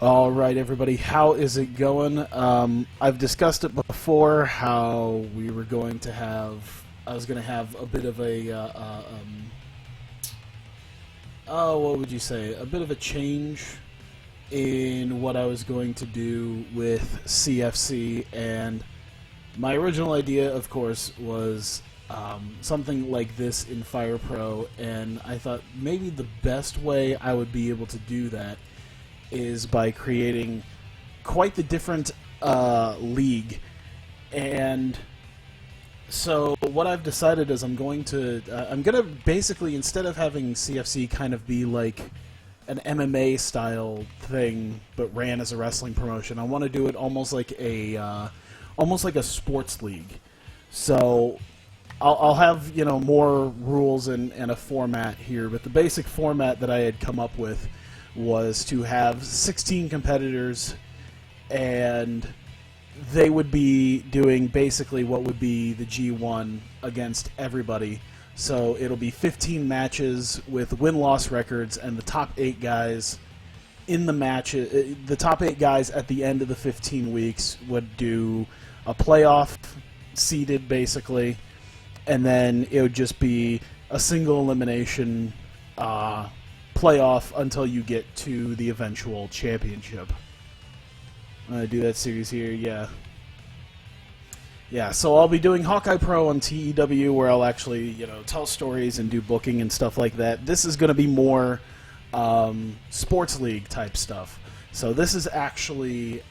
All right, everybody, how is it going? I've discussed it before, how we were going to have, I was going to have a bit of a, what would you say, a bit of a change in what I was going to do with CFC, and my original idea, of course, was something like this in Fire Pro, and I thought maybe the best way I would be able to do that is by creating quite the different league. And so what I've decided is I'm going to basically, instead of having CFC kind of be like an MMA style thing but ran as a wrestling promotion, I want to do it almost like a sports league. So I'll have, you know, more rules and a format here, but the basic format that I had come up with was to have 16 competitors, and they would be doing basically what would be the G1 against everybody. So it'll be 15 matches with win-loss records, and the top 8 guys in the match, the top 8 guys at the end of the 15 weeks would do a playoff seeded basically, and then it would just be a single elimination playoff until you get to the eventual championship. I'm going to do that series here, yeah. Yeah, so I'll be doing Hawkeye Pro on TEW, where I'll actually, you know, tell stories and do booking and stuff like that. This is going to be more sports league type stuff. So this is actually,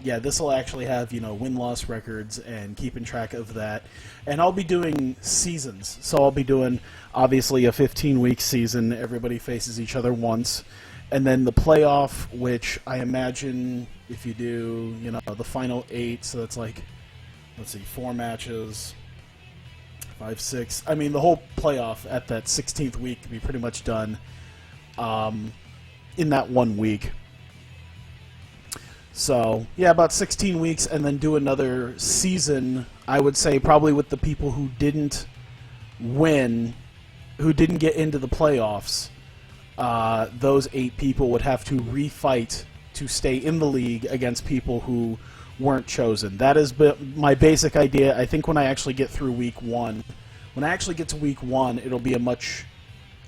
this will actually have, you know, win-loss records and keeping track of that. And I'll be doing seasons. So I'll be doing, obviously, a 15-week season. Everybody faces each other once. And then the playoff, which I imagine if you do, you know, the final 8, so that's like, let's see, 4 matches, 5, 6. I mean, the whole playoff at that 16th week can be pretty much done in that 1 week. So, yeah, about 16 weeks, and then do another season, I would say, probably with the people who didn't win, who didn't get into the playoffs. Those 8 people would have to refight to stay in the league against people who weren't chosen. That is my basic idea. I think when I actually get through week 1, when I actually get to week 1, it'll be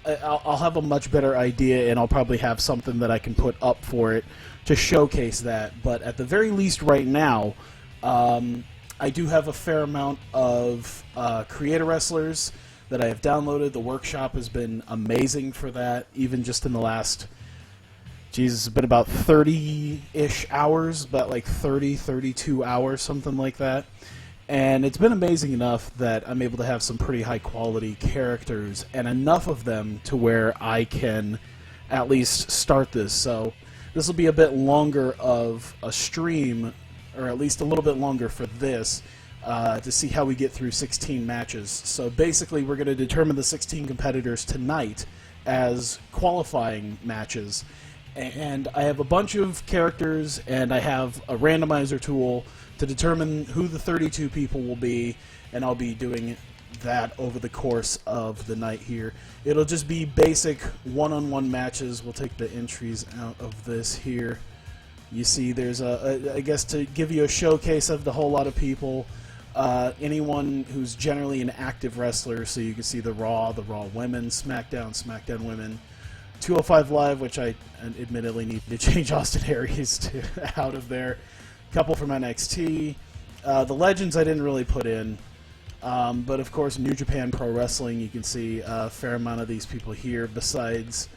I'll have a much better idea, and I'll probably have something that I can put up for it to showcase that. But at the very least right now, I do have a fair amount of creator wrestlers that I have downloaded. The workshop has been amazing for that, even just in the last, it's been about 30-ish hours, about like 30, 32 hours, something like that. And it's been amazing enough that I'm able to have some pretty high-quality characters, and enough of them to where I can at least start this. So this will be a bit longer of a stream, or at least a little bit longer for this, to see how we get through 16 matches. So basically we're going to determine the 16 competitors tonight as qualifying matches. And I have a bunch of characters, and I have a randomizer tool to determine who the 32 people will be, and I'll be doing that over the course of the night here. It'll just be basic one-on-one matches. We'll take the entries out of this here. You see there's I guess to give you a showcase of the whole lot of people, anyone who's generally an active wrestler, so you can see the Raw Women, SmackDown Women, 205 Live, which I admittedly need to change Austin Aries out of there. A couple from NXT. The Legends I didn't really put in. But of course, New Japan Pro Wrestling, you can see a fair amount of these people here, besides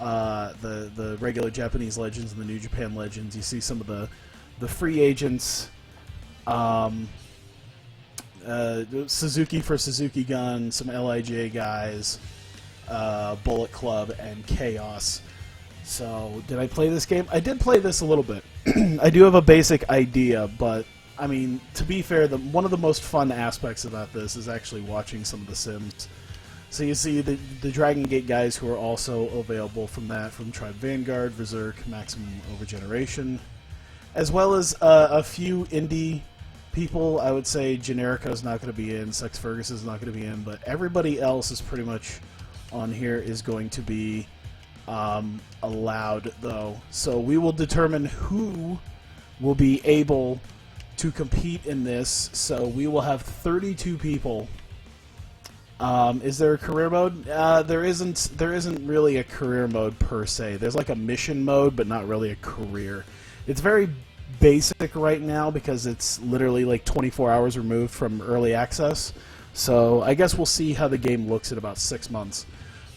the regular Japanese Legends and the New Japan Legends. You see some of the free agents. Suzuki for Suzuki Gun, some LIJ guys, Bullet Club, and Chaos. So, did I play this game? I did play this a little bit. I do have a basic idea, but, I mean, to be fair, one of the most fun aspects about this is actually watching some of the sims. So you see the Dragon Gate guys who are also available from Tribe Vanguard, Berserk, Maximum Overgeneration, as well as a few indie people. I would say Generico's not going to be in, Sex Ferguson's not going to be in, but everybody else is pretty much on here is going to be allowed, though. So we will determine who will be able to compete in this. So we will have 32 people. Is there a career mode? There isn't really a career mode per se. There's like a mission mode, but not really a career. It's very basic right now because it's literally like 24 hours removed from early access. So I guess we'll see how the game looks in about 6 months.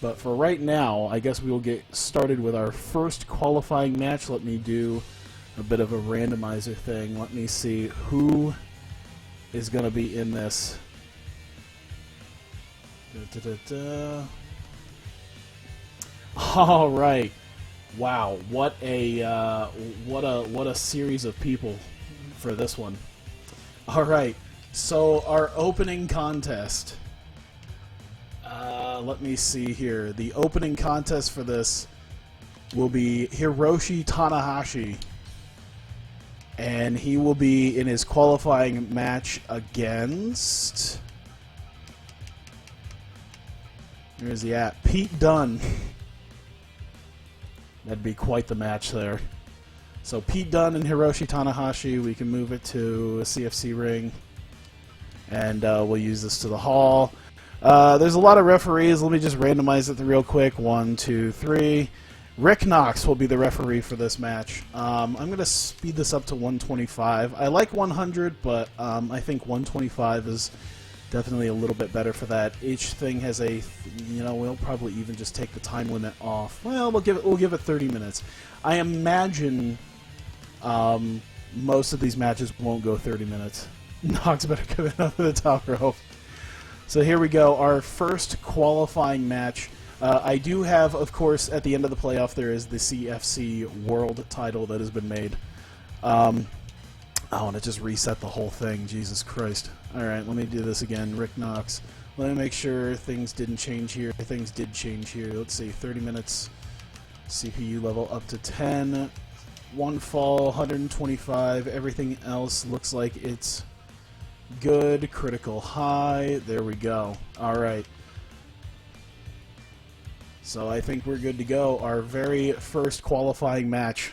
But for right now, I guess we will get started with our first qualifying match. Let me do a bit of a randomizer thing. Let me see who is going to be in this. All right. Wow, what a series of people for this one. All right. So our opening contest. Let me see here. The opening contest for this will be Hiroshi Tanahashi. And he will be in his qualifying match against... Where's he at? Pete Dunne. That'd be quite the match there. So Pete Dunne and Hiroshi Tanahashi, we can move it to a CFC ring. And we'll use this to the hall. There's a lot of referees. Let me just randomize it real quick. 1, 2, 3. Rick Knox will be the referee for this match. I'm going to speed this up to 125. I like 100, but I think 125 is definitely a little bit better for that. Each thing has a, we'll probably even just take the time limit off. Well, we'll give it 30 minutes. I imagine most of these matches won't go 30 minutes. Knox better come in over the top rope. So here we go, our first qualifying match. I do have, of course, at the end of the playoff, there is the CFC World title that has been made. Oh, and it just reset the whole thing. Jesus Christ. Alright, let me do this again. Rick Knox. Let me make sure things didn't change here. Things did change here. Let's see, 30 minutes. CPU level up to 10. One fall, 125. Everything else looks like it's good. Critical high. There we go. Alright. So I think we're good to go. Our very first qualifying match.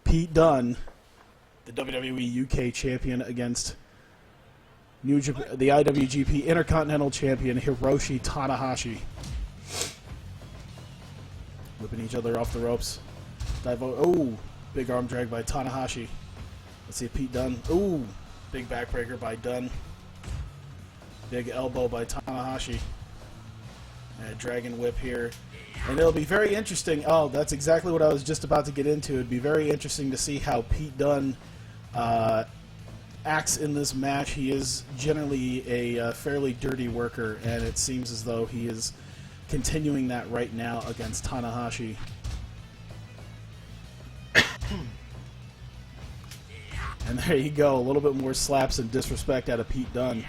Pete Dunne, the WWE UK champion, against the IWGP Intercontinental Champion Hiroshi Tanahashi. Whipping each other off the ropes. Oh, big arm drag by Tanahashi. Let's see if Pete Dunne. Ooh, big backbreaker by Dunne. Big elbow by Tanahashi. And a dragon whip here. And it'll be very interesting. Oh, that's exactly what I was just about to get into. It'd be very interesting to see how Pete Dunne acts in this match. He is generally a fairly dirty worker, and it seems as though he is continuing that right now against Tanahashi. And there you go, a little bit more slaps and disrespect out of Pete Dunne.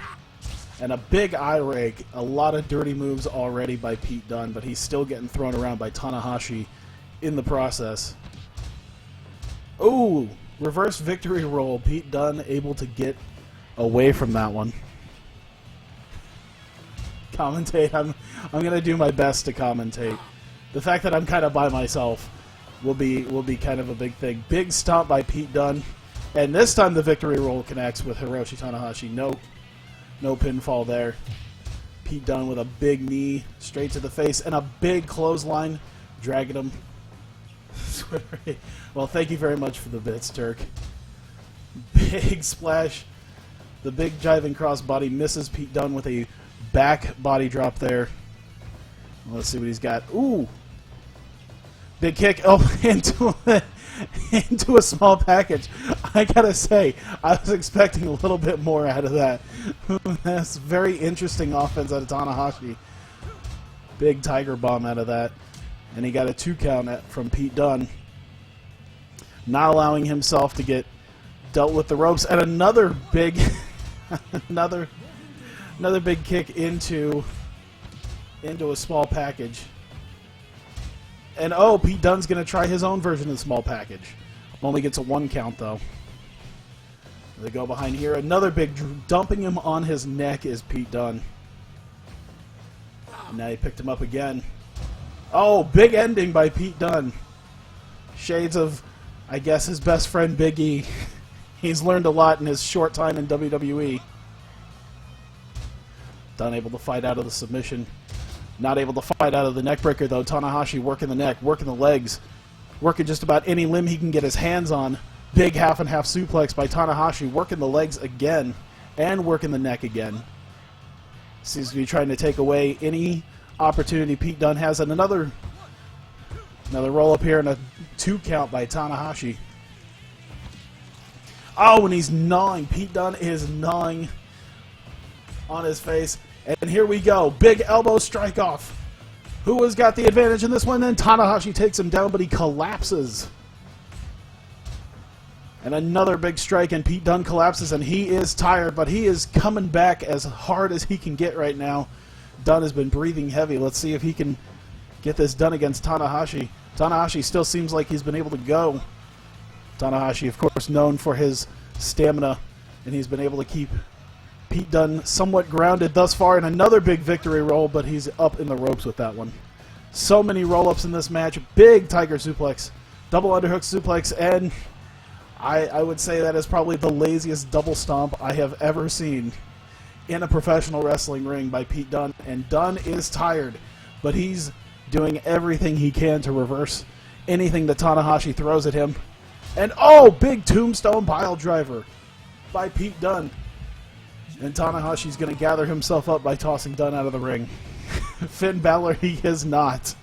And a big eye rake, a lot of dirty moves already by Pete Dunne, but he's still getting thrown around by Tanahashi in the process. Ooh, reverse victory roll. Pete Dunne able to get away from that one. Commentate. I'm going to do my best to commentate. The fact that I'm kind of by myself will be kind of a big thing. Big stomp by Pete Dunne. And this time the victory roll connects with Hiroshi Tanahashi. No pinfall there. Pete Dunne with a big knee straight to the face and a big clothesline, dragging him. Well, thank you very much for the bits, Turk. Big splash. The big jiving crossbody misses Pete Dunne with a back body drop there. Let's see what he's got. Ooh. Big kick. Oh, into a small package. I gotta say, I was expecting a little bit more out of that. That's very interesting offense out of Tanahashi. Big tiger bomb out of that. And he got a 2 count from Pete Dunne. Not allowing himself to get dealt with the ropes. And another big another big kick into a small package. And oh, Pete Dunne's going to try his own version of the small package. Only gets a 1 count, though. They go behind here. Another big dumping him on his neck is Pete Dunne. Now he picked him up again. Oh, big ending by Pete Dunne. Shades of, I guess, his best friend Big E. He's learned a lot in his short time in WWE. Dunne able to fight out of the submission. Not able to fight out of the neckbreaker, though. Tanahashi working the neck, working the legs, working just about any limb he can get his hands on. Big half and half suplex by Tanahashi, working the legs again and working the neck again. Seems to be trying to take away any opportunity Pete Dunne has. And another roll up here and a 2 count by Tanahashi. Oh, and he's gnawing. Pete Dunne is gnawing on his face. And here we go. Big elbow strike off. Who has got the advantage in this one? Then Tanahashi takes him down, but he collapses. And another big strike, and Pete Dunne collapses, and he is tired, but he is coming back as hard as he can get right now. Dunne has been breathing heavy. Let's see if he can get this done against Tanahashi. Tanahashi still seems like he's been able to go. Tanahashi, of course, known for his stamina, and he's been able to keep Pete Dunne somewhat grounded thus far, and another big victory roll, but he's up in the ropes with that one. So many roll-ups in this match. Big tiger suplex, double underhook suplex, and I would say that is probably the laziest double stomp I have ever seen in a professional wrestling ring by Pete Dunne. And Dunne is tired, but he's doing everything he can to reverse anything that Tanahashi throws at him. And oh, big tombstone pile driver by Pete Dunne. And Tanahashi's going to gather himself up by tossing Dunne out of the ring. Finn Balor, he is not.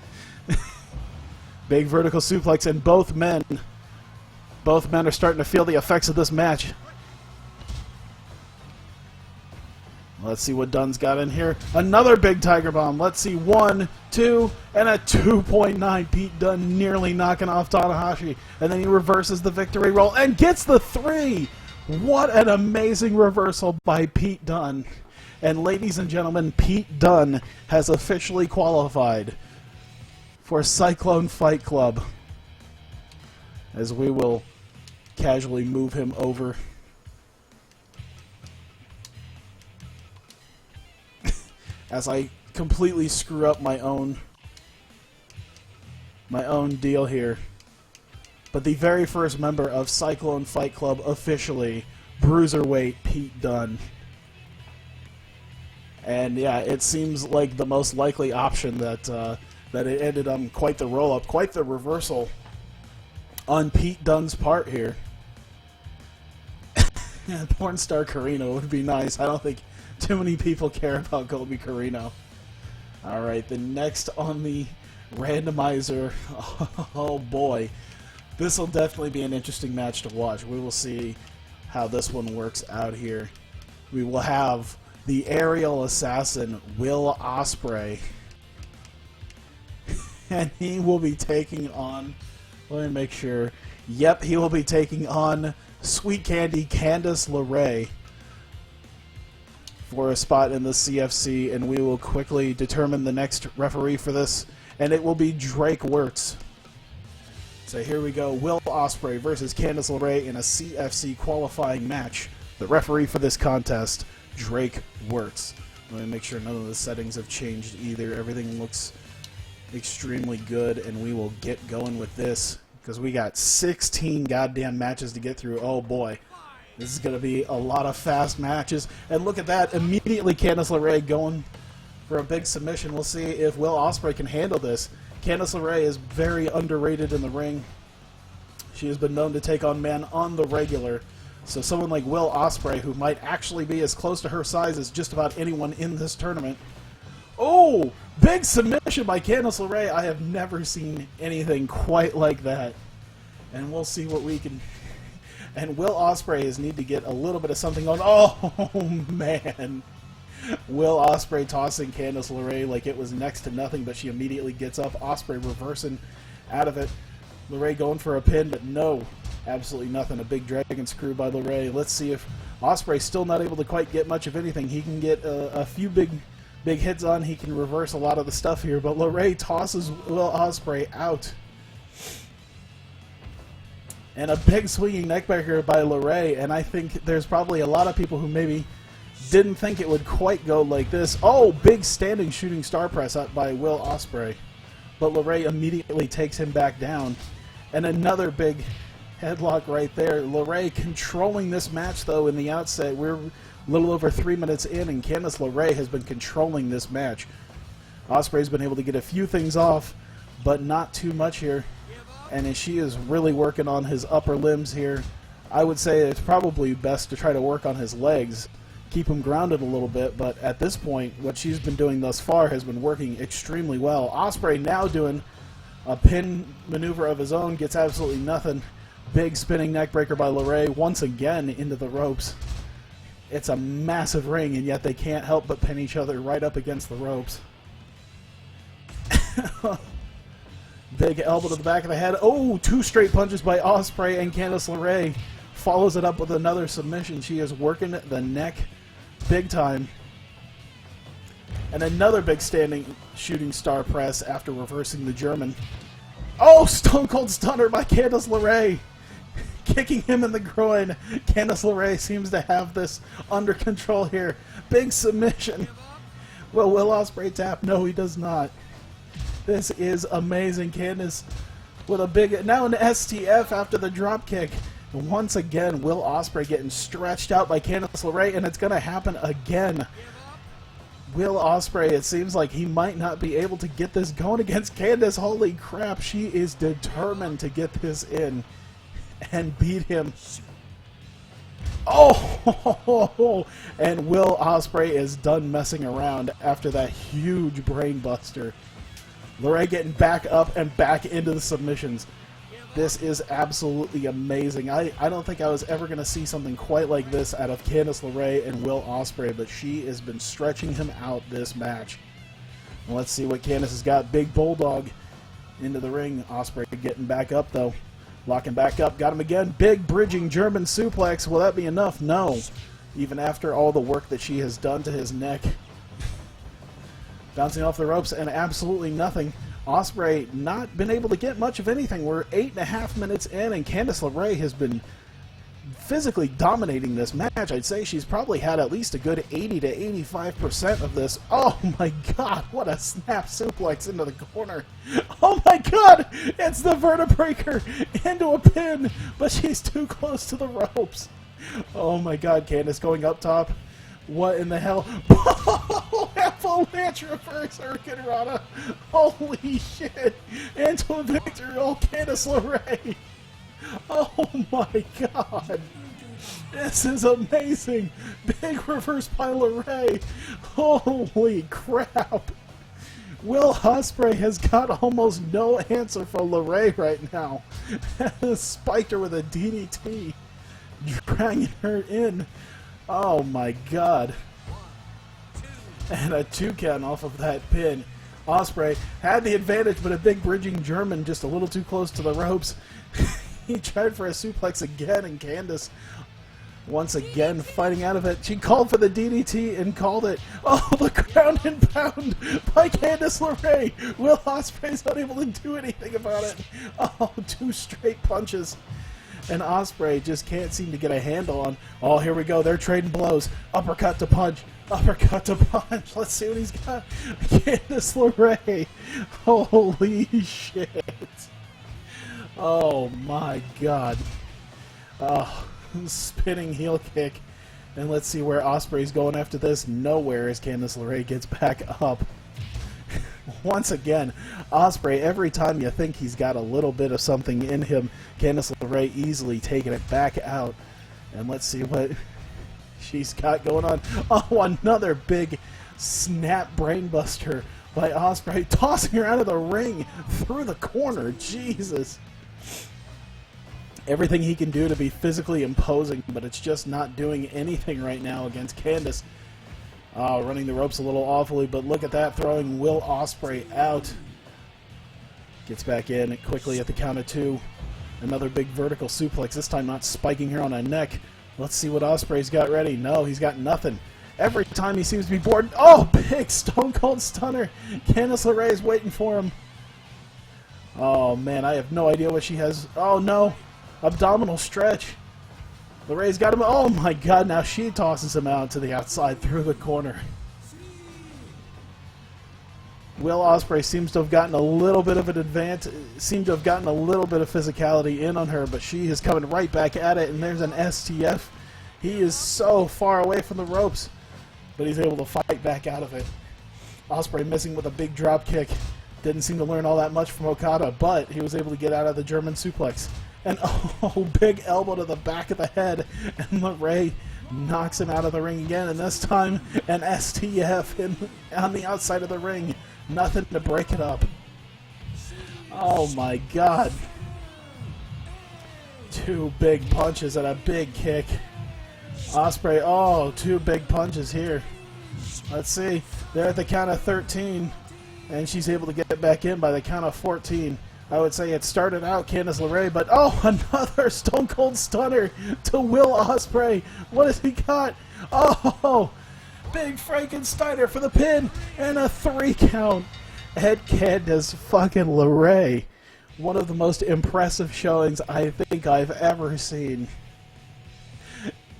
Big vertical suplex, and both men are starting to feel the effects of this match. Let's see what Dunne's got in here. Another big Tiger Bomb. Let's see. 1, 2, and a 2.9. Pete Dunne nearly knocking off Tanahashi. And then he reverses the victory roll and gets the 3. What an amazing reversal by Pete Dunne. And ladies and gentlemen, Pete Dunne has officially qualified for Cyclone Fight Club. As we will casually move him over. As I completely screw up my own deal here. But the very first member of Cyclone Fight Club officially, Bruiserweight Pete Dunne. And yeah, it seems like the most likely option that it ended on quite the roll-up, quite the reversal on Pete Dunne's part here. Porn star Carino would be nice. I don't think too many people care about Colby Carino. Alright, the next on the randomizer. Oh boy. This will definitely be an interesting match to watch. We will see how this one works out here. We will have the aerial assassin, Will Osprey. And he will be taking on... Let me make sure. Yep, he will be taking on Sweet Candy Candice LeRae for a spot in the CFC, and we will quickly determine the next referee for this, and it will be Drake Wirtz. So here we go, Will Osprey versus Candice LeRae in a CFC qualifying match. The referee for this contest, Drake Wirtz. Let me make sure none of the settings have changed either. Everything looks extremely good, and we will get going with this because we got 16 goddamn matches to get through. Oh boy, this is going to be a lot of fast matches. And look at that, immediately Candice LeRae going for a big submission. We'll see if Will Osprey can handle this. Candice LeRae is very underrated in the ring. She has been known to take on men on the regular. So someone like Will Osprey, who might actually be as close to her size as just about anyone in this tournament. Oh, big submission by Candice LeRae. I have never seen anything quite like that. And we'll see what we can... And Will Osprey is need to get a little bit of something on. Oh, man. Will Osprey tossing Candice LeRae like it was next to nothing, but she immediately gets up. Osprey reversing out of it. LeRae going for a pin, but no. Absolutely nothing. A big dragon screw by LeRae. Let's see if Osprey's still not able to quite get much of anything. He can get a few big hits on. He can reverse a lot of the stuff here, but LeRae tosses Will Osprey out. And a big swinging neckbreaker by LeRae, and I think there's probably a lot of people who maybe didn't think it would quite go like this. Oh, big standing shooting star press up by Will Osprey. but Laray immediately takes him back down. And another big headlock right there. Laray controlling this match, though, in the outset. We're a little over 3 minutes in, and Candice LeRae has been controlling this match. Osprey's been able to get a few things off, but not too much here. And she is really working on his upper limbs here. I would say it's probably best to try to work on his legs, keep him grounded a little bit, but at this point, what she's been doing thus far has been working extremely well. Osprey now doing a pin maneuver of his own, gets absolutely nothing. Big spinning neckbreaker by Laray, once again into the ropes. It's a massive ring, and yet they can't help but pin each other right up against the ropes. Big elbow to the back of the head. Oh, 2 straight punches by Osprey, and Candice LeRae follows it up with another submission. She is working the neck big time. And another big standing shooting star press after reversing the German. Oh, Stone Cold Stunner by Candice LeRae. Kicking him in the groin. Candice LeRae seems to have this under control here. Big submission. Well, will Osprey tap? No, he does not. This is amazing. Candice with a big, now an STF after the drop kick. And once again, Will Osprey getting stretched out by Candice LeRae, and it's going to happen again. Will Osprey, it seems like he might not be able to get this going against Candice. Holy crap, she is determined to get this in and beat him. Oh, and Will Osprey is done messing around after that huge brain buster. LeRae getting back up and back into the submissions. This is absolutely amazing. I don't think I was ever going to see something quite like this out of Candice LeRae and Will Osprey, but she has been stretching him out this match. And let's see what Candice has got. Big Bulldog into the ring. Osprey getting back up, though. Locking back up. Got him again. Big bridging German suplex. Will that be enough? No. Even after all the work that she has done to his neck. Bouncing off the ropes and absolutely nothing. Osprey not been able to get much of anything. We're 8.5 minutes in, and Candice LeRae has been physically dominating this match. I'd say she's probably had at least a good 80 to 85% of this. Oh my god, what a snap suplex into the corner. Oh my god, it's the vertebreaker into a pin, but she's too close to the ropes. Oh my god, Candice going up top. What in the hell? Avalanche reverse Hurricane Rana. Holy shit. Into a victory. Oh, Candice LeRae. Oh my god. This is amazing. Big reverse by LeRae. Holy crap. Will Osprey has got almost no answer for LeRae right now. Spiked her with a DDT. Dragging her in. Oh my god. And a 2 count off of that pin. Osprey had the advantage, but a big bridging German just a little too close to the ropes. He tried for a suplex again, and Candice once again fighting out of it. She called for the DDT and called it. Oh, the ground and pound by Candice LeRae. Will Osprey's not able to do anything about it. Oh, 2 straight punches. And Osprey just can't seem to get a handle on. Oh, here we go. They're trading blows. Uppercut to punch. Uppercut to punch. Let's see what he's got. Candice LeRae. Holy shit. Oh, my God. Oh, spinning heel kick. And let's see where Osprey's going after this. Nowhere as Candice LeRae gets back up. Once again, Osprey, every time you think he's got a little bit of something in him, Candice LeRae easily taking it back out. And let's see what she's got going on. Oh, another big snap brainbuster by Osprey, tossing her out of the ring through the corner. Jesus. Everything he can do to be physically imposing, but it's just not doing anything right now against Candice. Running the ropes a little awfully, but look at that, throwing Will Osprey out. Gets back in quickly at the count of 2. Another big vertical suplex, this time not spiking her on her neck. Let's see what Osprey's got ready. No, he's got nothing. Every time he seems to be bored. Oh, big Stone Cold Stunner. Candice LeRae is waiting for him. Oh, man, I have no idea what she has. Oh, no. Abdominal stretch. LeRae's got him. Oh my god, now she tosses him out to the outside through the corner. Will Osprey seems to have gotten a little bit of an advantage, seemed to have gotten a little bit of physicality in on her, but she is coming right back at it, and there's an STF. He is so far away from the ropes, but he's able to fight back out of it. Osprey missing with a big drop kick. Didn't seem to learn all that much from Okada, but he was able to get out of the German suplex. And oh, big elbow to the back of the head, and Laray knocks him out of the ring again, and this time an STF on the outside of the ring. Nothing to break it up. Oh my God. 2 big punches and a big kick. Osprey, oh, 2 big punches here. Let's see. They're at the count of 13, and she's able to get it back in by the count of 14. I would say it started out Candice LeRae, but oh, another Stone Cold Stunner to Will Osprey. What has he got? Oh, big Frankensteiner for the pin and a 3 count. Ed Candice fucking LeRae. One of the most impressive showings I think I've ever seen.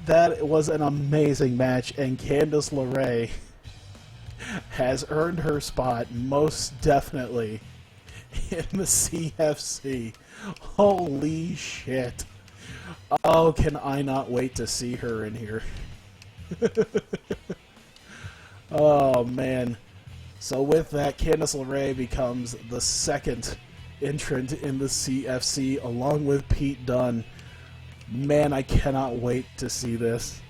That was an amazing match, and Candice LeRae has earned her spot most definitely in the CFC. Holy shit. Oh, can I not wait to see her in here. Oh, man. So with that, Candice LeRae becomes the second entrant in the CFC along with Pete Dunne. Man, I cannot wait to see this.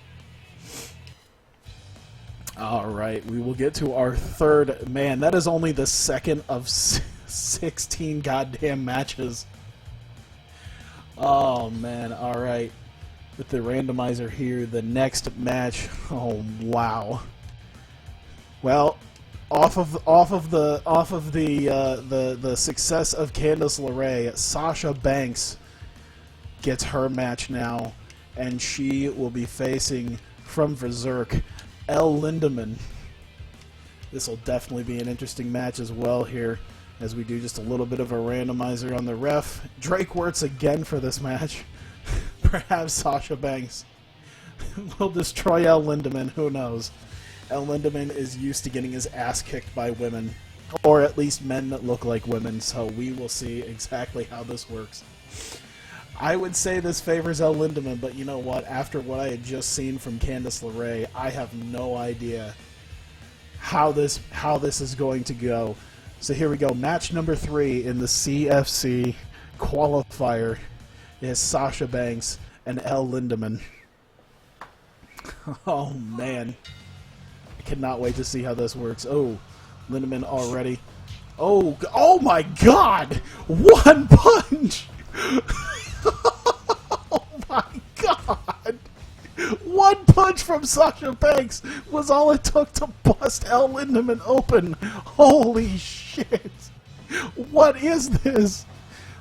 Alright, we will get to our third. Man, that is only the second of 16 goddamn matches. Oh, man, alright. With the randomizer here, the next match. Oh, wow. Well, off of the success of Candice LeRae, Sasha Banks gets her match now, and she will be facing from Berserk Elle Lindaman. This will definitely be an interesting match as well here, as we do just a little bit of a randomizer on the ref. Drake Wirtz again for this match. Perhaps Sasha Banks will destroy Elle Lindaman, who knows. Elle Lindaman is used to getting his ass kicked by women, or at least men that look like women, so we will see exactly how this works. I would say this favors Elle Lindaman, but you know what? After what I had just seen from Candice LeRae, I have no idea how this is going to go. So here we go. Match number 3 in the CFC qualifier is Sasha Banks and Elle Lindaman. Oh, man. I cannot wait to see how this works. Oh, Lindaman already. Oh my God! 1 punch! Oh my God! 1 punch from Sasha Banks was all it took to bust Elle Lindaman open. Holy shit! What is this?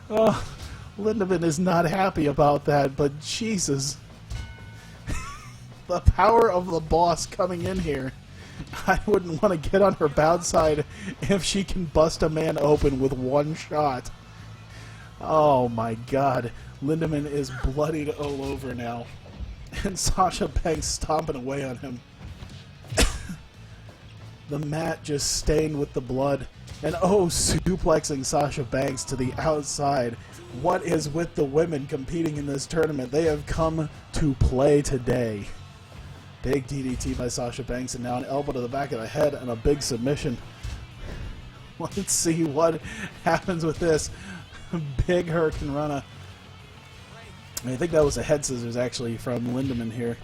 Lindaman is not happy about that, but Jesus. The power of the boss coming in here. I wouldn't want to get on her bad side if she can bust a man open with 1 shot. Oh my God. Lindaman is bloodied all over now. And Sasha Banks stomping away on him. The mat just stained with the blood. And oh, suplexing Sasha Banks to the outside. What is with the women competing in this tournament? They have come to play today. Big DDT by Sasha Banks, and now an elbow to the back of the head and a big submission. Let's see what happens with this. Big Hurricane Rana. I think that was a head scissors, actually, from Lindaman here.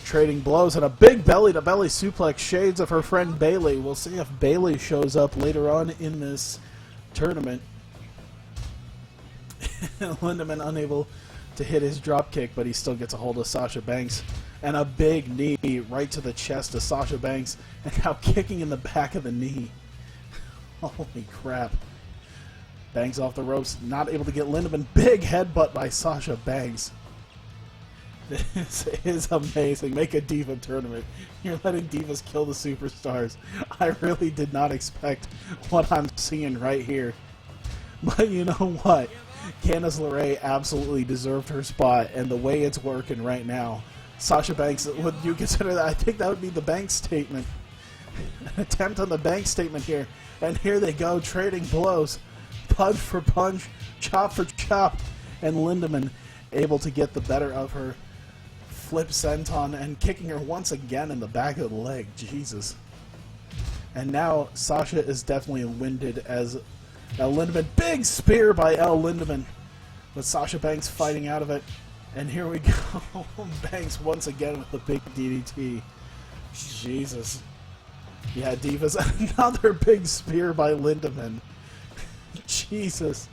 Trading blows and a big belly-to-belly suplex. Shades of her friend Bayley. We'll see if Bayley shows up later on in this tournament. Lindaman unable to hit his drop kick, but he still gets a hold of Sasha Banks. And a big knee right to the chest of Sasha Banks. And now kicking in the back of the knee. Holy crap. Banks off the ropes, not able to get Lindaman. Big headbutt by Sasha Banks. This is amazing. Make a Diva tournament. You're letting Divas kill the superstars. I really did not expect what I'm seeing right here. But you know what? Candice LeRae absolutely deserved her spot, and the way it's working right now, Sasha Banks, would you consider that? I think that would be the Banks statement. An attempt on the bank statement here. And here they go, trading blows. Punch for punch, chop for chop. And Lindaman able to get the better of her. Flip senton and kicking her once again in the back of the leg. Jesus. And now Sasha is definitely winded as El Lindaman. Big spear by El Lindaman. With Sasha Banks fighting out of it. And here we go. Banks once again with the big DDT. Jesus. Yeah, Divas. Another big spear by Lindaman. Jesus.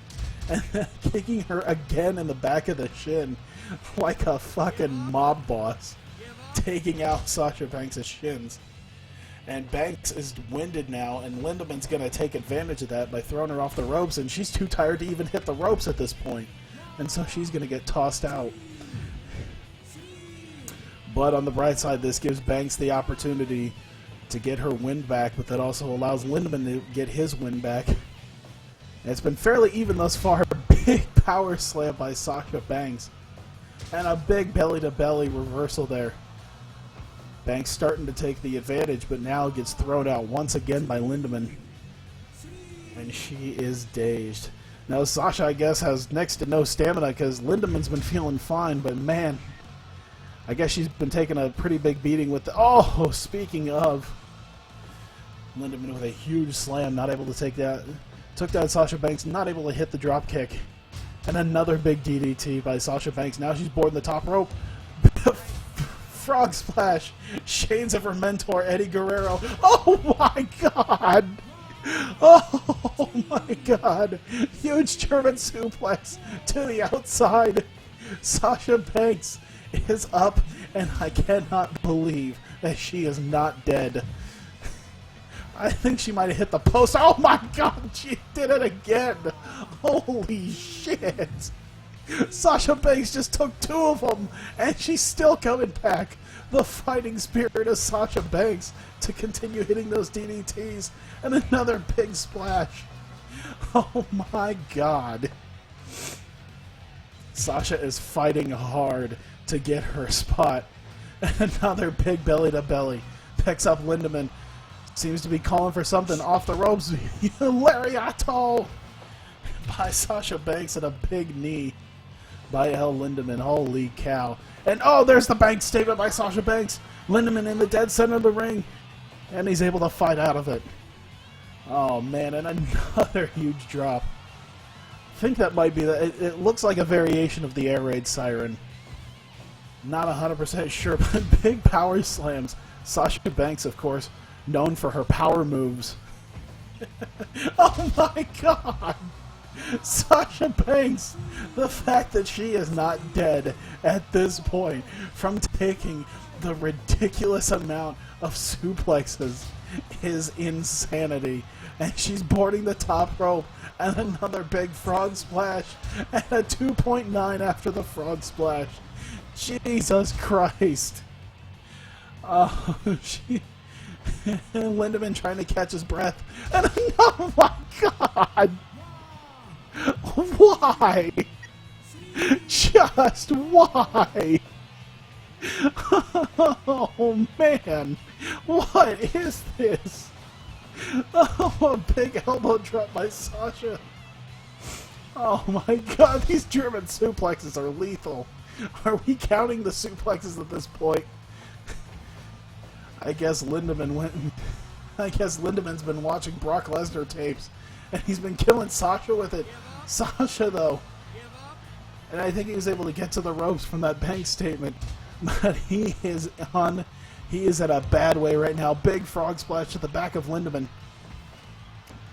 And then kicking her again in the back of the shin. Like a fucking mob boss. Taking out Sasha Banks' shins. And Banks is winded now, and Lindaman's going to take advantage of that by throwing her off the ropes, and she's too tired to even hit the ropes at this point. And so she's going to get tossed out. But on the bright side, this gives Banks the opportunity to get her win back, but that also allows Lindaman to get his win back. And it's been fairly even thus far. Big power slam by Sasha Banks. And a big belly-to-belly reversal there. Banks starting to take the advantage, but now gets thrown out once again by Lindaman. And she is dazed. Now Sasha, I guess, has next to no stamina because Lindaman's been feeling fine, but man, I guess she's been taking a pretty big beating with the... Oh, speaking of... Lindaman with a huge slam, not able to take that. Took down Sasha Banks, not able to hit the drop kick. And another big DDT by Sasha Banks. Now she's boarding the top rope. Frog splash. Shades of her mentor, Eddie Guerrero. Oh my god! Oh my god! Huge German suplex to the outside. Sasha Banks is up, and I cannot believe that she is not dead. I think she might have hit the post. Oh my god! She did it again! Holy shit! Sasha Banks just took two of them, and she's still coming back. The fighting spirit of Sasha Banks to continue hitting those DDTs, and another big splash. Oh my god. Sasha is fighting hard to get her spot. And another big belly-to-belly. Picks up Lindaman. Seems to be calling for something off the ropes. Lariato! By Sasha Banks and a big knee by El Lindaman. Holy cow. And oh, there's the bank statement by Sasha Banks. Lindaman in the dead center of the ring. And he's able to fight out of it. Oh man, and another huge drop. I think that might be it looks like a variation of the air raid siren. Not 100% sure, but big power slams. Sasha Banks, of course, known for her power moves. Oh my god! Sasha Banks, the fact that she is not dead at this point from taking the ridiculous amount of suplexes is insanity. And she's boarding the top rope, and another big frog splash, and a 2.9 after the frog splash. Jesus Christ. Oh, Lindaman trying to catch his breath, and oh my god! Why? Just why? Oh man, what is this? Oh, a big elbow drop by Sasha. Oh my god, these German suplexes are lethal. Are we counting the suplexes at this point? I guess Lindaman's been watching Brock Lesnar tapes, and he's been killing Sasha with it. Sasha, though, and I think he was able to get to the ropes from that bank statement, but he is at a bad way right now. Big frog splash to the back of Lindaman.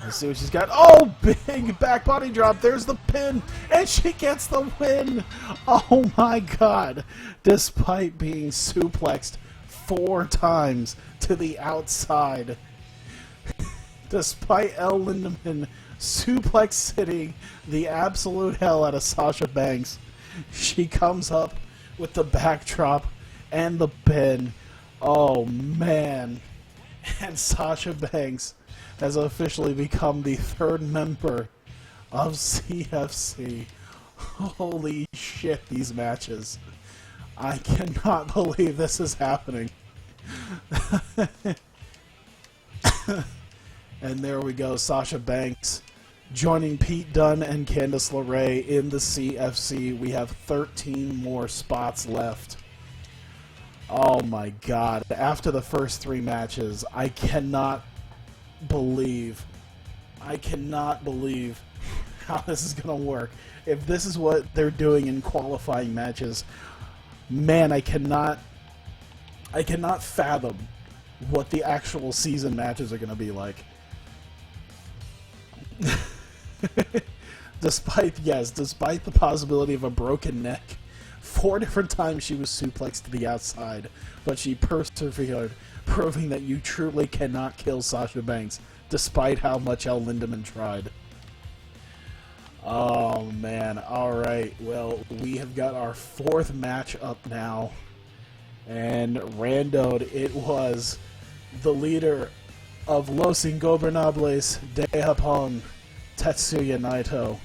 Let's see what she's got. Oh, big back body drop. There's the pin, and she gets the win. Oh my god. Despite being suplexed 4 times to the outside. Despite El Lindaman suplex sitting the absolute hell out of Sasha Banks, she comes up with the backdrop and the pin. Oh man. And Sasha Banks has officially become the 3rd member of CFC. Holy shit, these matches. I cannot believe this is happening. And there we go, Sasha Banks joining Pete Dunne and Candice LeRae in the CFC. We have 13 more spots left. Oh my God. After the first 3 matches, I cannot believe how this is going to work. If this is what they're doing in qualifying matches, man, I cannot fathom what the actual season matches are going to be like. Despite the possibility of a broken neck, 4 different times she was suplexed to the outside, but she persevered, proving that you truly cannot kill Sasha Banks, despite how much Lindaman tried. Oh man, alright, well, we have got our 4th match up now, and randoed, it was the leader of Los Ingobernables de Japón, Tetsuya Naito,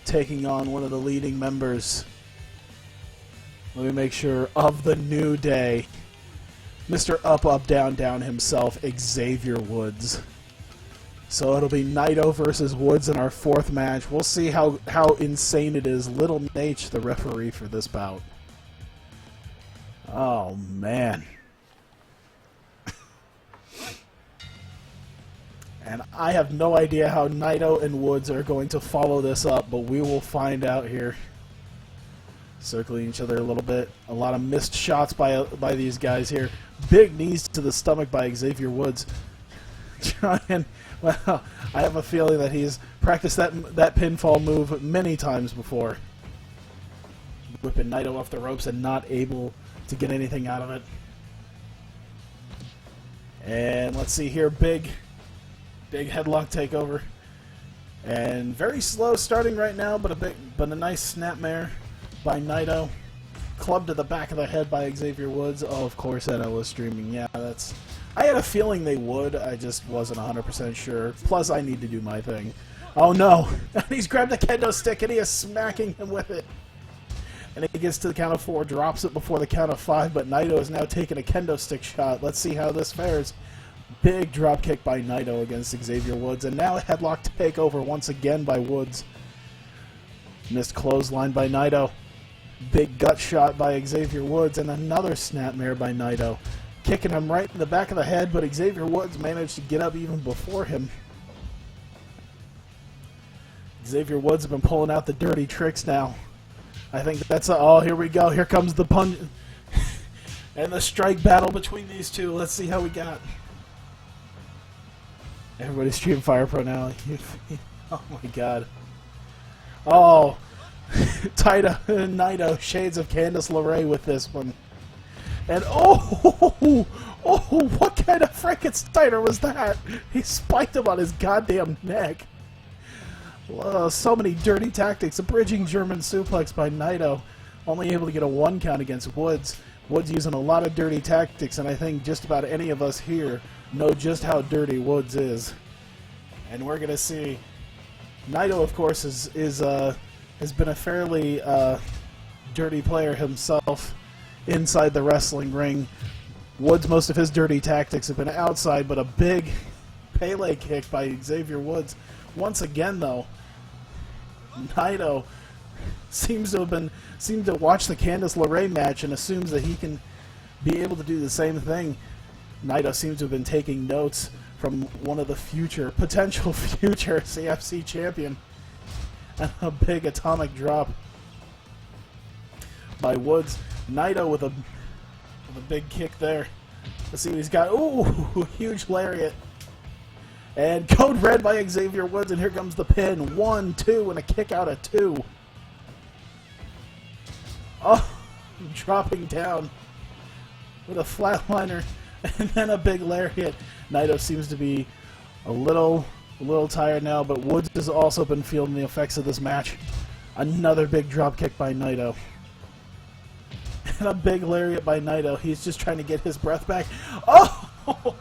taking on one of the leading members, let me make sure, of the New Day, Mr. Up, Up, Down, Down himself, Xavier Woods. So it'll be Naito versus Woods in our 4th match. We'll see how insane it is. Little Nate, the referee for this bout. Oh, man. And I have no idea how Naito and Woods are going to follow this up, but we will find out here. Circling each other a little bit. A lot of missed shots by these guys here. Big knees to the stomach by Xavier Woods. Trying, well, I have a feeling that he's practiced that pinfall move many times before. Whipping Naito off the ropes and not able to get anything out of it. And let's see here, big headlock takeover. And very slow starting right now, but a nice snapmare by Naito. Club to the back of the head by Xavier Woods. Oh, of course, Eno was streaming. Yeah, that's... I had a feeling they would. I just wasn't 100% sure. Plus, I need to do my thing. Oh, no. He's grabbed the kendo stick, and he is smacking him with it. And he gets to the count of 4, drops it before the count of 5, but Naito is now taking a kendo stick shot. Let's see how this fares. Big drop kick by Naito against Xavier Woods, and now a headlock takeover once again by Woods. Missed clothesline by Naito. Big gut shot by Xavier Woods, and another snapmare by Naito. Kicking him right in the back of the head, but Xavier Woods managed to get up even before him. Xavier Woods has been pulling out the dirty tricks now. I think that's oh, here we go. Here comes the punch and the strike battle between these two. Let's see how we got. Everybody's streaming Fire Pro now. Oh my God. Oh, Naito, shades of Candice LeRae with this one. And oh, what kind of Frankensteiner was that? He spiked him on his goddamn neck. So many dirty tactics. A bridging German suplex by Naito. Only able to get a 1 count against Woods. Woods using a lot of dirty tactics, and I think just about any of us here know just how dirty Woods is. And we're going to see. Naito, of course, has been a fairly dirty player himself inside the wrestling ring. Woods, most of his dirty tactics have been outside, but a big Pele kick by Xavier Woods. Once again, though, Naito seems to watch the Candice LeRae match and assumes that he can be able to do the same thing. Naito seems to have been taking notes from one of the potential future CFC champion. And a big atomic drop by Woods. Naito with a big kick there. Let's see what he's got. Ooh, huge lariat. And code red by Xavier Woods, and here comes the pin. 1, 2, and a kick out of 2. Oh, dropping down with a flatliner, and then a big lariat. Naito seems to be a little tired now, but Woods has also been feeling the effects of this match. Another big drop kick by Naito. And a big lariat by Naito. He's just trying to get his breath back. Oh!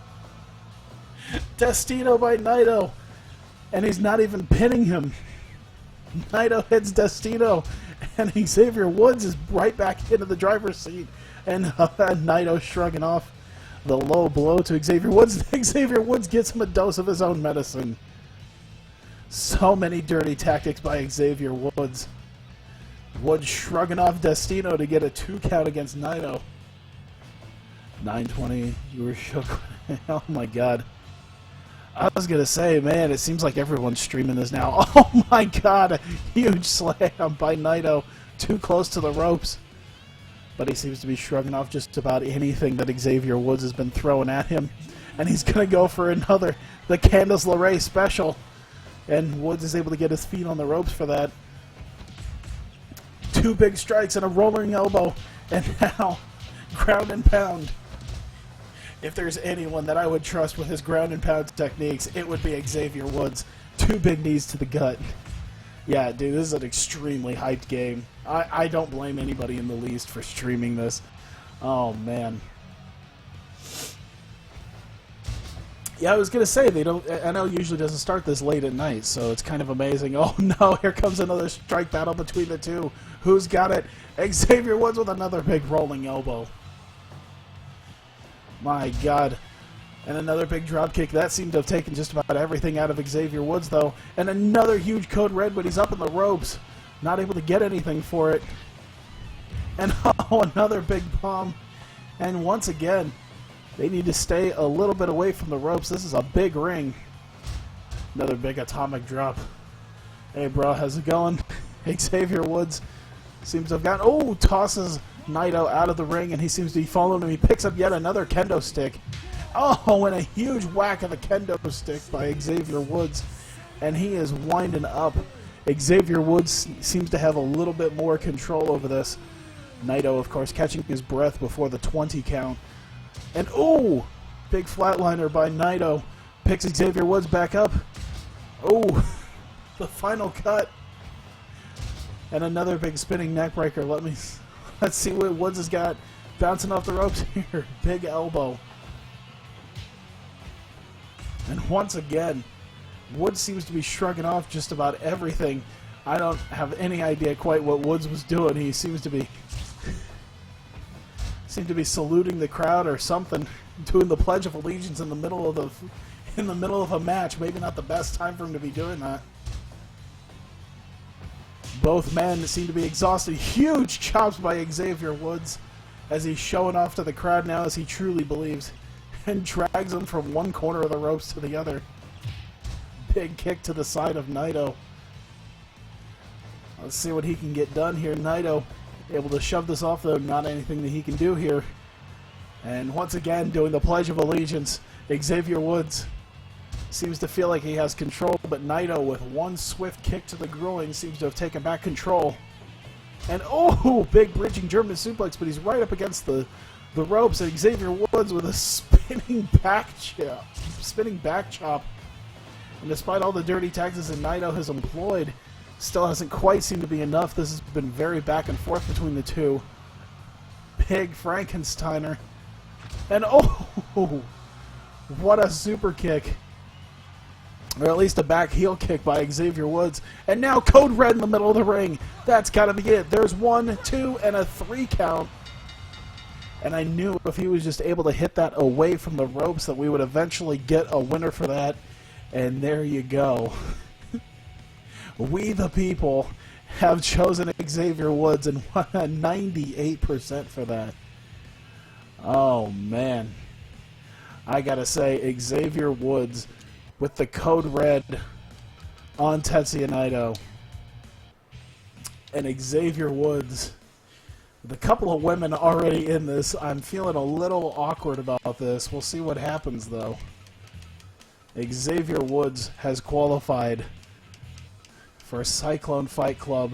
Destino by Naito. And he's not even pinning him. Naito hits Destino. And Xavier Woods is right back into the driver's seat. And Naito shrugging off the low blow to Xavier Woods. Xavier Woods gets him a dose of his own medicine. So many dirty tactics by Xavier Woods. Woods shrugging off Destino to get a 2 count against Naito. 920, you were shook. Oh my god. I was going to say, man, it seems like everyone's streaming this now. Oh my god, a huge slam by Naito. Too close to the ropes. But he seems to be shrugging off just about anything that Xavier Woods has been throwing at him. And he's going to go for another, the Candice LeRae special. And Woods is able to get his feet on the ropes for that. 2 big strikes and a rolling elbow. And now, ground and pound. If there's anyone that I would trust with his ground and pound techniques, it would be Xavier Woods. 2 big knees to the gut. Yeah, dude, this is an extremely hyped game. I don't blame anybody in the least for streaming this. Oh, man. Yeah, I was going to say, NL usually doesn't start this late at night, so it's kind of amazing. Oh, no, here comes another strike battle between the two. Who's got it? Xavier Woods with another big rolling elbow. My God. And another big drop kick. That seemed to have taken just about everything out of Xavier Woods, though. And another huge code red, but he's up in the ropes. Not able to get anything for it. And oh, another big bomb. And once again, they need to stay a little bit away from the ropes. This is a big ring. Another big atomic drop. Hey, bro, how's it going? Xavier Woods seems to have gotten... Oh, tosses Naito out of the ring, and he seems to be following him. He picks up yet another kendo stick. Oh, and a huge whack of a kendo stick by Xavier Woods. And he is winding up. Xavier Woods seems to have a little bit more control over this. Naito, of course, catching his breath before the 20 count. And, oh, big flatliner by Naito. Picks Xavier Woods back up. Oh, the final cut. And another big spinning neckbreaker. Let's see what Woods has got bouncing off the ropes here. Big elbow. And once again, Woods seems to be shrugging off just about everything. I don't have any idea quite what Woods was doing. He seems to be saluting the crowd or something, doing the Pledge of Allegiance in the middle of a match. Maybe not the best time for him to be doing that. Both men seem to be exhausted. Huge chops by Xavier Woods as he's showing off to the crowd now as he truly believes, and drags him from one corner of the ropes to the other. Big kick to the side of Naito. Let's see what he can get done here. Naito able to shove this off, though. Not anything that he can do here. And once again, doing the Pledge of Allegiance, Xavier Woods seems to feel like he has control, but Naito, with one swift kick to the groin, seems to have taken back control. And oh, big bridging German suplex, but he's right up against the ropes, and Xavier Woods with a spinning back chop. And despite all the dirty tactics that Naito has employed, still hasn't quite seemed to be enough. This has been very back and forth between the two. Big Frankensteiner. And oh, what a super kick. Or at least a back heel kick by Xavier Woods. And now code red in the middle of the ring. That's got to be it. There's 1, 2, and a 3 count. And I knew if he was just able to hit that away from the ropes that we would eventually get a winner for that. And there you go. We the people have chosen Xavier Woods and won a 98% for that. Oh, man. I gotta say, Xavier Woods with the code red on Tetsuya Naito. And Xavier Woods, with a couple of women already in this, I'm feeling a little awkward about this. We'll see what happens, though. Xavier Woods has qualified for Cyclone Fight Club.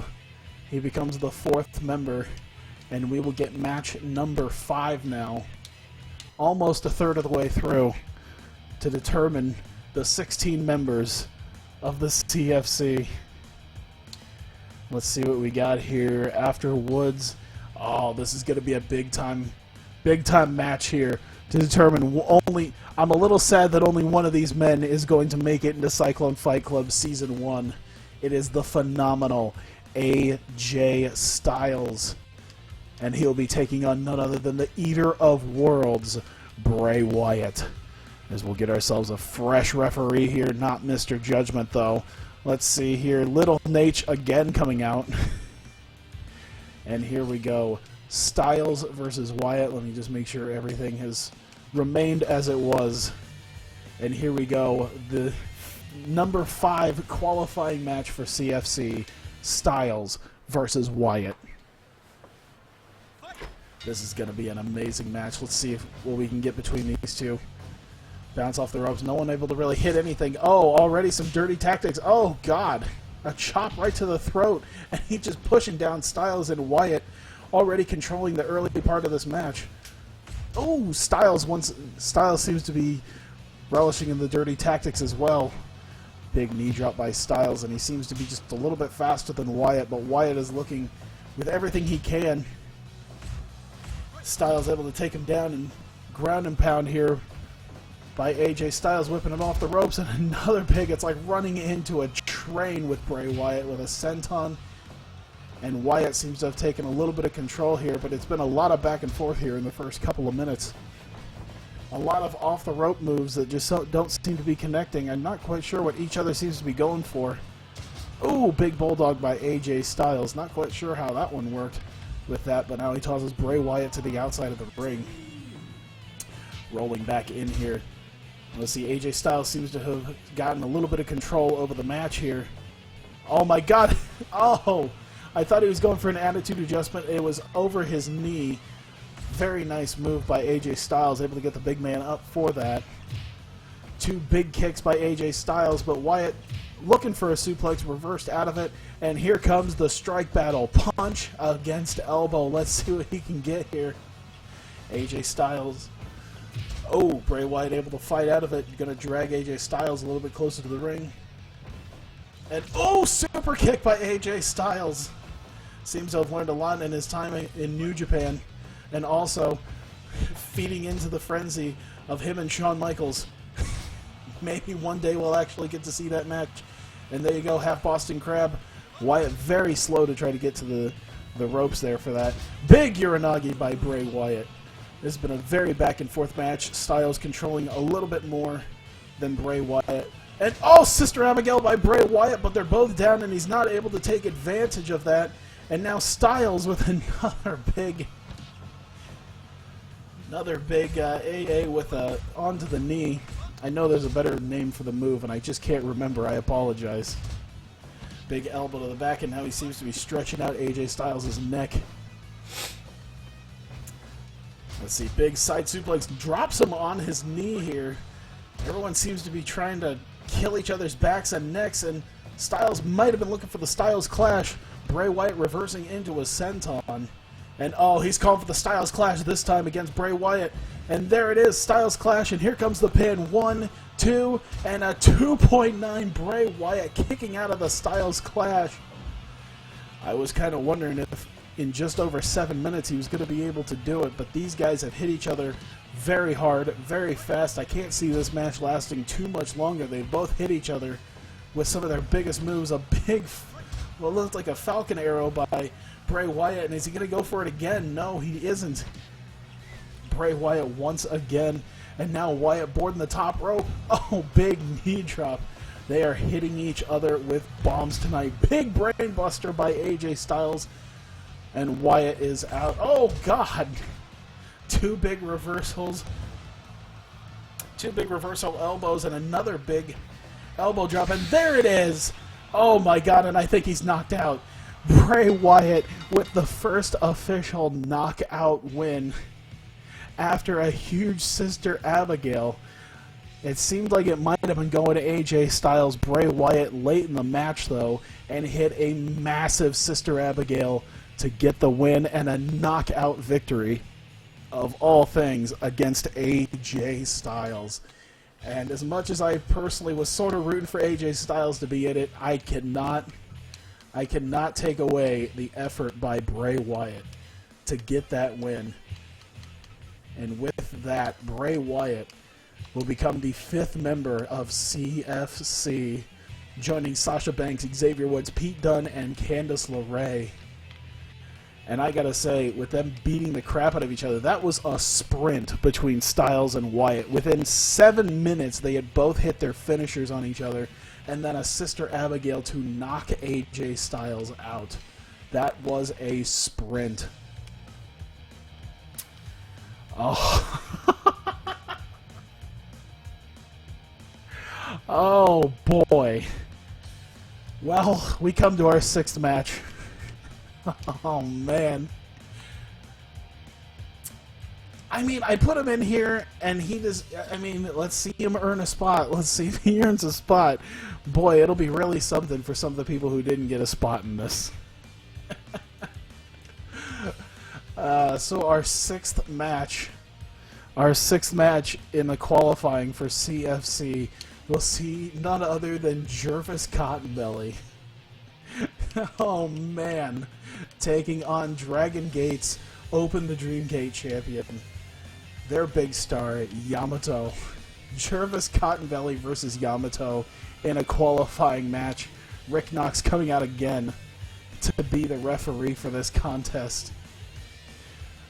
He becomes the 4th member, and we will get match number 5 now, almost a third of the way through, to determine the 16 members of the CFC. Let's see what we got here after Woods. Oh, this is going to be a big time match here to determine only... I'm a little sad that only one of these men is going to make it into Cyclone Fight Club Season 1. It is the phenomenal AJ Styles. And he'll be taking on none other than the Eater of Worlds, Bray Wyatt. As we'll get ourselves a fresh referee here, not Mr. Judgment though. Let's see here, Little Nate again coming out. And here we go, Styles versus Wyatt. Let me just make sure everything has remained as it was. And here we go, the number 5 qualifying match for CFC, Styles versus Wyatt. This is going to be an amazing match. Let's see what we can get between these two. Bounce off the ropes. No one able to really hit anything. Oh, already some dirty tactics. Oh, God. A chop right to the throat. And he just pushing down Styles and Wyatt, already controlling the early part of this match. Oh, Styles seems to be relishing in the dirty tactics as well. Big knee drop by Styles, and he seems to be just a little bit faster than Wyatt, but Wyatt is looking with everything he can. Styles able to take him down and ground and pound here by AJ Styles, whipping him off the ropes, and another big, it's like running into a train with Bray Wyatt with a senton. And Wyatt seems to have taken a little bit of control here, but it's been a lot of back and forth here in the first couple of minutes. A lot of off-the-rope moves that just don't seem to be connecting. I'm not quite sure what each other seems to be going for. Ooh, big bulldog by AJ Styles. Not quite sure how that one worked with that, but now he tosses Bray Wyatt to the outside of the ring. Rolling back in here. Let's see, AJ Styles seems to have gotten a little bit of control over the match here. Oh my God! Oh! I thought he was going for an attitude adjustment. It was over his knee. Very nice move by AJ Styles, able to get the big man up for that. 2 big kicks by AJ Styles, but Wyatt looking for a suplex, reversed out of it, and here comes the strike battle. Punch against elbow. Let's see what he can get here. AJ Styles. Oh, Bray Wyatt able to fight out of it. Going to drag AJ Styles a little bit closer to the ring. And oh, super kick by AJ Styles. Seems to have learned a lot in his time in New Japan. And also feeding into the frenzy of him and Shawn Michaels. Maybe one day we'll actually get to see that match. And there you go, half Boston Crab. Wyatt very slow to try to get to the ropes there for that. Big Uranagi by Bray Wyatt. This has been a very back and forth match. Styles controlling a little bit more than Bray Wyatt. And oh, Sister Abigail by Bray Wyatt, but they're both down and he's not able to take advantage of that. And now Styles with another big AA with a onto the knee. I know there's a better name for the move, and I just can't remember. I apologize. Big elbow to the back, and now he seems to be stretching out AJ Styles' neck. Let's see, big side suplex, drops him on his knee here. Everyone seems to be trying to kill each other's backs and necks, and Styles might have been looking for the Styles Clash. Bray Wyatt reversing into a senton. And oh, he's calling for the Styles Clash this time against Bray Wyatt. And there it is, Styles Clash, and here comes the pin. 1, 2, and a 2.9 Bray Wyatt kicking out of the Styles Clash. I was kind of wondering if in just over 7 minutes he was going to be able to do it, but these guys have hit each other very hard, very fast. I can't see this match lasting too much longer. They both hit each other with some of their biggest moves. A big, well, it looked like a Falcon Arrow by Bray Wyatt, and is he going to go for it again? No, he isn't. Bray Wyatt once again, and now Wyatt boarding the top rope. Oh, big knee drop. They are hitting each other with bombs tonight. Big brain buster by AJ Styles, and Wyatt is out. Oh, God. 2 big reversals. 2 big reversal elbows and another big elbow drop, and there it is. Oh, my God, and I think he's knocked out. Bray Wyatt with the first official knockout win after a huge Sister Abigail. It seemed like it might have been going to AJ Styles. Bray Wyatt late in the match, though, and hit a massive Sister Abigail to get the win and a knockout victory, of all things, against AJ Styles. And as much as I personally was sort of rooting for AJ Styles to be in it, I cannot take away the effort by Bray Wyatt to get that win. And with that, Bray Wyatt will become the 5th member of CFC, joining Sasha Banks, Xavier Woods, Pete Dunne, and Candice LeRae. And I gotta say, with them beating the crap out of each other, that was a sprint between Styles and Wyatt. Within 7 minutes, they had both hit their finishers on each other, and then a Sister Abigail to knock AJ Styles out. That was a sprint. Oh. Oh, boy. Well, we come to our 6th match. Oh, man. I mean, I put him in here, and he just... I mean, let's see him earn a spot. Let's see if he earns a spot. Boy, it'll be really something for some of the people who didn't get a spot in this. So our 6th match... Our 6th match in the qualifying for CFC... We'll see none other than Jervis Cottonbelly. Oh, man. Taking on Dragon Gate's Open the Dream Gate champion. Their big star, Yamato. Jervis Cottonbelly versus Yamato in a qualifying match. Rick Knox coming out again to be the referee for this contest.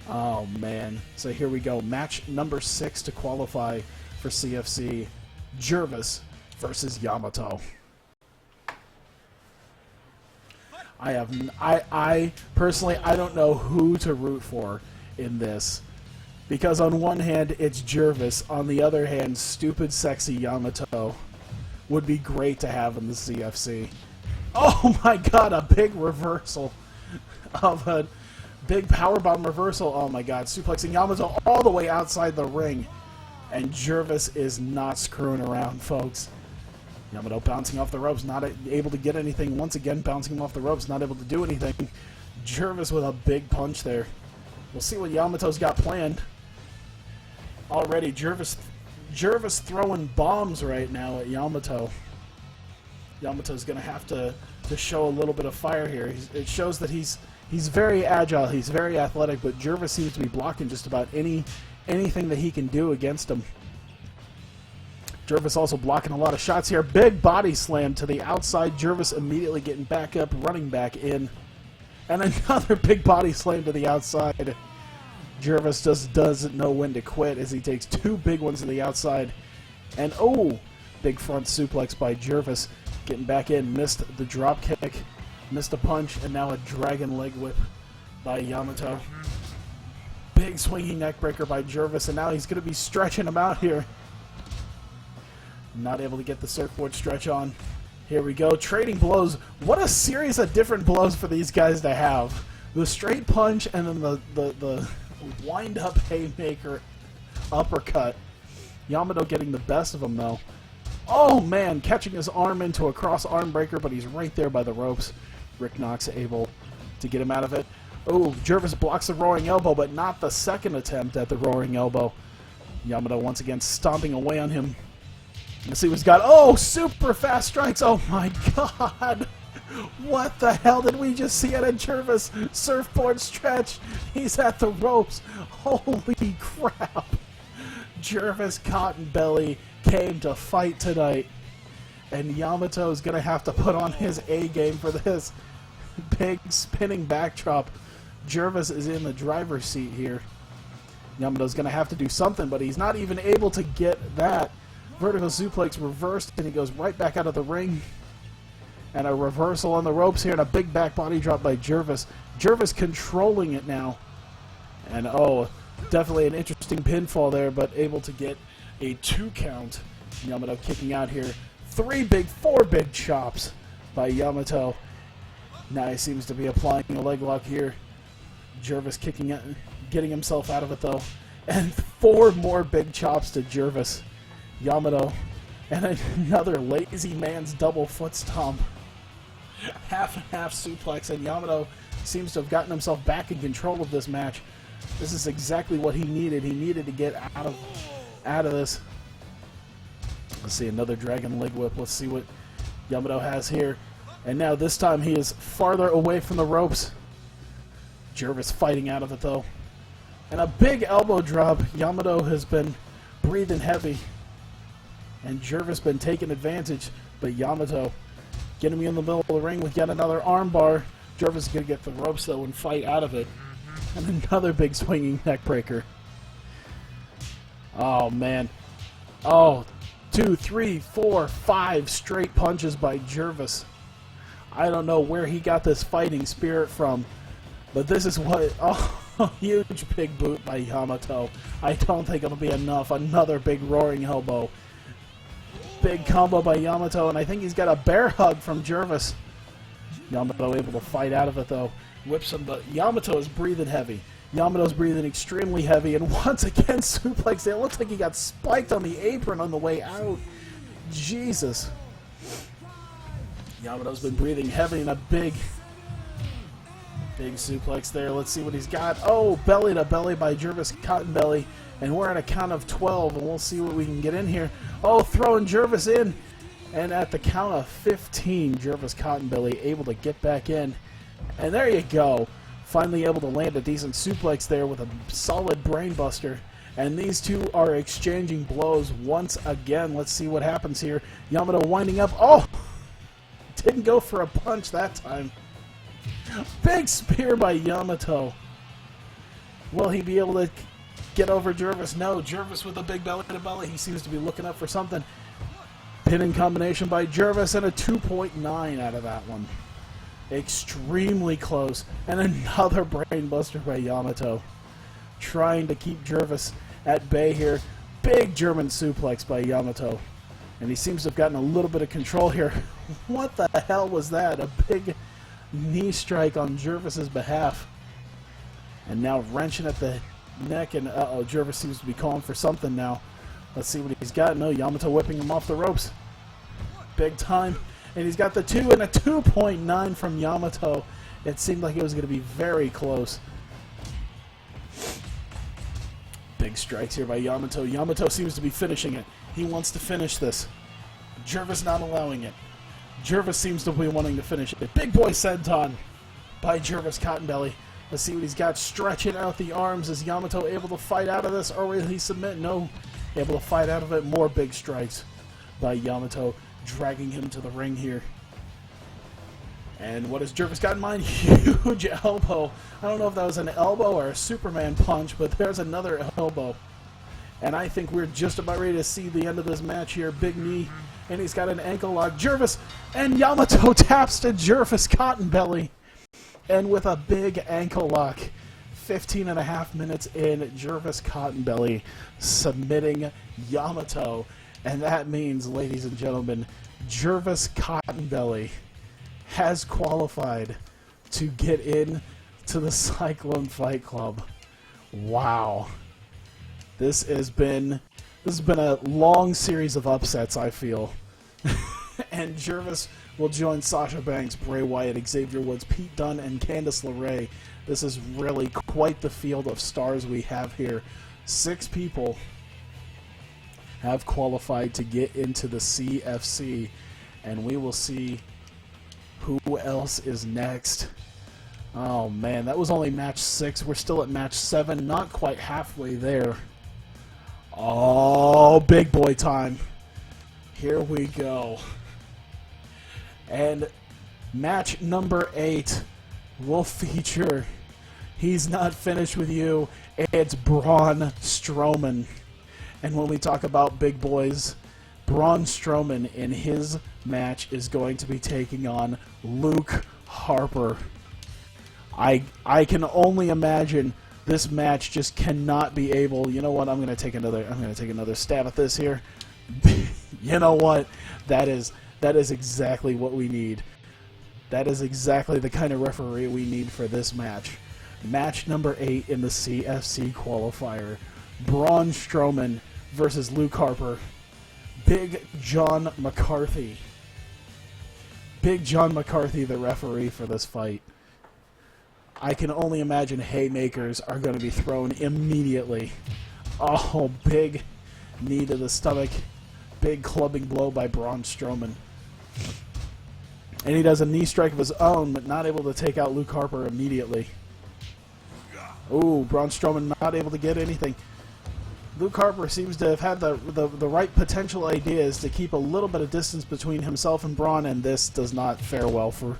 Oh, man. So here we go. Match number 6 to qualify for CFC. Jervis versus Yamato. I personally, I don't know who to root for in this, because on one hand it's Jervis, on the other hand stupid sexy Yamato would be great to have in the CFC. Oh my god, a big reversal of a big powerbomb reversal. Oh my god, suplexing Yamato all the way outside the ring. And Jervis is not screwing around, folks. Yamato bouncing off the ropes, not able to get anything. Once again, bouncing him off the ropes, not able to do anything. Jervis with a big punch there. We'll see what Yamato's got planned. Already, Jervis throwing bombs right now at Yamato. Yamato's going to have to show a little bit of fire here. It shows that he's very agile, he's very athletic, but Jervis seems to be blocking just about anything that he can do against him. Jervis also blocking a lot of shots here. Big body slam to the outside. Jervis immediately getting back up, running back in. And another big body slam to the outside. Jervis just doesn't know when to quit as he takes 2 big ones to the outside. And oh, big front suplex by Jervis. Getting back in, missed the drop kick, missed a punch, and now a dragon leg whip by Yamato. Big swinging neck breaker by Jervis, and now he's going to be stretching him out here. Not able to get the surfboard stretch on. Here we go, trading blows. What a series of different blows for these guys to have. The straight punch and then the wind-up haymaker uppercut. Yamato getting the best of him, though. Oh, man, catching his arm into a cross arm breaker, but he's right there by the ropes. Rick Knox able to get him out of it. Oh, Jervis blocks the roaring elbow, but not the second attempt at the roaring elbow. Yamato once again stomping away on him. Let's see what's got. Oh, super fast strikes. Oh, my God. What the hell did we just see out of Jervis? Surfboard stretch. He's at the ropes. Holy crap. Jervis Cottonbelly came to fight tonight. And Yamato's going to have to put on his A game for this. Big spinning backdrop. Jervis is in the driver's seat here. Yamato's going to have to do something, but he's not even able to get that. Vertical suplex reversed, and he goes right back out of the ring. And a reversal on the ropes here, and a big back body drop by Jervis. Jervis controlling it now. And oh, definitely an interesting pinfall there, but able to get a 2 count. Yamato kicking out here. 4 big chops by Yamato. Now he seems to be applying a leg lock here. Jervis kicking it, getting himself out of it though. And 4 more big chops to Jervis. Yamato. And another lazy man's double foot stomp. Half and half suplex, and Yamato seems to have gotten himself back in control of this match. This is exactly what he needed. He needed to get out of this. Let's see, another dragon leg whip. Let's see what Yamato has here. And now this time he is farther away from the ropes. Jervis fighting out of it though. And a big elbow drop. Yamato has been breathing heavy. And Jervis been taking advantage. But Yamato getting me in the middle of the ring with yet another armbar. Jervis is going to get the ropes, though, and fight out of it. And another big swinging neck breaker. Oh, man. Oh, 2, 3, 4, 5 straight punches by Jervis. I don't know where he got this fighting spirit from, but this is what... Oh, huge big boot by Yamato. I don't think it'll be enough. Another big roaring elbow. Big combo by Yamato, and I think he's got a bear hug from Jervis. Yamato able to fight out of it, though. Whips him, but Yamato is breathing heavy. Yamato's breathing extremely heavy, and once again, suplex. It looks like he got spiked on the apron on the way out. Jesus. Yamato's been breathing heavy and a big suplex there. Let's see what he's got. Oh, belly to belly by Jervis Cottonbelly, and we're at a count of 12, and we'll see what we can get in here. Oh, throwing Jervis in, and at the count of 15, Jervis Cottonbelly able to get back in, and there you go. Finally able to land a decent suplex there with a solid brainbuster. And these two are exchanging blows once again. Let's see what happens here. Yamato winding up. Oh! Didn't go for a punch that time. Big spear by Yamato. Will he be able to get over Jervis? No, Jervis with a big belly to belly. He seems to be looking up for something. Pinning combination by Jervis and a 2.9 out of that one. Extremely close. And another brainbuster by Yamato. Trying to keep Jervis at bay here. Big German suplex by Yamato. And he seems to have gotten a little bit of control here. What the hell was that? A big knee strike on Jervis's behalf. And now wrenching at the neck. And uh-oh, Jervis seems to be calling for something now. Let's see what he's got. No, Yamato whipping him off the ropes. Big time. And he's got the 2 and a 2.9 from Yamato. It seemed like it was going to be very close. Big strikes here by Yamato. Yamato seems to be finishing it. He wants to finish this. Jervis not allowing it. Jervis seems to be wanting to finish it. Big boy senton by Jervis Cottonbelly. Let's see what he's got. Stretching out the arms. Is Yamato able to fight out of this, or will he submit? No. Able to fight out of it. More big strikes by Yamato, dragging him to the ring here. And what has Jervis got in mind? Huge elbow. I don't know if that was an elbow or a Superman punch, but there's another elbow. And I think we're just about ready to see the end of this match here. Big knee, and he's got an ankle lock. Jervis, and Yamato taps to Jervis Cottonbelly. And with a big ankle lock, 15 and a half minutes in, Jervis Cottonbelly submitting Yamato. And that means, ladies and gentlemen, Jervis Cottonbelly has qualified to get in to the Cyclone Fight Club. Wow. This has been a long series of upsets, I feel. And Jervis will join Sasha Banks, Bray Wyatt, Xavier Woods, Pete Dunne, and Candice LeRae. This is really quite the field of stars we have here. 6 people have qualified to get into the CFC, and we will see who else is next. Oh man, that was only match 6. We're still at match 7, not quite halfway there. Oh, big boy time. Here we go. And match number 8 will feature He's Not Finished With You. It's Braun Strowman. And when we talk about big boys, Braun Strowman in his match is going to be taking on Luke Harper. I can only imagine this match just cannot be able. You know what? I'm going to take another stab at this here. You know what? That is exactly what we need. That is exactly the kind of referee we need for this match. Match number 8 in the CFC qualifier. Braun Strowman versus Luke Harper. Big John McCarthy. Big John McCarthy, the referee for this fight. I can only imagine haymakers are going to be thrown immediately. Oh, big knee to the stomach. Big clubbing blow by Braun Strowman. And he does a knee strike of his own, but not able to take out Luke Harper immediately. Ooh, Braun Strowman not able to get anything. Luke Harper seems to have had the right potential ideas to keep a little bit of distance between himself and Braun, and this does not fare well for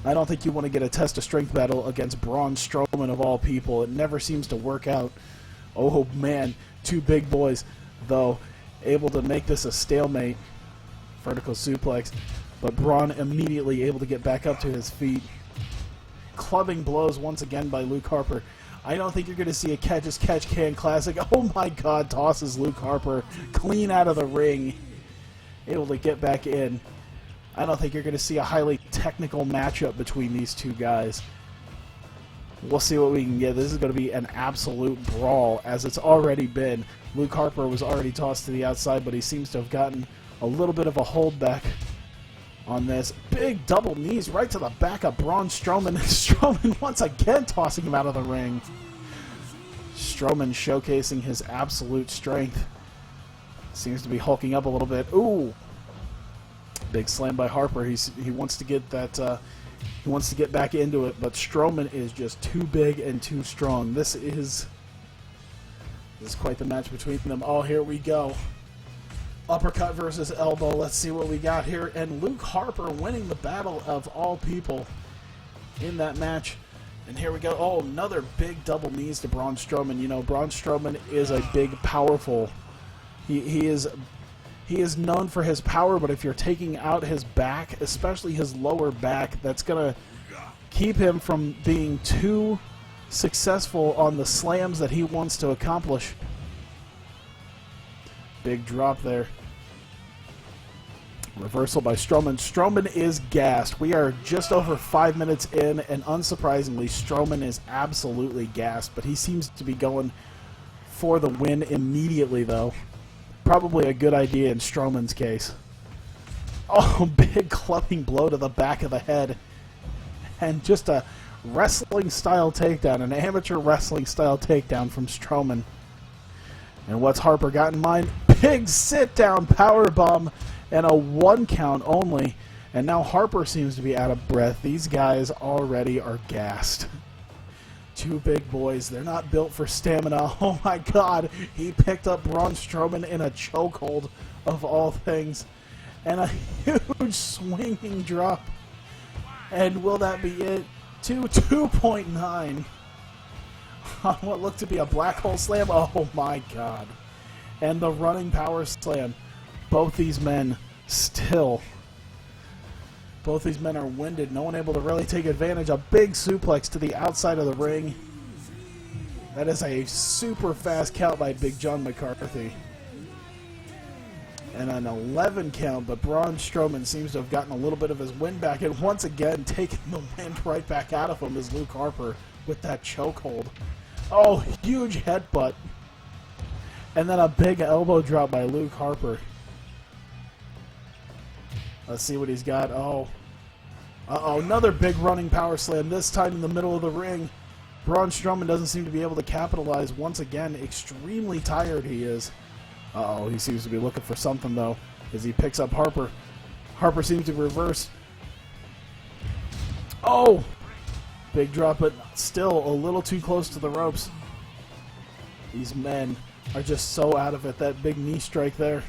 I don't think you want to get a test of strength battle against Braun Strowman of all people. It never seems to work out. Oh man, two big boys, though, able to make this a stalemate. Vertical suplex, but Braun immediately able to get back up to his feet. Clubbing blows once again by Luke Harper. I don't think you're going to see a catch-as-catch-can classic. Oh my god, tosses Luke Harper clean out of the ring. Able to get back in. I don't think you're going to see a highly technical matchup between these two guys. We'll see what we can get. This is going to be an absolute brawl, as it's already been. Luke Harper was already tossed to the outside, but he seems to have gotten a little bit of a holdback on this. Big double knees right to the back of Braun Strowman. Strowman once again tossing him out of the ring. Strowman showcasing his absolute strength. Seems to be hulking up a little bit. Ooh! Big slam by Harper. He wants to get that. He wants to get back into it, but Strowman is just too big and too strong. This is quite the match between them. Oh, here we go. Uppercut versus elbow. Let's see what we got here. And Luke Harper winning the battle of all people in that match. And here we go. Oh, another big double knees to Braun Strowman. You know, Braun Strowman is a big, powerful. He is known for his power, but if you're taking out his back, especially his lower back, that's going to keep him from being too successful on the slams that he wants to accomplish. Big drop there. Reversal by Strowman. Strowman is gassed. We are just over 5 minutes in, and unsurprisingly, Strowman is absolutely gassed, but he seems to be going for the win immediately, though. Probably a good idea in Strowman's case. Oh, big clubbing blow to the back of the head. And just a wrestling-style takedown, an amateur wrestling-style takedown from Strowman. And what's Harper got in mind? Big sit-down powerbomb and a 1 count only. And now Harper seems to be out of breath. These guys already are gassed. Two big boys. They're not built for stamina. Oh my god. He picked up Braun Strowman in a chokehold of all things. And a huge swinging drop. And will that be it? 2.9. On what looked to be a black hole slam. Oh my god. And the running power slam. Both these men still. Both these men are winded. No one able to really take advantage. A big suplex to the outside of the ring. That is a super fast count by Big John McCarthy. And an 11 count, but Braun Strowman seems to have gotten a little bit of his wind back. And once again, taking the wind right back out of him is Luke Harper with that chokehold. Oh, huge headbutt. And then a big elbow drop by Luke Harper. Let's see what he's got. Oh. Uh-oh, another big running power slam, this time in the middle of the ring. Braun Strowman doesn't seem to be able to capitalize. Once again, extremely tired he is. Uh-oh, he seems to be looking for something, though, as he picks up Harper. Harper seems to reverse. Oh! Big drop, but still a little too close to the ropes. These men are just so out of it. That big knee strike there.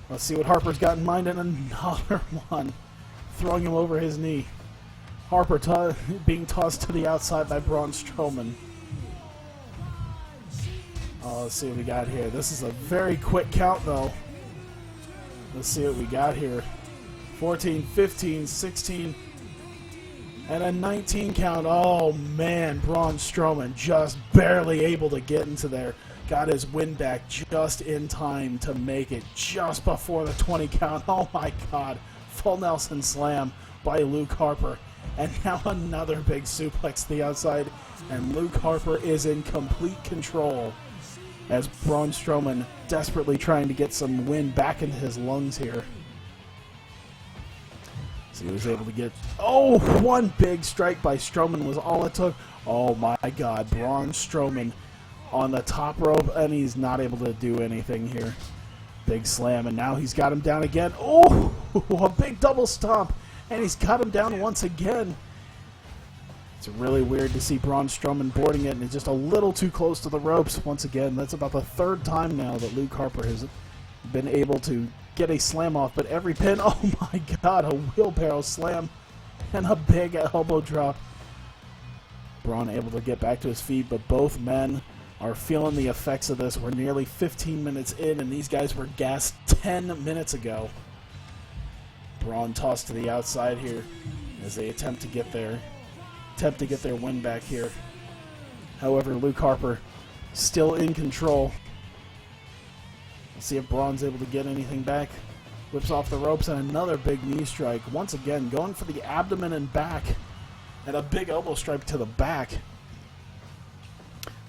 Let's see what Harper's got in mind, and another one. Throwing him over his knee. Harper being tossed to the outside by Braun Strowman. Oh, let's see what we got here. This is a very quick count, though. Let's see what we got here. 14, 15, 16, and a 19 count. Oh, man, Braun Strowman just barely able to get into there. Got his win back just in time to make it just before the 20 count. Oh my god. Full Nelson slam by Luke Harper. And now another big suplex to the outside. And Luke Harper is in complete control as Braun Strowman desperately trying to get some wind back into his lungs here. So he was able to get... Oh, one big strike by Strowman was all it took. Oh my god. Braun Strowman on the top rope, and he's not able to do anything here. Big slam, and now he's got him down again. Oh, a big double stomp, and he's got him down once again. It's really weird to see Braun Strowman boarding it, and it's just a little too close to the ropes once again. That's about the third time now that Luke Harper has been able to get a slam off, but every pin, oh my god, a wheelbarrow slam. and a big elbow drop. Braun able to get back to his feet, but both men are feeling the effects of this. We're nearly 15 minutes in, and these guys were gassed 10 minutes ago. Braun tossed to the outside here as they attempt to get their win back here. However, Luke Harper still in control. Let's see if Braun's able to get anything back. Whips off the ropes and another big knee strike. Once again, going for the abdomen and back. And a big elbow strike to the back.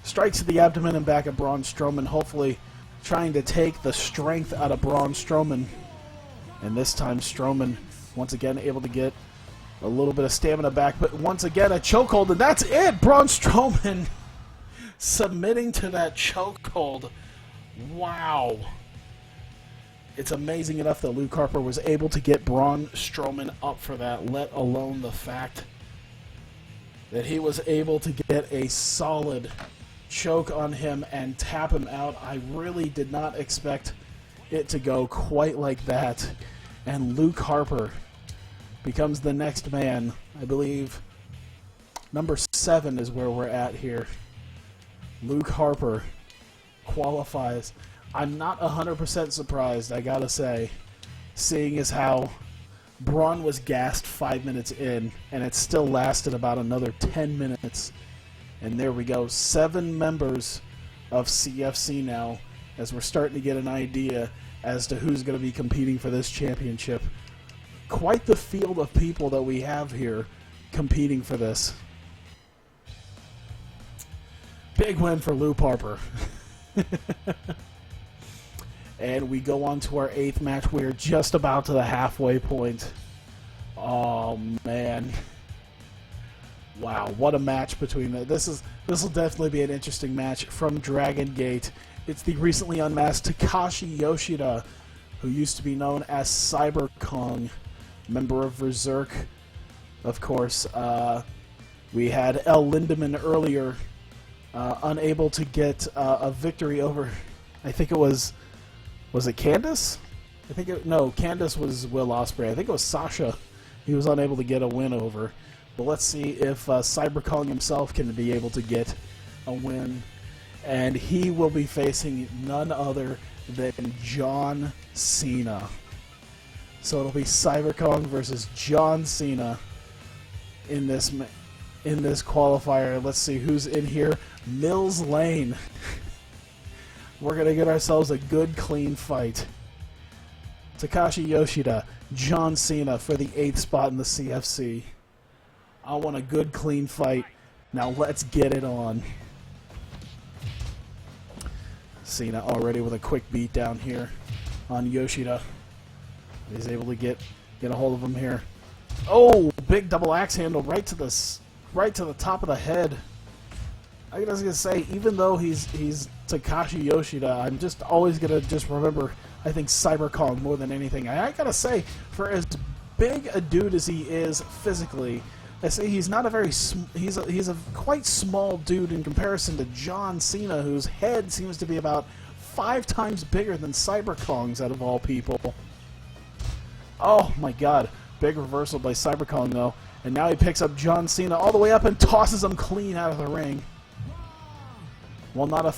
Strikes to the abdomen and back of Braun Strowman, hopefully trying to take the strength out of Braun Strowman. And this time Strowman, once again, able to get a little bit of stamina back. But once again, a chokehold, and that's it! Braun Strowman submitting to that chokehold. Wow. It's amazing enough that Luke Harper was able to get Braun Strowman up for that, let alone the fact that he was able to get a solid choke on him and tap him out. I really did not expect it to go quite like that. And Luke Harper becomes the next man. I believe number 7 is where we're at here. Luke Harper qualifies. I'm not 100% surprised, I gotta say, seeing as how Braun was gassed 5 minutes in, and it still lasted about another 10 minutes. And there we go, 7 members of CFC now, as we're starting to get an idea as to who's going to be competing for this championship. Quite the field of people that we have here competing for this. Big win for Luke Harper. And we go on to our 8th match. We're just about to the halfway point. Oh, man. Wow, what a match between them. This will definitely be an interesting match from Dragon Gate. It's the recently unmasked Takahashi Yoshida, who used to be known as Cyber Kong, member of Berserk. Of course, we had El Lindaman earlier, unable to get a victory over, I think it was it Candace? No, Candace was Will Osprey. I think it was Sasha he was unable to get a win over. But let's see if Cyber Kong himself can be able to get a win. And he will be facing none other than John Cena. So it'll be Cyber Kong versus John Cena in this qualifier. Let's see who's in here. Mills Lane. We're going to get ourselves a good, clean fight. Takashi Yoshida, John Cena for the 8th spot in the CFC. I want a good, clean fight. Now let's get it on. Cena already with a quick beat down here on Yoshida. He's able to get a hold of him here. Oh, big double axe handle right to the top of the head. I was gonna say, even though he's Takashi Yoshida, I'm just always gonna remember, I think, Cyber Kong more than anything. I gotta say, for as big a dude as he is physically, I say he's not a very he's a quite small dude in comparison to John Cena, whose head seems to be about 5 times bigger than Cyber Kong's, out of all people. Oh my God, big reversal by Cyber Kong though, and now he picks up John Cena all the way up and tosses him clean out of the ring. While not a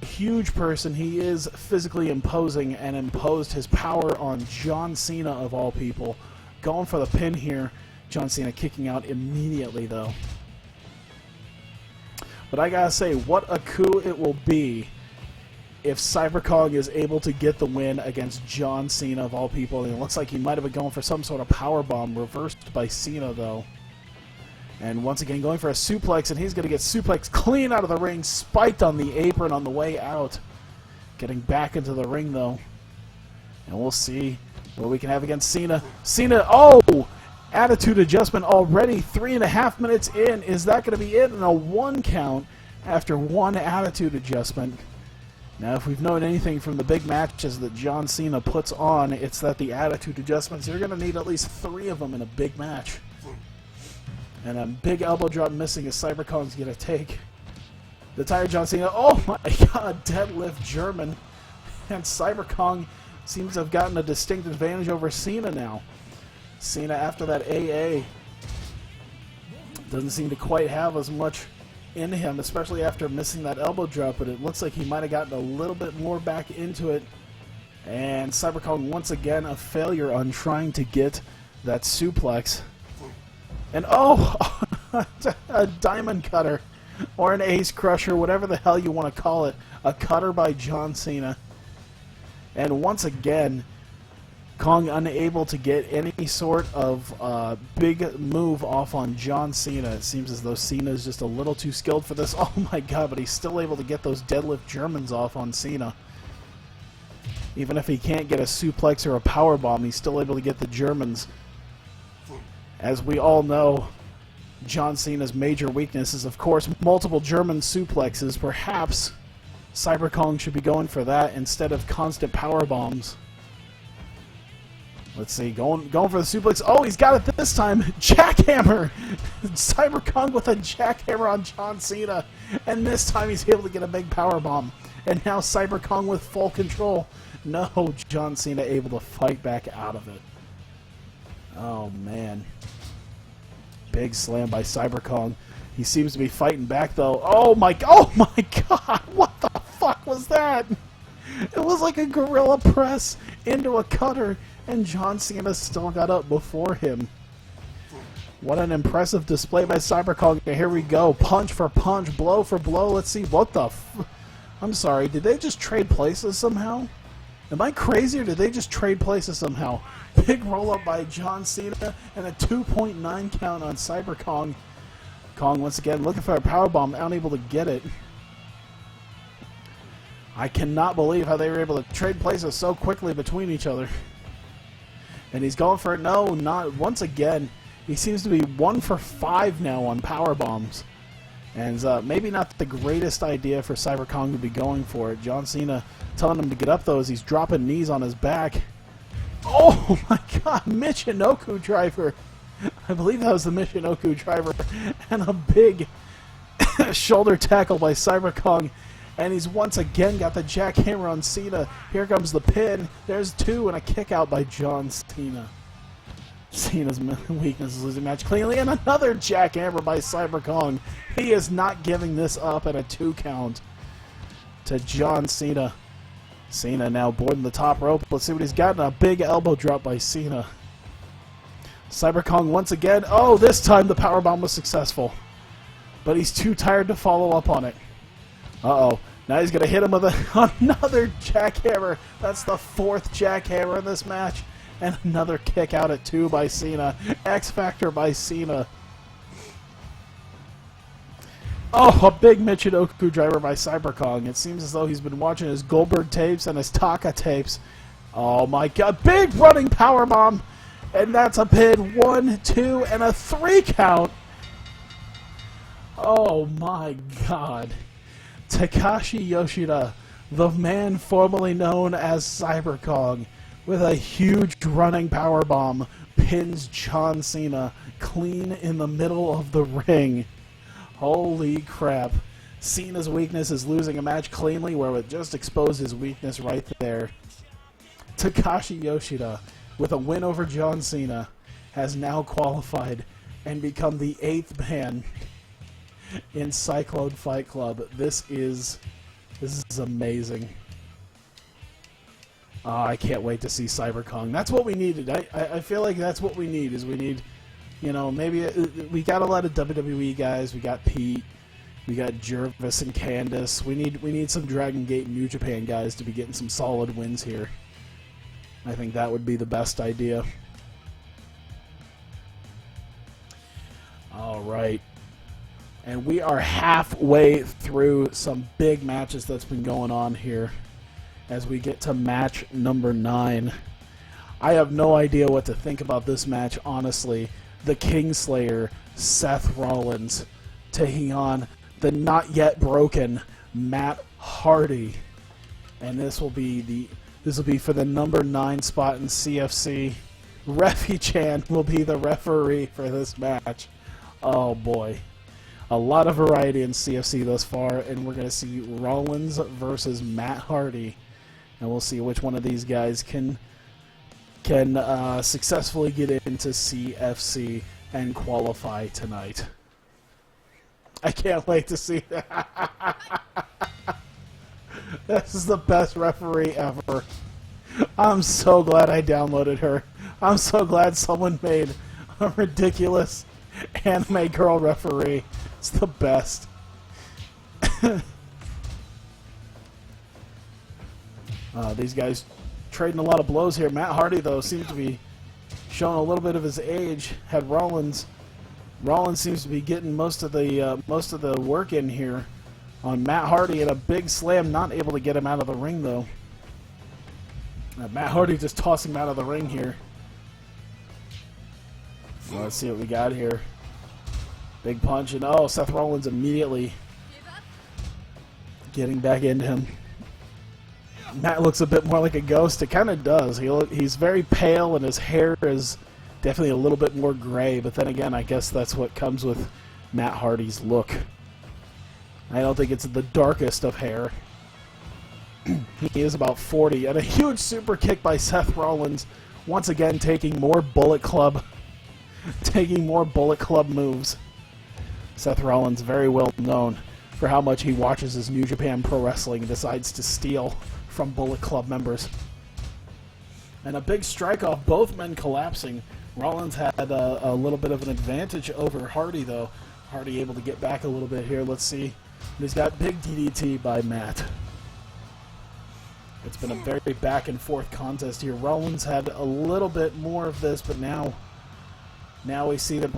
huge person, he is physically imposing and imposed his power on John Cena of all people. Going for the pin here. John Cena kicking out immediately though. But I gotta say, what a coup it will be if Cyber Kong is able to get the win against John Cena of all people. And it looks like he might have been going for some sort of powerbomb, reversed by Cena though. And once again going for a suplex, and he's going to get suplexed clean out of the ring, spiked on the apron on the way out. Getting back into the ring though. And we'll see what we can have against Cena. Cena, oh! Attitude adjustment already, 3.5 minutes in. Is that going to be it? And a 1 count after 1 attitude adjustment. Now, if we've known anything from the big matches that John Cena puts on, it's that the attitude adjustments, you're going to need at least 3 of them in a big match. And a big elbow drop missing as Cyber Kong's going to take the tired John Cena. Oh my God, deadlift German. And Cyber Kong seems to have gotten a distinct advantage over Cena now. Cena, after that AA, doesn't seem to quite have as much in him, especially after missing that elbow drop, but it looks like he might have gotten a little bit more back into it. And Cyber Kong, once again, a failure on trying to get that suplex. And oh, a diamond cutter, or an ace crusher, whatever the hell you want to call it. A cutter by John Cena. And once again, Kong unable to get any sort of big move off on John Cena. It seems as though Cena is just a little too skilled for this. Oh my god, but he's still able to get those deadlift Germans off on Cena. Even if he can't get a suplex or a powerbomb, he's still able to get the Germans. As we all know, John Cena's major weakness is, of course, multiple German suplexes. Perhaps Cyber Kong should be going for that instead of constant powerbombs. Let's see, going for the suplex. Oh, he's got it this time. Jackhammer! Cyber Kong with a jackhammer on John Cena. And this time he's able to get a big powerbomb. And now Cyber Kong with full control. No, John Cena able to fight back out of it. Oh, man. Big slam by Cyber Kong. He seems to be fighting back, though. Oh my god! What the fuck was that? It was like a gorilla press into a cutter, and John Cena still got up before him. What an impressive display by Cyber Kong. Here we go. Punch for punch, blow for blow. Let's see. What the I'm sorry. Did they just trade places somehow? Am I crazy, or did they just trade places somehow? Big roll-up by John Cena, and a 2.9 count on Cyber Kong. Kong, once again, looking for a powerbomb, unable to get it. I cannot believe how they were able to trade places so quickly between each other. And he's going for it. No, not once again. He seems to be 1 for 5 now on powerbombs. And maybe not the greatest idea for Cyber Kong to be going for it. John Cena telling him to get up, though, as he's dropping knees on his back. Oh my god, Michinoku driver. I believe that was the Michinoku driver. And a big shoulder tackle by Cyber Kong. And he's once again got the jackhammer on Cena. Here comes the pin. There's 2 and a kick out by John Cena. Cena's weakness is losing match cleanly. And another jackhammer by Cyber Kong. He is not giving this up at a 2 count to John Cena. Cena now boarding the top rope. Let's see what he's got. A big elbow drop by Cena. Cyber Kong once again. Oh, this time the powerbomb was successful. But he's too tired to follow up on it. Uh-oh. Now he's going to hit him with another jackhammer. That's the 4th jackhammer in this match. And another kick out at 2 by Cena. X Factor by Cena. Oh, a big Michinoku driver by Cyber Kong. It seems as though he's been watching his Goldberg tapes and his Taka tapes. Oh my god. Big running powerbomb. And that's a pin. 1, 2, and a 3 count. Oh my god. Takashi Yoshida, the man formerly known as Cyber Kong, with a huge running powerbomb, pins John Cena clean in the middle of the ring. Holy crap. Cena's weakness is losing a match cleanly, where it just exposed his weakness right there. Takashi Yoshida, with a win over John Cena, has now qualified and become the 8th man in Cyclone Fight Club. This is amazing. I can't wait to see Cyber Kong. That's what we needed. I feel like that's what we need. Is we need, you know, maybe we got a lot of WWE guys. We got Pete, we got Jervis and Candice. We need some Dragon Gate and New Japan guys to be getting some solid wins here. I think that would be the best idea. All right. And we are halfway through some big matches that's been going on here as we get to match number 9. I have no idea what to think about this match, honestly. The Kingslayer, Seth Rollins, taking on the not yet broken Matt Hardy. And this will be for the number 9 spot in CFC. Refy-chan will be the referee for this match. Oh boy. A lot of variety in CFC thus far, and we're going to see Rollins versus Matt Hardy. And we'll see which one of these guys can can successfully get into CFC and qualify tonight. I can't wait to see that. This is the best referee ever. I'm so glad I downloaded her. I'm so glad someone made a ridiculous anime girl referee. It's the best. These guys trading a lot of blows here. Matt Hardy, though, seems to be showing a little bit of his age. Had Rollins seems to be getting most of the work in here on Matt Hardy, and a big slam, not able to get him out of the ring, though. Matt Hardy just tossing him out of the ring here. Well, let's see what we got here. Big punch, and oh, Seth Rollins immediately getting back into him. Matt looks a bit more like a ghost. It kind of does. He's very pale, and his hair is definitely a little bit more gray. But then again, I guess that's what comes with Matt Hardy's look. I don't think it's the darkest of hair. He is about 40. And a huge super kick by Seth Rollins. Once again, taking more Bullet Club moves. Seth Rollins, very well known for how much he watches his New Japan Pro Wrestling and decides to steal from Bullet Club members. And a big strike off, both men collapsing. Rollins had a little bit of an advantage over Hardy, though. Hardy able to get back a little bit here. Let's see. He's got big DDT by Matt. It's been a very back and forth contest here. Rollins had a little bit more of this, but now we see that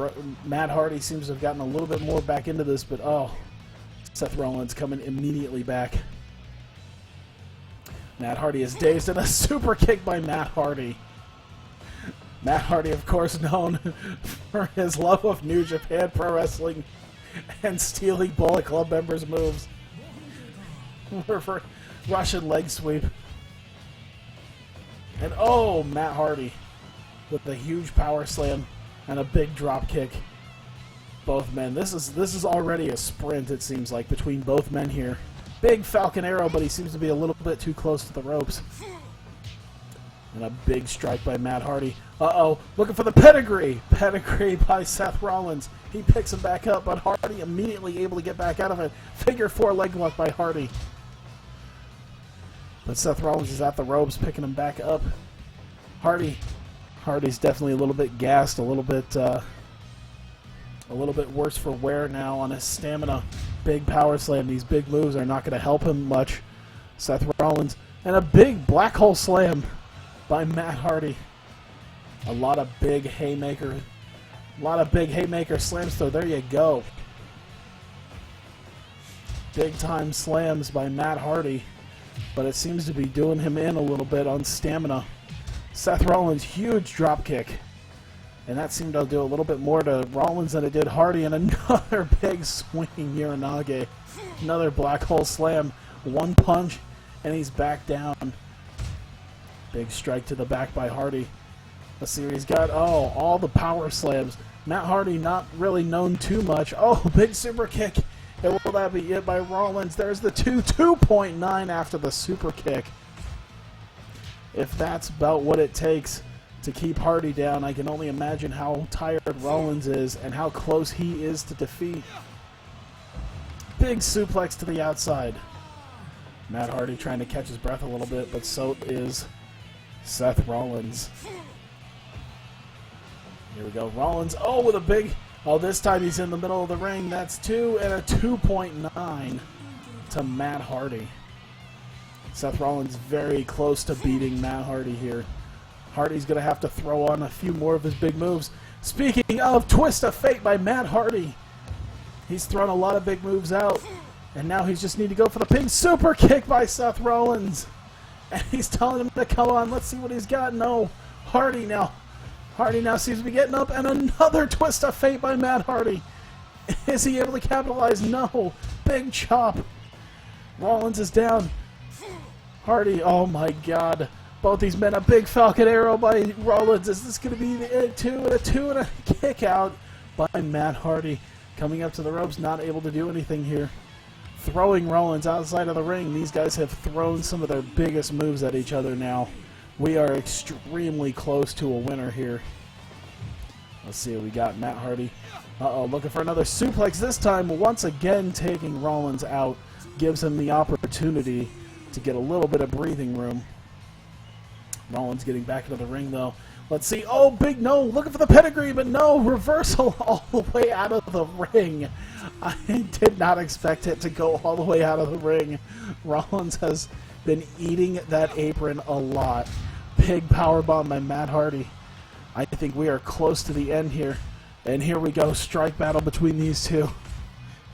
Matt Hardy seems to have gotten a little bit more back into this, but oh, Seth Rollins coming immediately back. Matt Hardy is dazed, and a super kick by Matt Hardy. Matt Hardy, of course, known for his love of New Japan Pro Wrestling and stealing Bullet Club members' moves. For Russian leg sweep. And oh, Matt Hardy with a huge power slam and a big drop kick. Both men. This is already a sprint, it seems like, between both men here. Big Falcon Arrow, but he seems to be a little bit too close to the ropes. And a big strike by Matt Hardy. Uh-oh, looking for the pedigree. Pedigree by Seth Rollins. He picks him back up, but Hardy immediately able to get back out of it. Figure 4 leg lock by Hardy. But Seth Rollins is at the ropes, picking him back up. Hardy's definitely a little bit gassed, a little bit worse for wear now on his stamina. Big power slam. These big moves are not going to help him much. Seth Rollins. And a big black hole slam by Matt Hardy. A lot of big haymaker slams, so there you go. Big time slams by Matt Hardy. But it seems to be doing him in a little bit on stamina. Seth Rollins, huge drop kick. And that seemed to do a little bit more to Rollins than it did Hardy. And another big swinging Uranage. Another black hole slam. One punch, and he's back down. Big strike to the back by Hardy. Let's see what he's got. Oh, all the power slams. Matt Hardy not really known too much. Oh, big super kick. And will that be it by Rollins? There's the 2.9 after the super kick. If that's about what it takes to keep Hardy down, I can only imagine how tired Rollins is and how close he is to defeat. Big suplex to the outside. Matt Hardy trying to catch his breath a little bit, but so is Seth Rollins. Here we go. Rollins, oh, with a big... Oh, this time he's in the middle of the ring. That's 2 and a 2.9 to Matt Hardy. Seth Rollins very close to beating Matt Hardy here. Hardy's going to have to throw on a few more of his big moves. Speaking of Twist of Fate by Matt Hardy, he's thrown a lot of big moves out, and now he just need to go for the big super kick by Seth Rollins. And he's telling him to come on. Let's see what he's got. No, Hardy now seems to be getting up, and another Twist of Fate by Matt Hardy. Is he able to capitalize? No. Big chop. Rollins is down. Hardy, oh my God. Both these men, a big Falcon Arrow by Rollins. Is this going to be the 2 and a kick out by Matt Hardy? Coming up to the ropes, not able to do anything here. Throwing Rollins outside of the ring. These guys have thrown some of their biggest moves at each other now. We are extremely close to a winner here. Let's see what we got. Matt Hardy. Uh-oh, looking for another suplex. This time, once again, taking Rollins out. Gives him the opportunity to get a little bit of breathing room. Rollins getting back into the ring, though. Let's see. Oh, big no. Looking for the pedigree, but no. Reversal all the way out of the ring. I did not expect it to go all the way out of the ring. Rollins has been eating that apron a lot. Big powerbomb by Matt Hardy. I think we are close to the end here. And here we go. Strike battle between these two.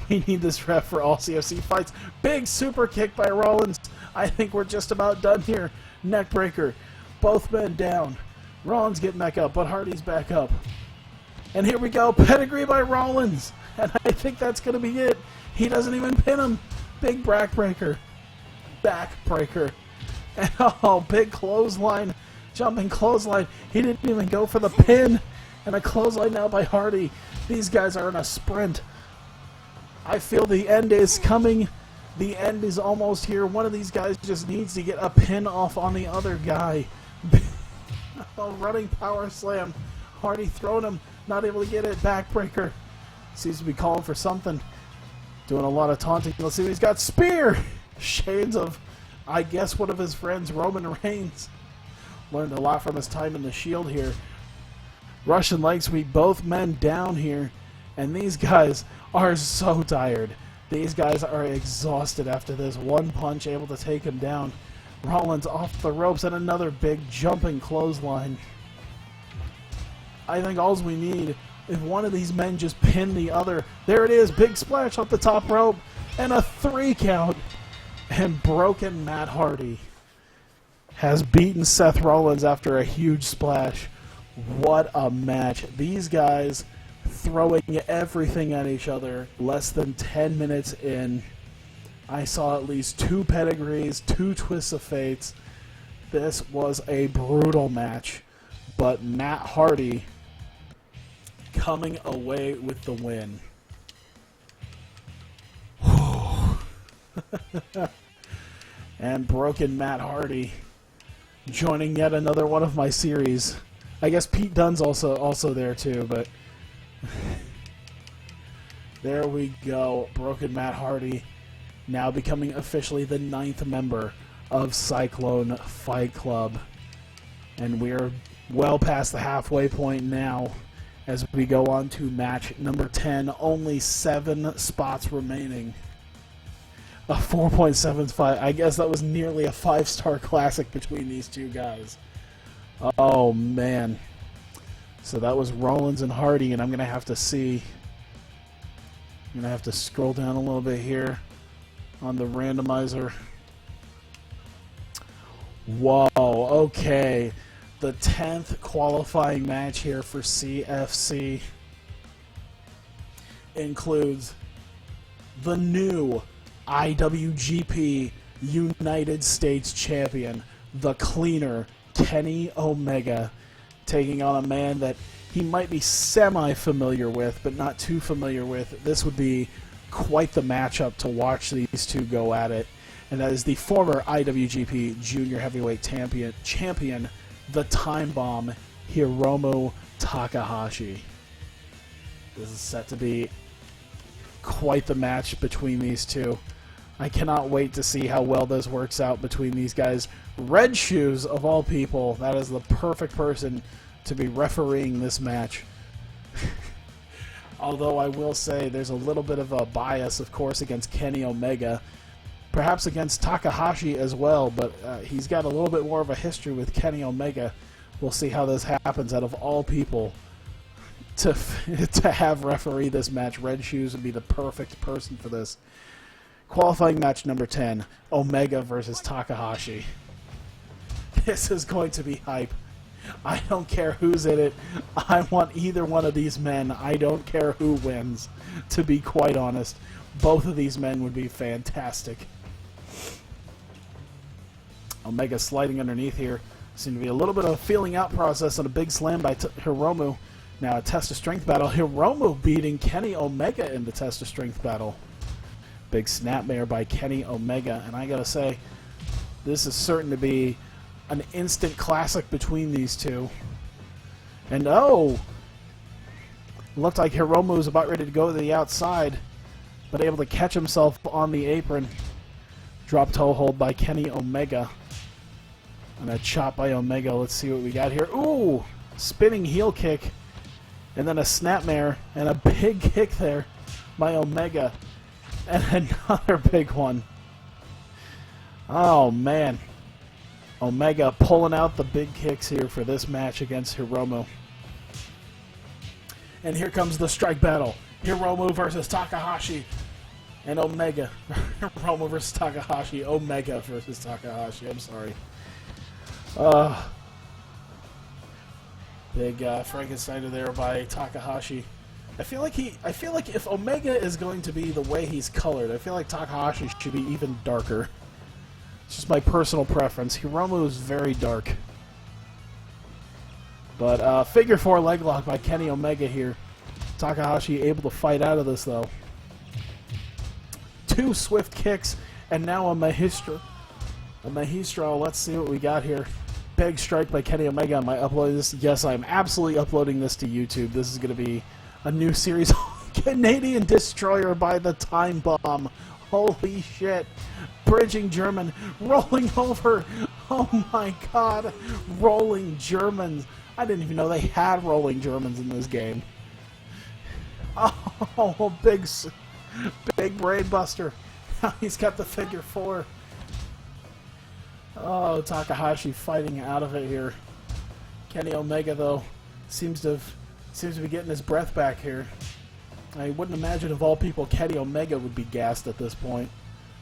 We need this ref for all CFC fights. Big super kick by Rollins. I think we're just about done here. Neck breaker. Both men down. Rollins getting back up, but Hardy's back up. And here we go. Pedigree by Rollins. And I think that's going to be it. He doesn't even pin him. Big backbreaker. Backbreaker. And oh, big clothesline. Jumping clothesline. He didn't even go for the pin. And a clothesline now by Hardy. These guys are in a sprint. I feel the end is coming. The end is almost here. One of these guys just needs to get a pin off on the other guy. Oh, running power slam. Hardy throwing him. Not able to get it. Backbreaker. Seems to be calling for something. Doing a lot of taunting. Let's see what he's got. Spear! Shades of, I guess, one of his friends, Roman Reigns. Learned a lot from his time in the Shield here. Russian leg sweep. Both men down here. And these guys are so tired. These guys are exhausted after this one punch, able to take him down. Rollins off the ropes and another big jumping clothesline. I think all we need, if one of these men just pin the other. There it is, big splash off the top rope and a 3 count. And broken Matt Hardy has beaten Seth Rollins after a huge splash. What a match. These guys throwing everything at each other. Less than 10 minutes in, I saw at least 2 pedigrees, 2 twists of fates. This was a brutal match, but Matt Hardy coming away with the win. And broken Matt Hardy joining yet another one of my series. I guess Pete Dunne's also there too, but there we go. Broken Matt Hardy now becoming officially the 9th member of Cyclone Fight Club. And we're well past the halfway point now as we go on to match number 10. Only 7 spots remaining. A 4.75. I guess that was nearly a 5-star classic between these two guys. Oh, man. So that was Rollins and Hardy, and I'm going to have to see. I'm going to have to scroll down a little bit here on the randomizer. Whoa, okay. The 10th qualifying match here for CFC includes the new IWGP United States Champion, the cleaner, Kenny Omega, taking on a man that he might be semi-familiar with, but not too familiar with. This would be quite the matchup to watch these two go at it. And that is the former IWGP Junior Heavyweight Champion, the Time Bomb, Hiromu Takahashi. This is set to be quite the match between these two. I cannot wait to see how well this works out between these guys. Red Shoes, of all people, that is the perfect person to be refereeing this match. Although I will say there's a little bit of a bias, of course, against Kenny Omega. Perhaps against Takahashi as well, but he's got a little bit more of a history with Kenny Omega. We'll see how this happens. Out of all people to have referee this match, Red Shoes would be the perfect person for this. Qualifying match number 10, Omega versus Takahashi. This is going to be hype. I don't care who's in it. I want either one of these men. I don't care who wins, to be quite honest. Both of these men would be fantastic. Omega sliding underneath here. Seemed to be a little bit of a feeling out process and a big slam by Hiromu. Now a test of strength battle. Hiromu beating Kenny Omega in the test of strength battle. Big snapmare by Kenny Omega. And I gotta say, this is certain to be an instant classic between these two. And oh! Looked like Hiromu was about ready to go to the outside, but able to catch himself on the apron. Drop toe hold by Kenny Omega. And a chop by Omega. Let's see what we got here. Ooh! Spinning heel kick. And then a snapmare. And a big kick there by Omega. And another big one. Oh, man. Omega pulling out the big kicks here for this match against Hiromu. And here comes the strike battle. Hiromu versus Takahashi. And Omega. Hiromu versus Takahashi. Omega versus Takahashi. I'm sorry. Big Frankensteiner there by Takahashi. I feel like if Omega is going to be the way he's colored, I feel like Takahashi should be even darker. It's just my personal preference. Hiromu is very dark. But figure 4 leg lock by Kenny Omega here. Takahashi able to fight out of this though. 2 swift kicks and now a Mahistro. Let's see what we got here. Big strike by Kenny Omega. Am I uploading this? Yes, I'm absolutely uploading this to YouTube. This is going to be a new series. Canadian Destroyer by the Time Bomb. Holy shit. Bridging German. Rolling over. Oh my god. Rolling Germans. I didn't even know they had rolling Germans in this game. Oh, big brain buster. He's got the figure 4. Oh, Takahashi fighting out of it here. Kenny Omega though seems to be getting his breath back here. I wouldn't imagine of all people Kenny Omega would be gassed at this point.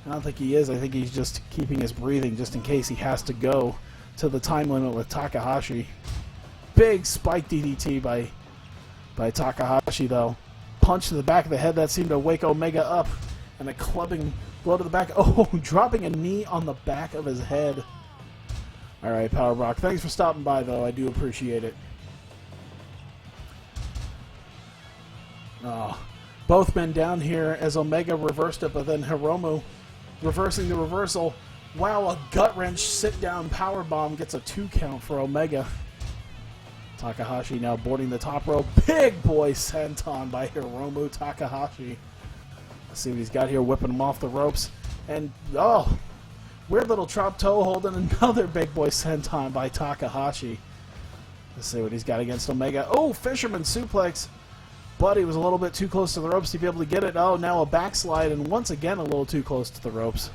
I don't think he is. I think he's just keeping his breathing just in case he has to go to the time limit with Takahashi. Big spike DDT by Takahashi though. Punch to the back of the head that seemed to wake Omega up. And a clubbing blow to the back. Oh, dropping a knee on the back of his head. Alright, Power Brock. Thanks for stopping by, though. I do appreciate it. Oh, both men down here as Omega reversed it, but then Hiromu reversing the reversal. Wow, a gut-wrench sit-down powerbomb gets a 2 count for Omega. Takahashi now boarding the top rope. Big boy senton by Hiromu Takahashi. Let's see what he's got here, whipping him off the ropes. And, oh, weird little drop toe hold and another big boy senton by Takahashi. Let's see what he's got against Omega. Oh, fisherman suplex. But he was a little bit too close to the ropes to be able to get it. Oh, now a backslide, and once again a little too close to the ropes.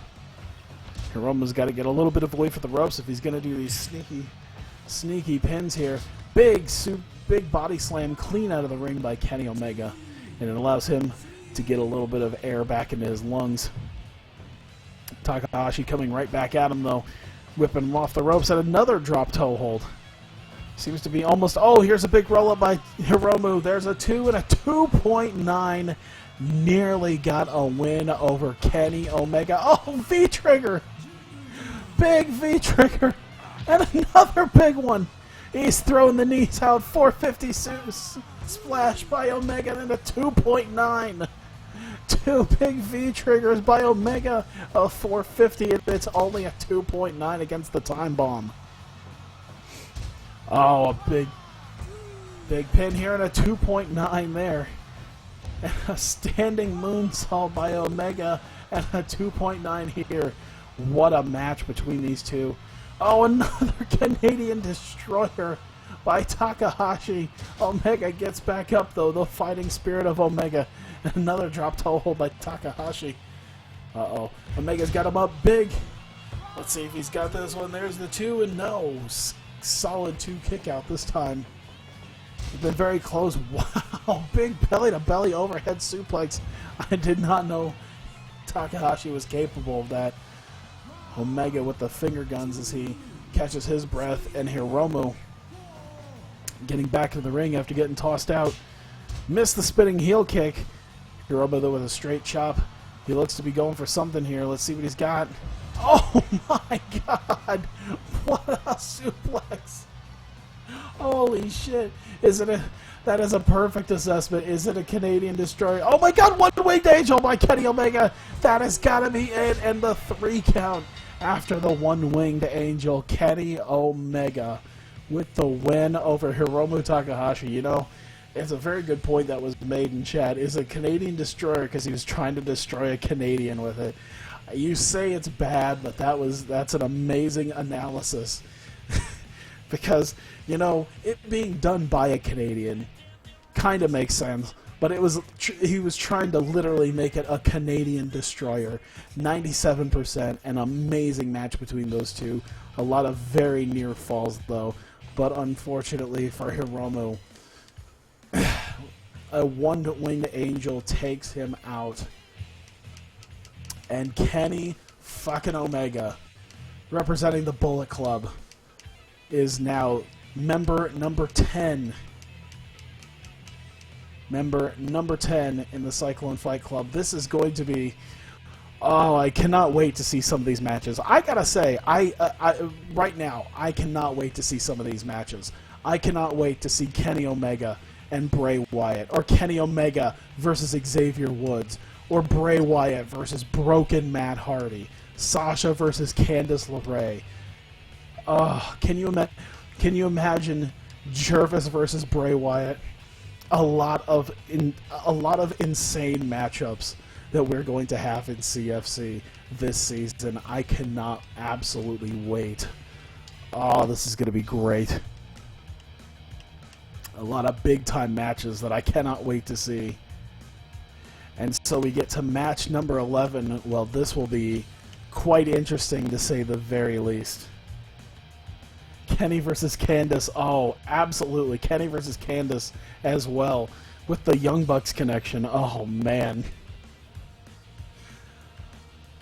Hiromu's got to get a little bit of away from the ropes if he's going to do these sneaky pins here. Big body slam clean out of the ring by Kenny Omega. And it allows him to get a little bit of air back into his lungs. Takahashi coming right back at him, though. Whipping him off the ropes and another drop toe hold. Seems to be almost... Oh, here's a big roll-up by Hiromu. There's a 2 and a 2.9. Nearly got a win over Kenny Omega. Oh, V-trigger. Big V-trigger. And another big one. He's throwing the knees out. 450 splash by Omega and a 2.9. 2 big V-triggers by Omega. A 450, and it's only a 2.9 against the Time Bomb. Oh, a big pin here and a 2.9 there. And a standing moonsault by Omega and a 2.9 here. What a match between these two. Oh, another Canadian Destroyer by Takahashi. Omega gets back up, though. The fighting spirit of Omega. And another drop toe hold by Takahashi. Uh-oh. Omega's got him up big. Let's see if he's got this one. There's the 2, and no. Solid 2 kick out this time. It's been very close. Wow. Big belly-to-belly overhead suplex. I did not know Takahashi was capable of that. Omega with the finger guns as he catches his breath, and Hiromu getting back to the ring after getting tossed out. Missed the spinning heel kick. Hiromu though with a straight chop. He looks to be going for something here. Let's see what he's got. Oh my god! What a suplex! Holy shit! That is a perfect assessment. Is it a Canadian Destroyer? Oh my god, one-winged angel by Kenny Omega! That has got to be it, and the 3 count. after the one-winged angel, Kenny Omega, with the win over Hiromu Takahashi. You know, it's a very good point that was made in chat. Is a Canadian destroyer because he was trying to destroy a Canadian with it. You say it's bad, but that's an amazing analysis. Because, you know, it being done by a Canadian kind of makes sense. But he was trying to literally make it a Canadian destroyer. 97%, an amazing match between those two. A lot of very near falls, though. But unfortunately for Hiromu, a one-winged angel takes him out. And Kenny fucking Omega, representing the Bullet Club, is now member number 10. Member number 10 in the Cyclone Fight Club. This is going to be... Oh, I cannot wait to see some of these matches. I gotta say, right now, I cannot wait to see some of these matches. I cannot wait to see Kenny Omega and Bray Wyatt, or Kenny Omega versus Xavier Woods, or Bray Wyatt versus Broken Matt Hardy, Sasha versus Candice LeRae. Can you imagine Jervis versus Bray Wyatt? A lot of insane matchups that we're going to have in CFC this season. I cannot absolutely wait. Oh, this is going to be great. A lot of big-time matches that I cannot wait to see. And so we get to match number 11. Well, this will be quite interesting to say the very least. Kenny versus Candice. Oh, absolutely. Kenny versus Candice as well, with the Young Bucks connection. Oh, man.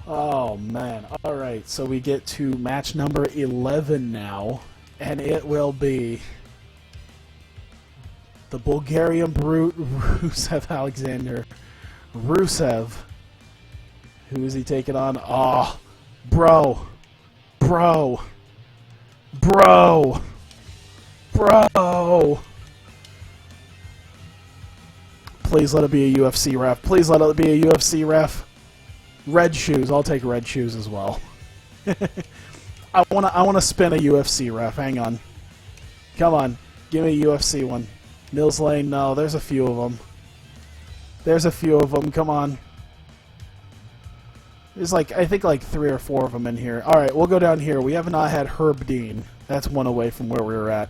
Oh, man. All right, so we get to match number 11 now, and it will be the Bulgarian Brute, Rusev Alexander. Rusev. Who is he taking on? Oh, bro. Please let it be a UFC ref. Please let it be a UFC ref. Red shoes. I'll take red shoes as well. I wanna spin a UFC ref. Hang on. Come on. Give me a UFC one. Mills Lane. No, there's a few of them. Come on. There's I think 3 or 4 of them in here. Alright, we'll go down here. We have not had Herb Dean. That's one away from where we were at.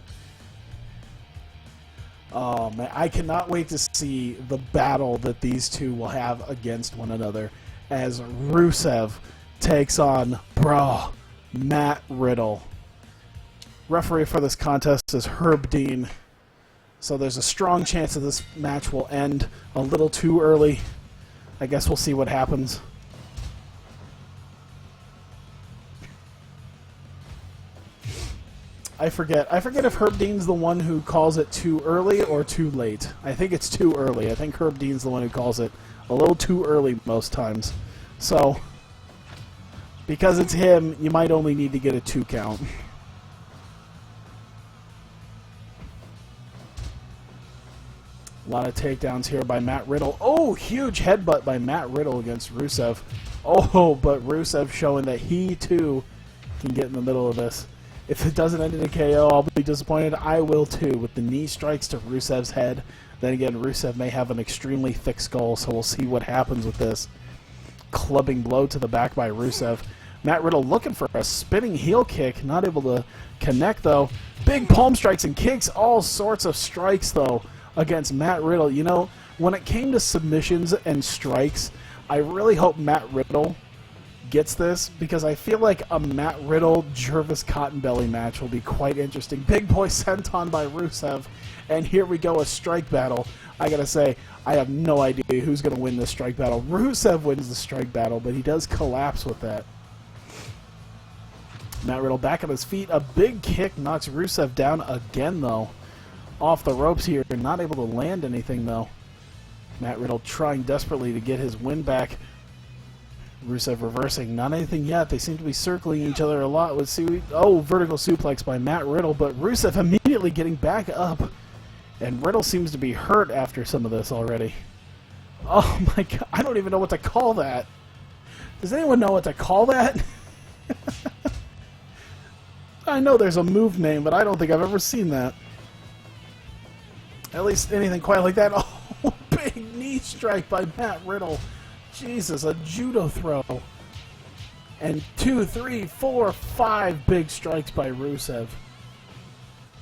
Oh, man. I cannot wait to see the battle that these two will have against one another as Rusev takes on, Matt Riddle. Referee for this contest is Herb Dean. So there's a strong chance that this match will end a little too early. I guess we'll see what happens. I forget if Herb Dean's the one who calls it too early or too late. I think it's too early. I think Herb Dean's the one who calls it a little too early most times. So, because it's him, you might only need to get a 2 count. A lot of takedowns here by Matt Riddle. Oh, huge headbutt by Matt Riddle against Rusev. Oh, but Rusev showing that he, too, can get in the middle of this. If it doesn't end in a KO, I'll be disappointed. I will, too, with the knee strikes to Rusev's head. Then again, Rusev may have an extremely thick skull, so we'll see what happens with this. Clubbing blow to the back by Rusev. Matt Riddle looking for a spinning heel kick. Not able to connect, though. Big palm strikes and kicks. All sorts of strikes, though, against Matt Riddle. You know, when it came to submissions and strikes, I really hope Matt Riddle gets this, because I feel like a Matt Riddle Jervis Cottonbelly match will be quite interesting. Big boy senton by Rusev, and here we go, a strike battle. I gotta say, I have no idea who's gonna win this strike battle. Rusev wins the strike battle, but he does collapse with that. Matt Riddle back on his feet. A big kick knocks Rusev down again, though. Off the ropes here, not able to land anything, though. Matt Riddle trying desperately to get his win back. Rusev reversing, not anything yet. They seem to be circling each other a lot. Let's see. Vertical suplex by Matt Riddle, but Rusev immediately getting back up. And Riddle seems to be hurt after some of this already. Oh my god, I don't even know what to call that. Does anyone know what to call that? I know there's a move name, but I don't think I've ever seen that. At least anything quite like that. Oh, big knee strike by Matt Riddle. Jesus, a judo throw. And 2, 3, 4, 5 big strikes by Rusev.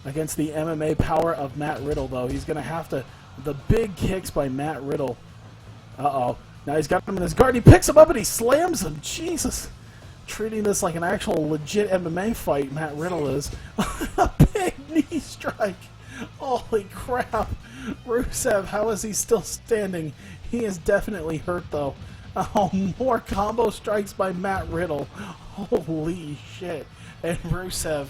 Against the MMA power of Matt Riddle, though. He's going to have to... The big kicks by Matt Riddle. Uh-oh. Now he's got him in his guard. He picks him up and he slams him. Jesus. Treating this like an actual legit MMA fight, Matt Riddle is. A big knee strike. Holy crap. Rusev, how is he still standing? He is definitely hurt, though. Oh, more combo strikes by Matt Riddle. Holy shit. And Rusev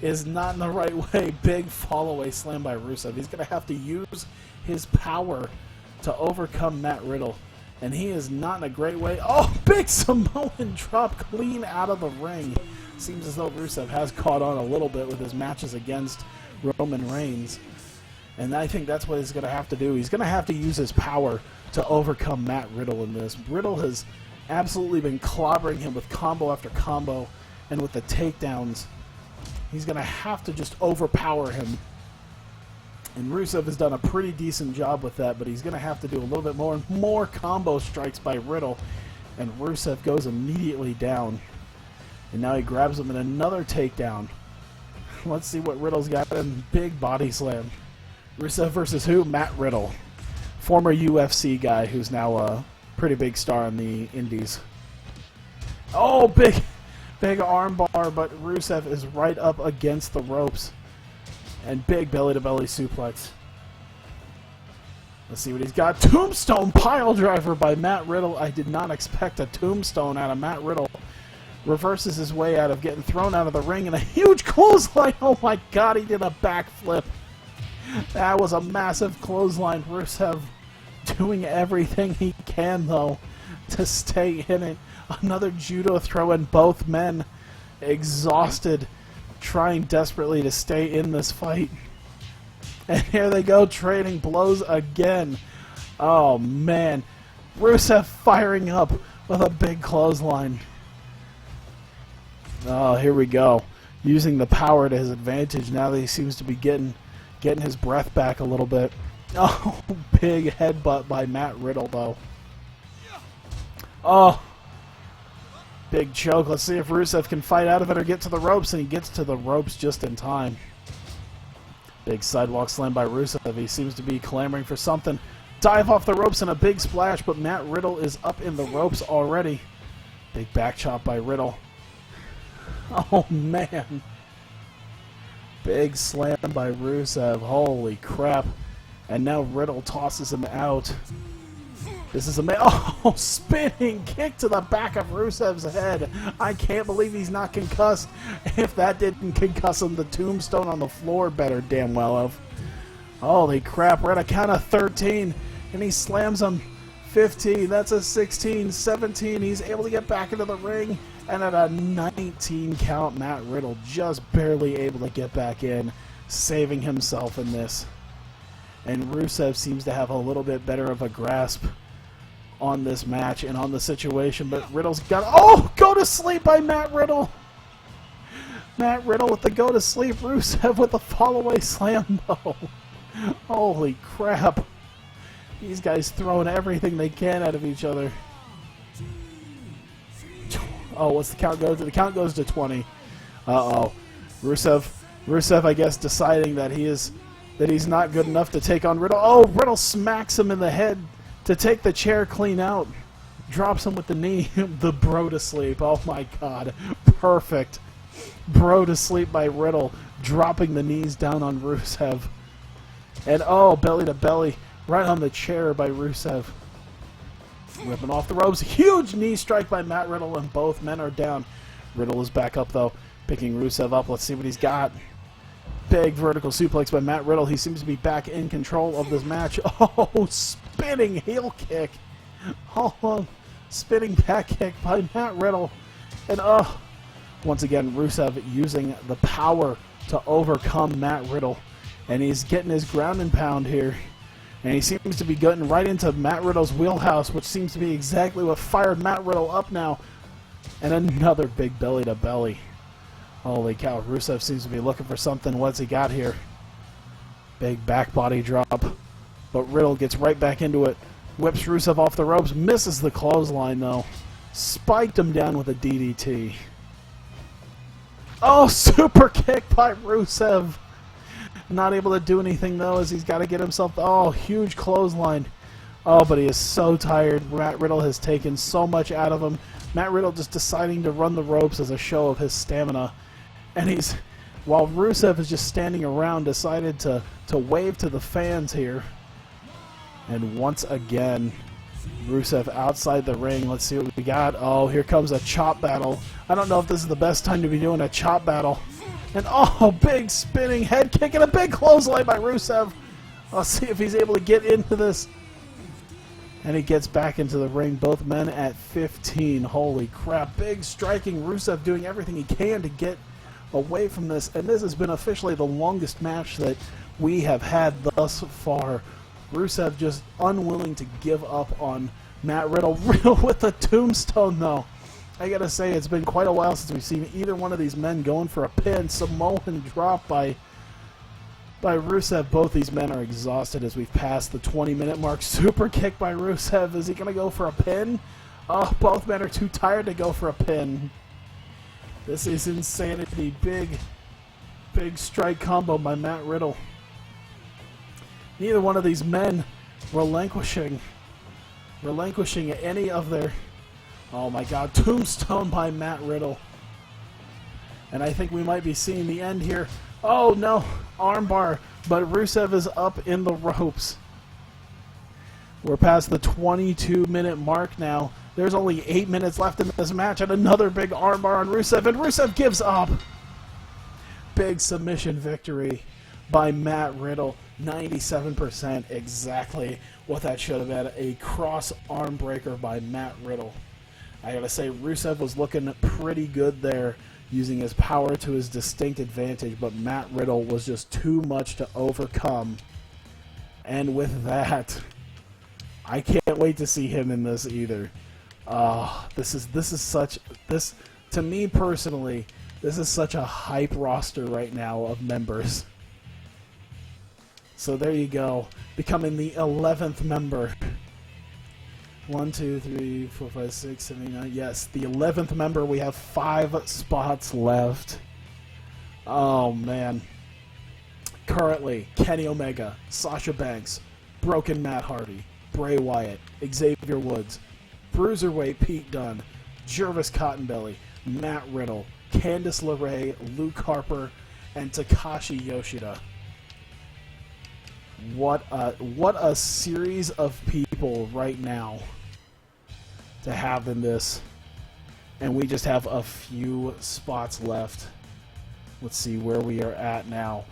is not in the right way. Big fall-away slam by Rusev. He's going to have to use his power to overcome Matt Riddle. And he is not in a great way. Oh, big Samoan drop clean out of the ring. Seems as though Rusev has caught on a little bit with his matches against Roman Reigns. And I think that's what he's going to have to do. He's going to have to use his power to overcome Matt Riddle in this. Riddle has absolutely been clobbering him with combo after combo and with the takedowns. He's going to have to just overpower him. And Rusev has done a pretty decent job with that, but he's going to have to do a little bit more. More combo strikes by Riddle, and Rusev goes immediately down. And now he grabs him in another takedown. Let's see what Riddle's got in. Big body slam. Rusev versus who? Matt Riddle. Former UFC guy who's now a pretty big star in the indies. Oh, big armbar, but Rusev is right up against the ropes. And big belly-to-belly suplex. Let's see what he's got. Tombstone pile driver by Matt Riddle. I did not expect a tombstone out of Matt Riddle. Reverses his way out of getting thrown out of the ring, and a huge clothesline. Oh my god, he did a backflip. That was a massive clothesline. Rusev doing everything he can, though, to stay in it. Another judo throw, and both men exhausted, trying desperately to stay in this fight. And here they go, trading blows again. Oh, man. Rusev firing up with a big clothesline. Oh, here we go. Using the power to his advantage now that he seems to be getting his breath back a little bit. Oh, big headbutt by Matt Riddle, though. Oh, big choke. Let's see if Rusev can fight out of it or get to the ropes, and he gets to the ropes just in time. Big sidewalk slam by Rusev. He seems to be clamoring for something. Dive off the ropes and a big splash, but Matt Riddle is up in the ropes already. Big back chop by Riddle. Oh, man. Big slam by Rusev. Holy crap. And now Riddle tosses him out. This is oh, spinning kick to the back of Rusev's head. I can't believe he's not concussed. If that didn't concuss him, the tombstone on the floor better damn well have. Holy crap, we're at a count of 13, and he slams him. 15, that's a 16, 17, he's able to get back into the ring, and at a 19 count, Matt Riddle just barely able to get back in, saving himself in this. And Rusev seems to have a little bit better of a grasp on this match and on the situation, but Riddle's got... Oh! Go to sleep by Matt Riddle! Matt Riddle with the go to sleep. Rusev with the fall-away slam, though. Holy crap. These guys throwing everything they can out of each other. Oh, what's the count go to? The count goes to 20. Uh-oh. Rusev, I guess, deciding that he's not good enough to take on Riddle. Oh, Riddle smacks him in the head to take the chair clean out. Drops him with the knee. The bro to sleep. Oh my god. Perfect. Bro to sleep by Riddle. Dropping the knees down on Rusev. And oh, belly to belly. Right on the chair by Rusev. Whipping off the ropes. Huge knee strike by Matt Riddle, and both men are down. Riddle is back up, though. Picking Rusev up. Let's see what he's got. Big vertical suplex by Matt Riddle. He seems to be back in control of this match. Oh, spinning heel kick. Oh, spinning back kick by Matt Riddle. And once again, Rusev using the power to overcome Matt Riddle. And he's getting his ground and pound here. And he seems to be getting right into Matt Riddle's wheelhouse, which seems to be exactly what fired Matt Riddle up now. And another big belly-to-belly. Holy cow, Rusev seems to be looking for something. What's he got here? Big back body drop. But Riddle gets right back into it. Whips Rusev off the ropes. Misses the clothesline, though. Spiked him down with a DDT. Oh, super kick by Rusev. Not able to do anything, though, as he's got to get himself... Oh, huge clothesline. Oh, but he is so tired. Matt Riddle has taken so much out of him. Matt Riddle just deciding to run the ropes as a show of his stamina. And he's... While Rusev is just standing around, decided to wave to the fans here. And once again, Rusev outside the ring. Let's see what we got. Oh, here comes a chop battle. I don't know if this is the best time to be doing a chop battle. And oh, big spinning head kick and a big clothesline by Rusev. Let's see if he's able to get into this. And he gets back into the ring. Both men at 15. Holy crap. Big striking. Rusev doing everything he can to get away from this. And this has been officially the longest match that we have had thus far. Rusev just unwilling to give up on Matt Riddle. Riddle with the tombstone, though. I gotta say, it's been quite a while since we've seen either one of these men going for a pin. Samoan drop by Rusev. Both these men are exhausted as we've passed the 20-minute mark. Super kick by Rusev. Is he gonna go for a pin? Oh, both men are too tired to go for a pin. This is insanity. Big strike combo by Matt Riddle. Neither one of these men relinquishing any of their... Oh my god, tombstone by Matt Riddle. And I think we might be seeing the end here. Oh no, armbar, but Rusev is up in the ropes. We're past the 22-minute mark now. There's only 8 minutes left in this match, and another big armbar on Rusev, and Rusev gives up. Big submission victory by Matt Riddle. 97%, exactly what that should have been. A cross arm breaker by Matt Riddle. I gotta say, Rusev was looking pretty good there, using his power to his distinct advantage, but Matt Riddle was just too much to overcome. And with that, I can't wait to see him in this either. To me personally, this is such a hype roster right now of members. So there you go, becoming the 11th member. 1, 2, 3, 4, 5, 6, 7, 8, 9. Yes, the 11th member. We have 5 spots left. Oh, man. Currently, Kenny Omega, Sasha Banks, Broken Matt Hardy, Bray Wyatt, Xavier Woods, Bruiserweight Pete Dunne, Jervis Cottonbelly, Matt Riddle, Candice LeRae, Luke Harper, and Takashi Yoshida. What a series of people right now to have in this. And we just have a few spots left. Let's see where we are at now.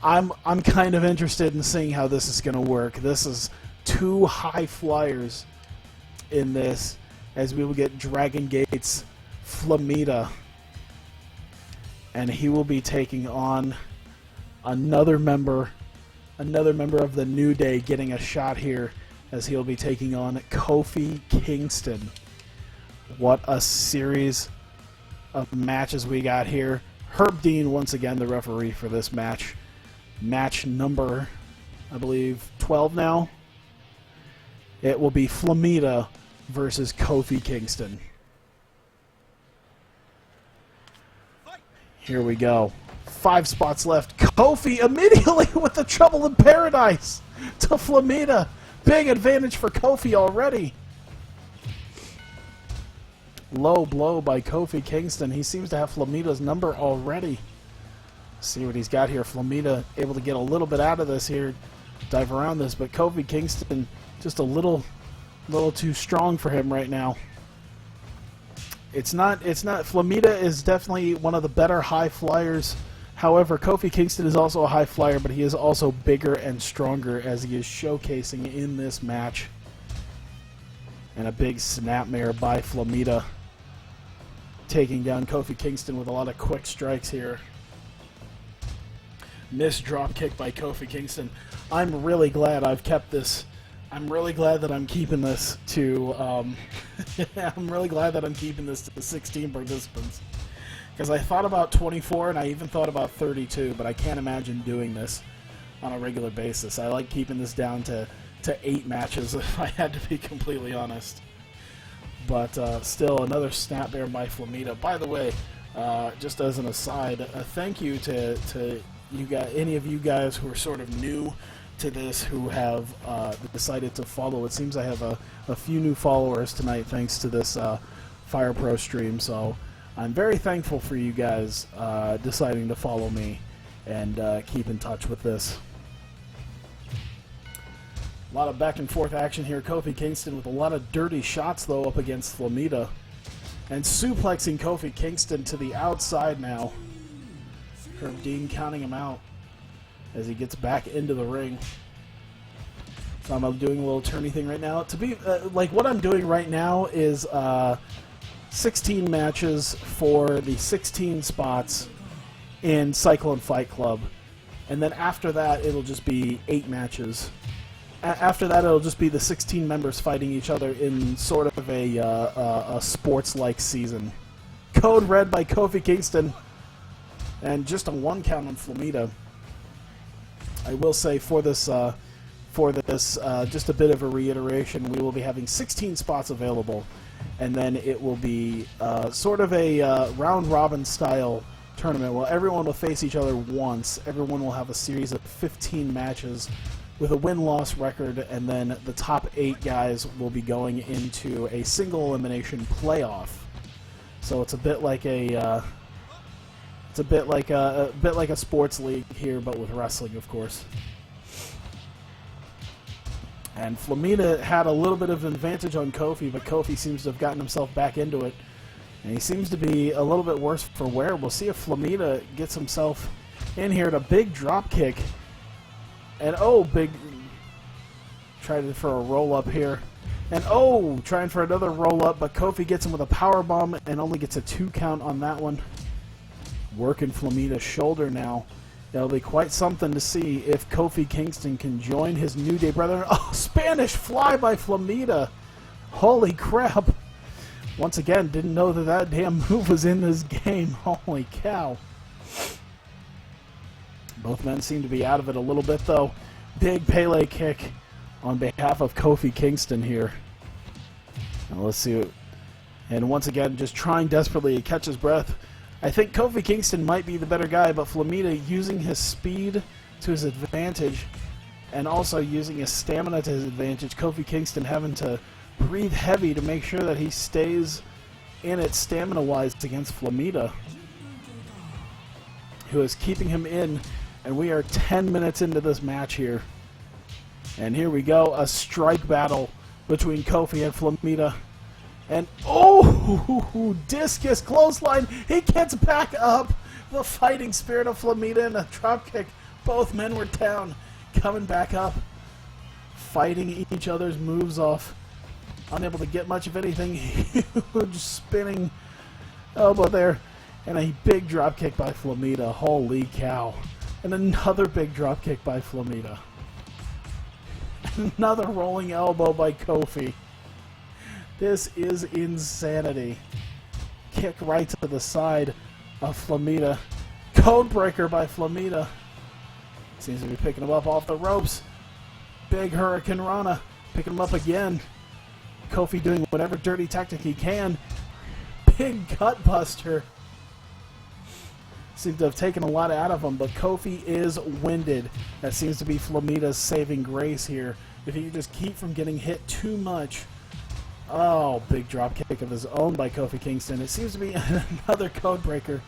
I'm kind of interested in seeing how this is going to work. This is 2 high flyers in this, as we will get Dragon Gate's Flamita. And he will be taking on another member of the New Day, getting a shot here, as he'll be taking on Kofi Kingston. What a series of matches we got here. Herb Dean, once again, the referee for this match. Match number, I believe, 12 now. It will be Flamita versus Kofi Kingston. Here we go. 5 spots left. Kofi immediately with the Trouble in Paradise to Flamita. Big advantage for Kofi already. Low blow by Kofi Kingston. He seems to have Flamita's number already. See what he's got here. Flamita able to get a little bit out of this here. Dive around this, but Kofi Kingston just a little too strong for him right now. It's not Flamita is definitely one of the better high flyers. However, Kofi Kingston is also a high flyer, but he is also bigger and stronger, as he is showcasing in this match. And a big snapmare by Flamita, taking down Kofi Kingston with a lot of quick strikes here. Missed drop kick by Kofi Kingston. I'm really glad I've kept this. I'm really glad that I'm keeping this to I'm really glad that I'm keeping this to the 16 participants. Because I thought about 24 and I even thought about 32, but I can't imagine doing this on a regular basis. I like keeping this down to 8 matches, if I had to be completely honest. But still, another snap bear by Flamita. By the way, just as an aside, thank you to you guys, any of you guys who are sort of new to this, who have decided to follow. It seems I have a few new followers tonight thanks to this Fire Pro stream, so I'm very thankful for you guys deciding to follow me and keep in touch with this. A lot of back and forth action here. Kofi Kingston with a lot of dirty shots, though, up against Flamita. And suplexing Kofi Kingston to the outside now. Herb Dean counting him out as he gets back into the ring. So I'm doing a little turny thing right now. To be like, what I'm doing right now is 16 matches for the 16 spots in Cyclone Fight Club. And then after that, it'll just be 8 matches. After that, it'll just be the 16 members fighting each other in sort of a sports-like season. Code red by Kofi Kingston. And just a 1 count on Flamita. I will say for this, just a bit of a reiteration, we will be having 16 spots available. And then it will be sort of a round-robin style tournament where everyone will face each other once. Everyone will have a series of 15 matches with a win-loss record, and then the top 8 guys will be going into a single elimination playoff. So it's a bit like a sports league here, but with wrestling, of course. And Flamita had a little bit of an advantage on Kofi, but Kofi seems to have gotten himself back into it, and he seems to be a little bit worse for wear. We'll see if Flamita gets himself in here at a big drop kick. And tried for a roll-up here. And trying for another roll-up, but Kofi gets him with a power bomb and only gets a 2 count on that one. Working Flamita's shoulder now. It'll be quite something to see if Kofi Kingston can join his New Day brethren. Oh, Spanish fly by Flamita. Holy crap. Once again, didn't know that damn move was in this game. Holy cow. Both men seem to be out of it a little bit, though. Big Pele kick on behalf of Kofi Kingston here. Now let's see. And once again, just trying desperately to catch his breath. I think Kofi Kingston might be the better guy, but Flamita using his speed to his advantage and also using his stamina to his advantage. Kofi Kingston having to breathe heavy to make sure that he stays in it stamina-wise against Flamita, who is keeping him in. And we are 10 minutes into this match here. And here we go, a strike battle between Kofi and Flamita. And, discus clothesline. He gets back up. The fighting spirit of Flamita and a dropkick. Both men were down. Coming back up. Fighting each other's moves off. Unable to get much of anything. Huge spinning elbow there. And a big dropkick by Flamita. Holy cow. And another big dropkick by Flamita. Another rolling elbow by Kofi. This is insanity. Kick right to the side of Flamita. Codebreaker by Flamita. Seems to be picking him up off the ropes. Big Hurricane Rana. Picking him up again. Kofi doing whatever dirty tactic he can. Big Gutbuster. Seems to have taken a lot out of him, but Kofi is winded. That seems to be Flamita's saving grace here. If he can just keep from getting hit too much. Oh, big drop kick of his own by Kofi Kingston. It seems to be another code breaker.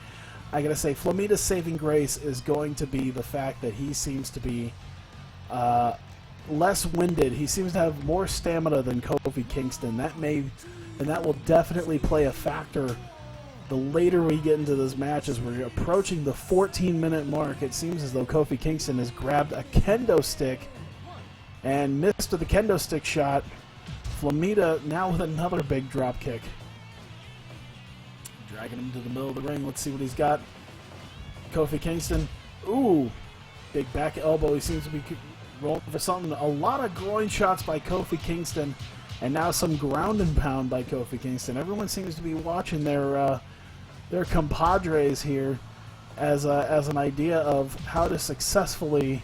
I gotta say, Flamita's saving grace is going to be the fact that he seems to be less winded. He seems to have more stamina than Kofi Kingston. That will definitely play a factor the later we get into this match. As we're approaching the 14-minute mark. It seems as though Kofi Kingston has grabbed a kendo stick and missed with the kendo stick shot. Flamita now with another big drop kick. Dragging him to the middle of the ring. Let's see what he's got. Kofi Kingston. Ooh. Big back elbow. He seems to be rolling for something. A lot of groin shots by Kofi Kingston. And now some ground and pound by Kofi Kingston. Everyone seems to be watching their compadres here as an idea of how to successfully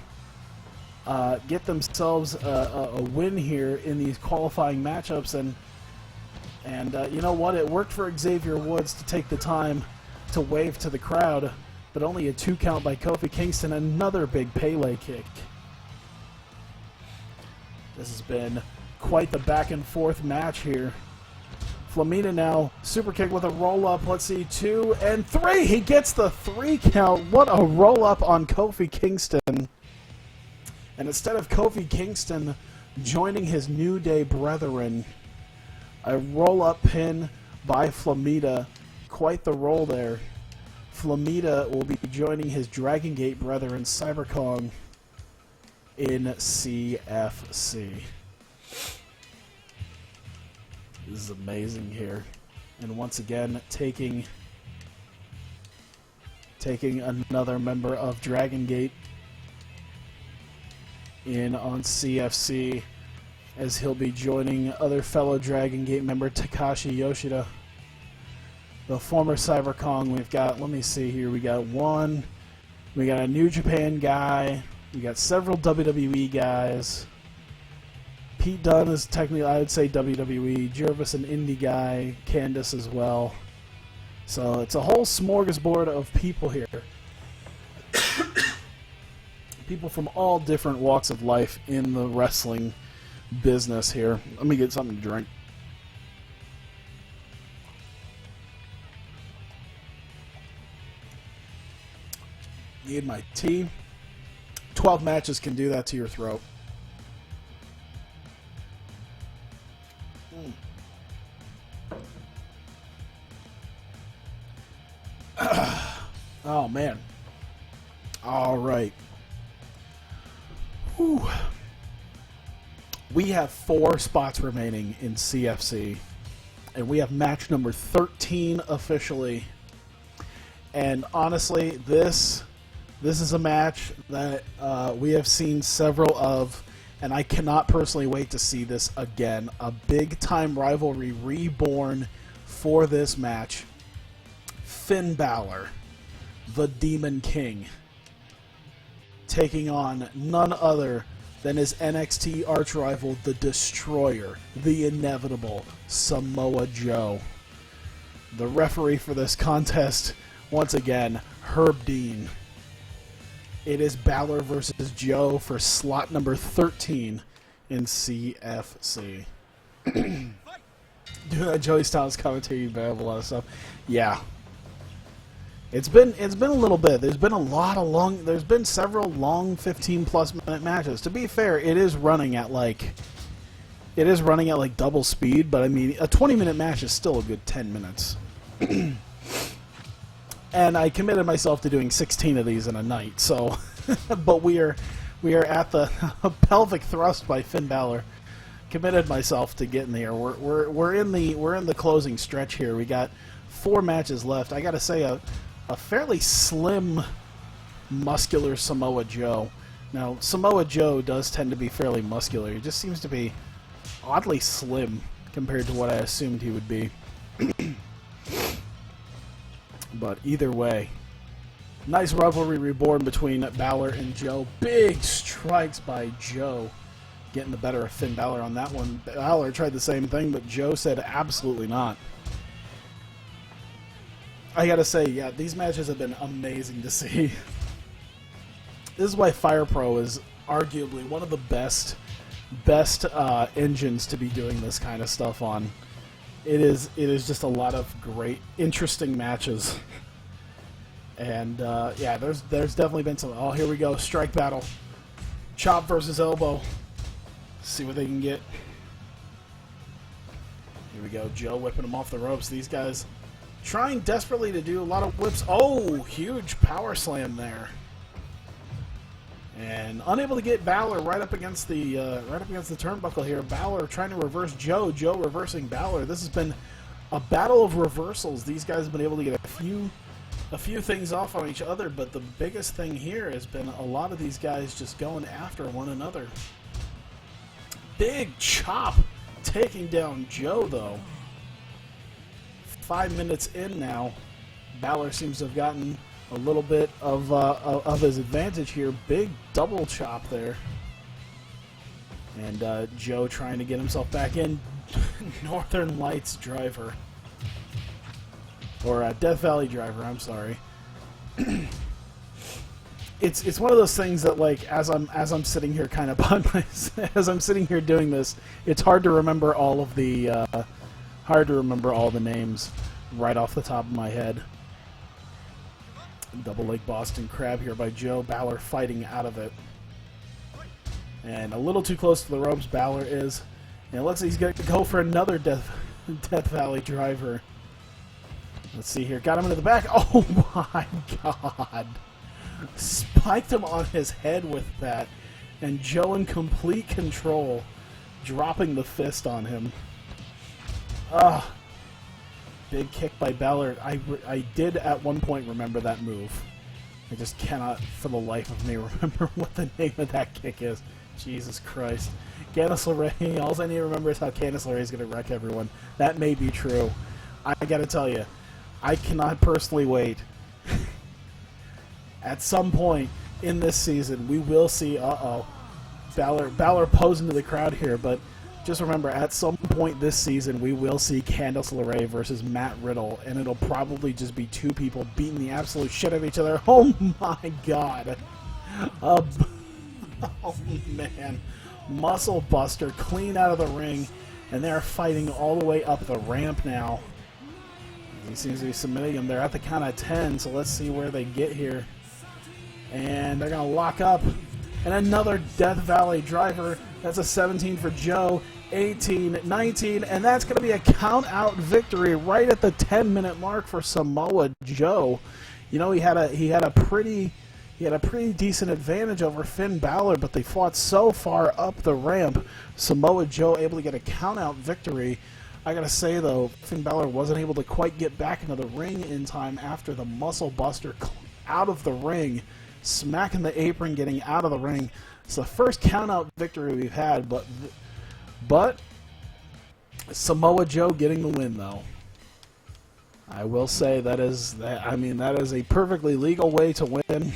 get themselves a win here in these qualifying matchups. And you know what? It worked for Xavier Woods to take the time to wave to the crowd, but only a 2 count by Kofi Kingston. Another big Pele kick. This has been quite the back and forth match here. Flamita now, super kick with a roll up. Let's see, 2 and 3. He gets the 3 count. What a roll up on Kofi Kingston. And instead of Kofi Kingston joining his New Day brethren, a roll up pin by Flamita. Quite the roll there. Flamita will be joining his Dragon Gate brethren, Cyber Kong, in CFC. This is amazing here. And once again, taking another member of Dragon Gate in on CFC, as he'll be joining other fellow Dragon Gate member Takahashi Yoshida. The former Cyber Kong. We've got, let me see here, we got a New Japan guy, we got several WWE guys. Pete Dunne is technically, I would say, WWE. Jervis, an indie guy. Candice as well. So it's a whole smorgasbord of people here. People from all different walks of life in the wrestling business here. Let me get something to drink. Need my tea. 12 matches can do that to your throat. Oh, man. All right. Whew. We have 4 spots remaining in CFC, and we have match number 13 officially. And honestly, this is a match that we have seen several of, and I cannot personally wait to see this again. A big-time rivalry reborn for this match. Finn Balor, the Demon King, taking on none other than his NXT arch-rival, the Destroyer, the inevitable Samoa Joe. The referee for this contest, once again, Herb Dean. It is Balor versus Joe for slot number 13 in CFC. Doing that Joey Styles commentary, you have a lot of stuff. Yeah. It's been a little bit. There's been several long 15+ minute matches. To be fair, it is running at like double speed, but I mean a 20-minute match is still a good 10 minutes. And I committed myself to doing 16 of these in a night, so but we are at the pelvic thrust by Finn Balor. Committed myself to getting there. We're in the closing stretch here. We got 4 matches left. I gotta say a fairly slim, muscular Samoa Joe. Now, Samoa Joe does tend to be fairly muscular. He just seems to be oddly slim compared to what I assumed he would be. But either way, nice rivalry reborn between Balor and Joe. Big strikes by Joe, getting the better of Finn Balor on that one. Balor tried the same thing, but Joe said absolutely not. I gotta say, yeah, these matches have been amazing to see. This is why Fire Pro is arguably one of the best engines to be doing this kind of stuff on. It is just a lot of great, interesting matches. And yeah, there's definitely been some. Oh, here we go, strike battle, chop versus elbow. See what they can get. Here we go, Joe whipping them off the ropes. These guys trying desperately to do a lot of whips. Oh, huge power slam there. And unable to get Balor right up against the turnbuckle here. Balor trying to reverse Joe. Joe reversing Balor. This has been a battle of reversals. These guys have been able to get a few things off on each other, but the biggest thing here has been a lot of these guys just going after one another. Big chop taking down Joe, though. 5 minutes in now. Balor seems to have gotten a little bit of his advantage here. Big double chop there. And Joe trying to get himself back in. Northern Lights driver. Or Death Valley driver, I'm sorry. It's one of those things that, like, as I'm sitting here kind of as I'm sitting here doing this, it's hard to remember all of the names right off the top of my head. Double leg Boston Crab here by Joe. Balor fighting out of it. And a little too close to the ropes, Balor is. And it looks like he's going to go for another Death Valley driver. Let's see here. Got him into the back. Oh my god. Spiked him on his head with that. And Joe in complete control, dropping the fist on him. Big kick by Balor. I did at one point remember that move. I just cannot for the life of me remember what the name of that kick is. Jesus Christ. Candice LeRae, all I need to remember is how Candice LeRae is going to wreck everyone. That may be true. I gotta tell you, I cannot personally wait. At some point in this season, we will see, Balor posing to the crowd here, but just remember, at some point this season, we will see Candice LeRae versus Matt Riddle, and it'll probably just be two people beating the absolute shit out of each other. Oh my god. Oh man. Muscle buster, clean out of the ring, and they're fighting all the way up the ramp now. He seems to be submitting him. They're at the count of 10, so let's see where they get here. And they're going to lock up. And another Death Valley driver. That's a 17 for Joe. 18, 19, and that's going to be a count-out victory right at the 10-minute mark for Samoa Joe. You know, he had a pretty decent advantage over Finn Balor, but they fought so far up the ramp. Samoa Joe able to get a count-out victory. I gotta say though, Finn Balor wasn't able to quite get back into the ring in time after the muscle buster out of the ring, smacking the apron, getting out of the ring. It's the first count-out victory we've had, but Samoa Joe getting the win though. I will say that is a perfectly legal way to win.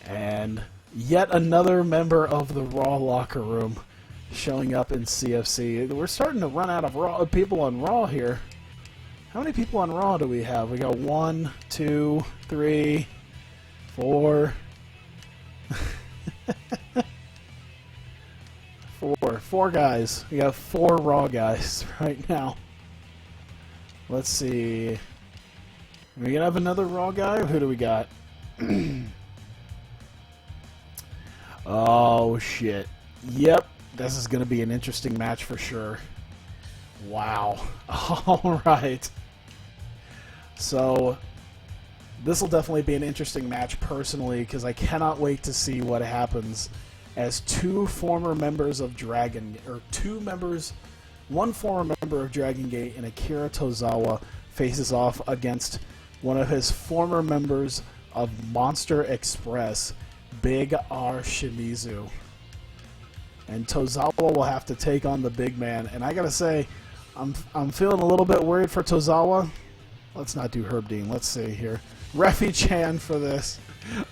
And yet another member of the Raw locker room showing up in CFC. We're starting to run out of people on Raw here. How many people on Raw do we have? We got 1, 2, 3, 4. 4 guys. We got 4 Raw guys right now. Let's see. Are we gonna have another Raw guy? Who do we got? Oh shit. Yep. This is gonna be an interesting match for sure. Wow. Alright. So this will definitely be an interesting match personally, because I cannot wait to see what happens as 2 former members of one former member of Dragon Gate and Akira Tozawa faces off against one of his former members of Monster Express, Big R Shimizu. And Tozawa will have to take on the big man. And I gotta say, I'm feeling a little bit worried for Tozawa. Let's not do Herb Dean. Let's see here. Refi Chan for this.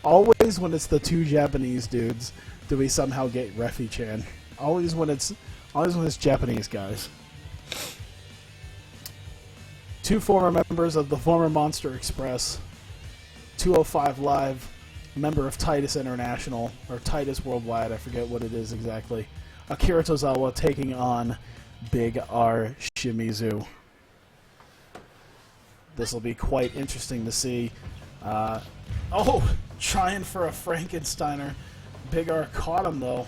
Always when it's the 2 Japanese dudes do we somehow get Refi Chan. Always when it's Japanese guys. 2 former members of the former Monster Express. 205 Live. Member of Titus International, or Titus Worldwide, I forget what it is exactly. Akira Tozawa taking on Big R Shimizu. This will be quite interesting to see. Trying for a Frankensteiner. Big R caught him though.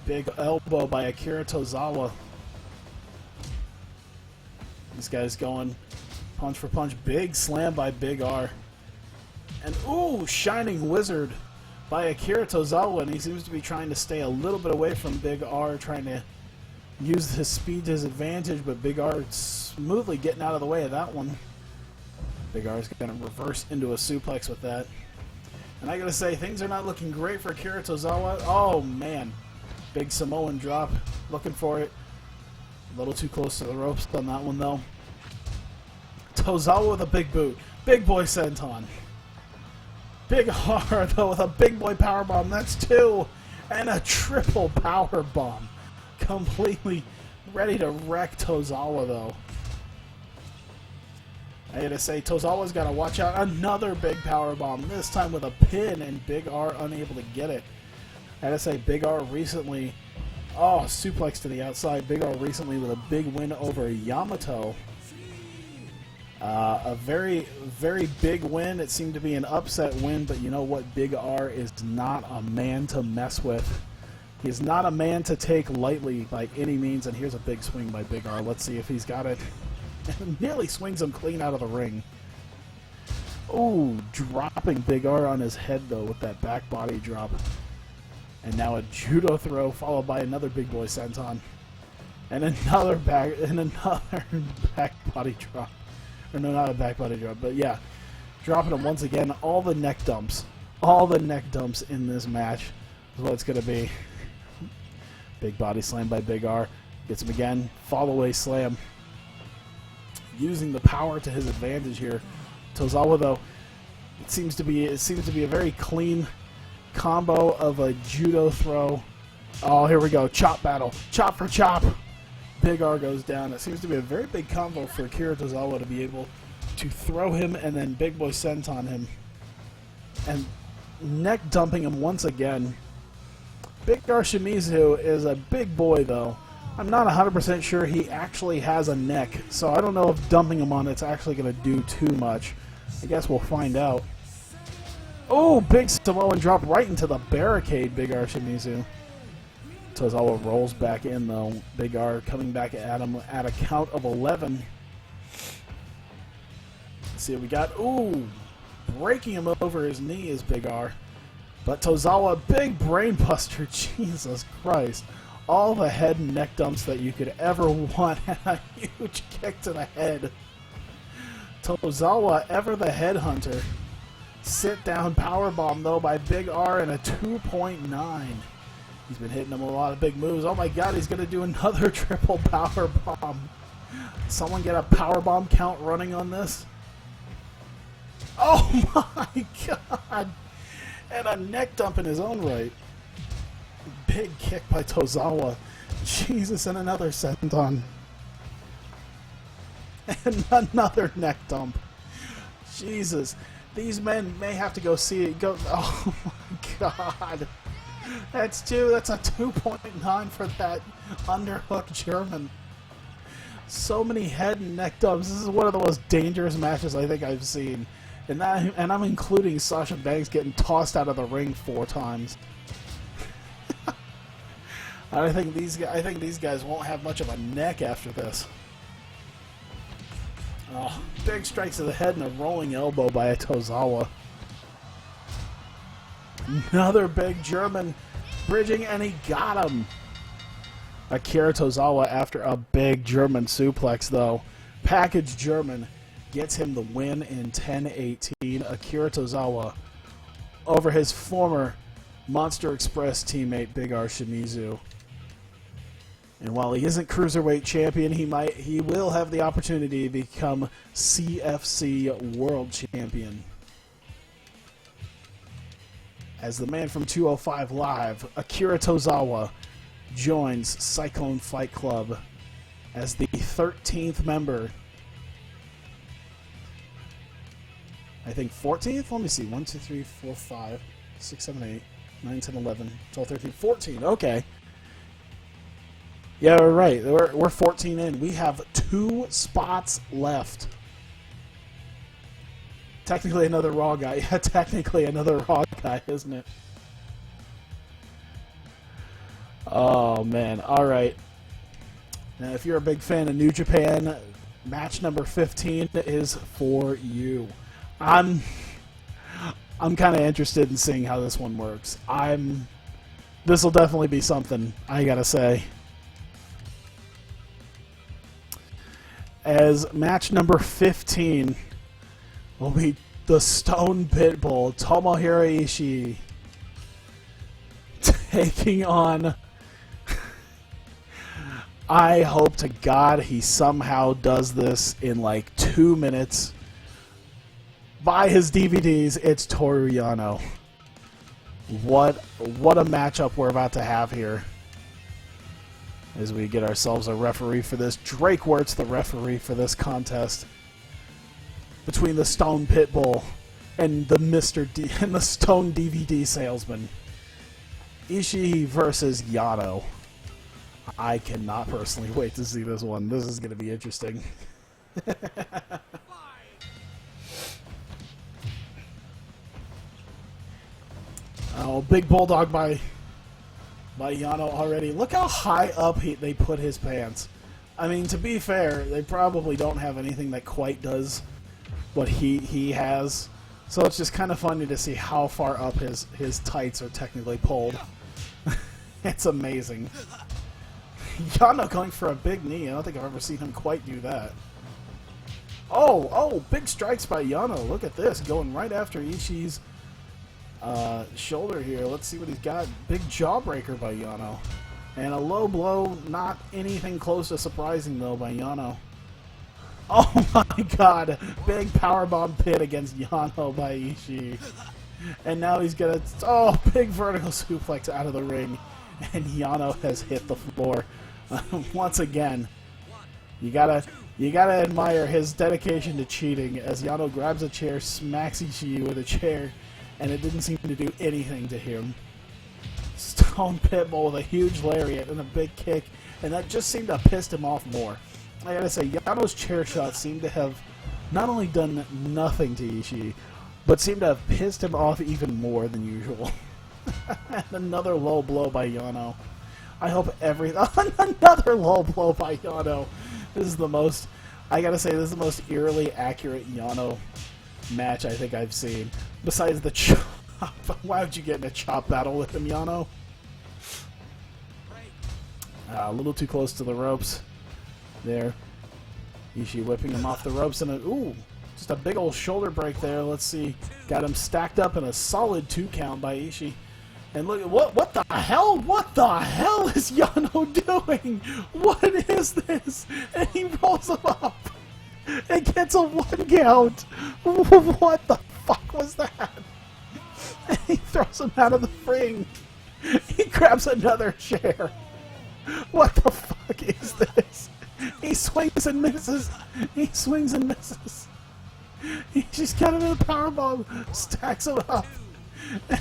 Big elbow by Akira Tozawa. This guy's going punch for punch. Big slam by Big R. And Shining Wizard by Akira Tozawa, and he seems to be trying to stay a little bit away from Big R, trying to use his speed to his advantage, but Big R smoothly getting out of the way of that one. Big R is going to reverse into a suplex with that. And I gotta say, things are not looking great for Akira Tozawa. Oh man, big Samoan drop, looking for it. A little too close to the ropes on that one, though. Tozawa with a big boot. Big boy senton. Big R, though, with a big boy powerbomb. That's 2. And a triple powerbomb. Completely ready to wreck Tozawa, though. I gotta say, Tozawa's gotta watch out. Another big powerbomb. This time with a pin, and Big R unable to get it. I gotta say, Big R recently... Oh, suplex to the outside. Big R recently with a big win over Yamato. A very, very big win. It seemed to be an upset win, but you know what? Big R is not a man to mess with. He's not a man to take lightly by any means, and here's a big swing by Big R. Let's see if he's got it. Nearly swings him clean out of the ring. Ooh, dropping Big R on his head, though, with that back body drop. And now a judo throw, followed by another big boy senton. And another back body drop. Or no, not a back body drop, but yeah. Dropping him once again. All the neck dumps. All the neck dumps in this match is what it's going to be. Big body slam by Big R. Gets him again. Fall away slam. Using the power to his advantage here. Tozawa, though, it seems to be a very clean combo of a judo throw. Oh, here we go. Chop battle. Chop for chop. Big R goes down. It seems to be a very big combo for Akira Tozawa to be able to throw him and then big boy senton him. And neck dumping him once again. Big R Shimizu is a big boy, though. I'm not 100% sure he actually has a neck, so I don't know if dumping him on it's actually going to do too much. I guess we'll find out. Oh, big Samoan drop right into the barricade, Big R Shimizu. Tozawa rolls back in, though. Big R coming back at him at a count of 11. Let's see what we got. Ooh, breaking him over his knee is Big R. But Tozawa, big brain buster. Jesus Christ. All the head and neck dumps that you could ever want, and a huge kick to the head. Tozawa, ever the headhunter. Sit down powerbomb, though, by Big R and a 2.9. He's been hitting him with a lot of big moves. Oh my god, he's going to do another triple powerbomb. Someone get a powerbomb count running on this? Oh my god! And a neck dump in his own right. Big kick by Tozawa. Jesus, and another senton. And another neck dump. Jesus. These men may have to go see it. Oh my god. That's 2. That's a 2.9 for that underhook German. So many head and neck dumps. This is one of the most dangerous matches I think I've seen. And I'm including Sasha Banks getting tossed out of the ring 4 times. I think these guys won't have much of a neck after this. Oh, big strikes to the head and a rolling elbow by a Tozawa. Another big German bridging, and he got him. Akira Tozawa after a big German suplex, though. Package German gets him the win in 10-18. Akira Tozawa over his former Monster Express teammate Big R Shimizu. And while he isn't Cruiserweight champion, he will have the opportunity to become CFC World Champion. As the man from 205 Live, Akira Tozawa, joins Cyclone Fight Club as the 13th member. I think 14th? Let me see. 1, 2, 3, 4, 5, 6, 7, 8, 9, 10, 11, 12, 13, 14. Okay. Yeah, we're right. We're 14 in. We have 2 spots left. Technically another Raw guy. Yeah, technically another Raw guy, isn't it? Oh, man. All right. Now, if you're a big fan of New Japan, match number 15 is for you. I'm kind of interested in seeing how this one works. This will definitely be something, I gotta say. As match number 15 will be the Stone Pitbull, Tomohiro Ishii, taking on I hope to God he somehow does this in like 2 minutes. Buy his DVDs. It's Toru Yano. What a matchup we're about to have here. As we get ourselves a referee for this. Drake Wirtz, the referee for this contest. Between the Stone Pitbull and the and the Stone DVD salesman. Ishii versus Yano. I cannot personally wait to see this one. This is going to be interesting. Oh, big bulldog by Yano already. Look how high up they put his pants. I mean, to be fair, they probably don't have anything that quite does what he has. So it's just kind of funny to see how far up his tights are technically pulled. It's amazing. Yano going for a big knee. I don't think I've ever seen him quite do that. Oh, big strikes by Yano. Look at this, going right after Ishii's shoulder here. Let's see what he's got. Big jawbreaker by Yano. And a low blow, not anything close to surprising though by Yano. Oh my god, big powerbomb pin against Yano by Ishii. And now he's gonna, big vertical suplex out of the ring. And Yano has hit the floor. Once again, you gotta admire his dedication to cheating as Yano grabs a chair, smacks Ishii with a chair, and it didn't seem to do anything to him. Stone Pitbull with a huge lariat and a big kick, and that just seemed to have pissed him off more. I gotta say, Yano's chair shots seem to have not only done nothing to Ishii, but seem to have pissed him off even more than usual. And another low blow by Yano. I hope another low blow by Yano. This is the most, I gotta say, this is the most eerily accurate Yano match I think I've seen. Besides the chop. Why would you get in a chop battle with him, Yano? A little too close to the ropes. There. Ishii whipping him off the ropes and just a big old shoulder break there. Let's see. Got him stacked up in a solid 2 count by Ishii. And look, what the hell? What the hell is Yano doing? What is this? And he rolls him up and gets a 1 count. What the fuck was that? And he throws him out of the ring. He grabs another chair. What the fuck is this? He swings and misses. He swings and misses. He just got into the powerbomb, stacks him up.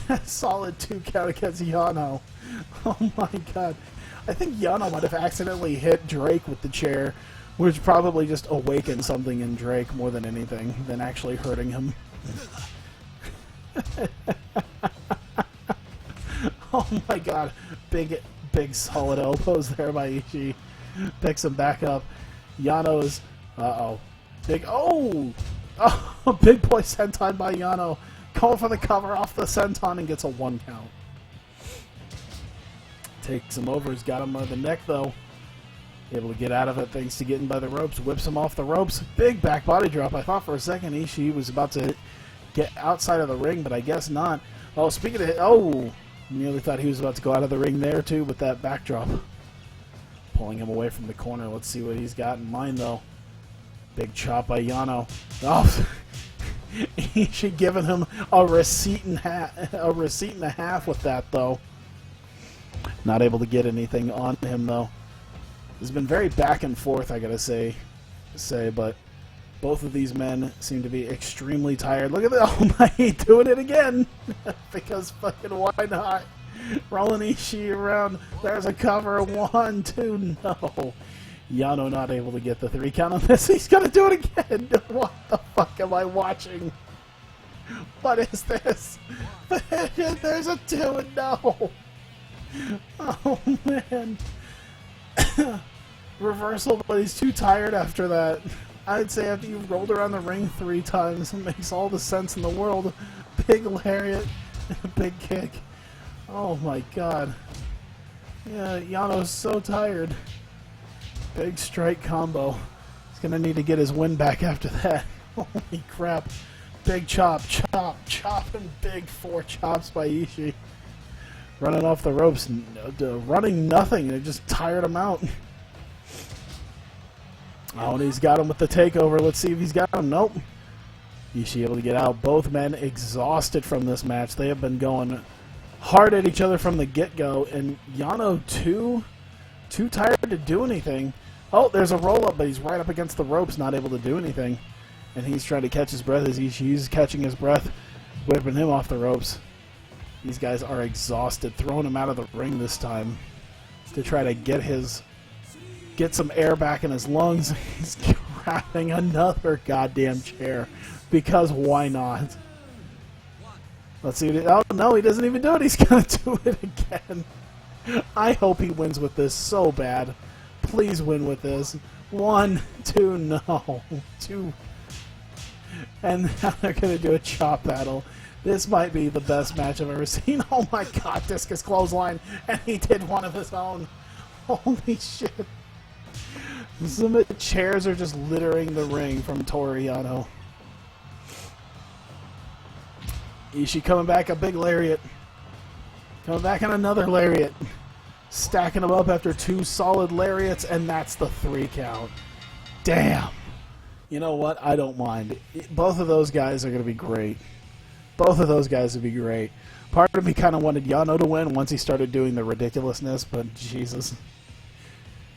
A solid 2 count against Yano. Oh my god. I think Yano might have accidentally hit Drake with the chair, which probably just awakened something in Drake more than anything than actually hurting him. Oh my god. Big solid elbows there by Ishii. Picks him back up. Yano's... Big... big boy senton by Yano. Going for the cover off the senton and gets a 1 count. Takes him over. He's got him on the neck, though. Able to get out of it thanks to getting by the ropes. Whips him off the ropes. Big back body drop. I thought for a second Ishii was about to get outside of the ring, but I guess not. Oh, speaking of... nearly thought he was about to go out of the ring there, too, with that backdrop. Pulling him away from the corner. Let's see what he's got in mind, though. Big chop by Yano. Oh, Ishii giving him a receipt and a half with that, though. Not able to get anything on him, though. It's been very back and forth, I gotta say, but both of these men seem to be extremely tired. Look at that! Oh my, doing it again! Because fucking why not? Rolling Ishii around. There's a cover. 1, 2, no. Yano not able to get the 3 count on this. He's gonna do it again. What the fuck am I watching? What is this? There's a 2 and no. Oh man. Reversal, but he's too tired after that. I'd say after you've rolled around the ring 3 times, it makes all the sense in the world. Big lariat and a big kick. Oh my god. Yeah, Yano's so tired. Big strike combo. He's gonna need to get his win back after that. Holy crap. Big chop, and big 4 chops by Ishii. Running off the ropes and running nothing. It just tired him out. Oh, and he's got him with the takeover. Let's see if he's got him. Nope. Ishii able to get out. Both men exhausted from this match. They have been going hard at each other from the get-go, and Yano too tired to do anything. Oh, there's a roll-up, but he's right up against the ropes, not able to do anything. And he's trying to catch his breath as Ishii's catching his breath, whipping him off the ropes. These guys are exhausted, throwing him out of the ring this time to try to get some air back in his lungs. He's grabbing another goddamn chair because why not? Let's see. Oh no, he doesn't even do it. He's gonna do it again. I hope he wins with this so bad. Please win with this. 1, 2, no. 2. And now they're gonna do a chop battle. This might be the best match I've ever seen. Oh my god, discus clothesline, and he did one of his own. Holy shit. Some of the chairs are just littering the ring from Toru Yano. Ishii coming back, a big lariat. Coming back on another lariat. Stacking them up after 2 solid lariats, and that's the 3 count. Damn. You know what? I don't mind. Both of those guys are going to be great. Both of those guys would be great. Part of me kind of wanted Yano to win once he started doing the ridiculousness, but Jesus.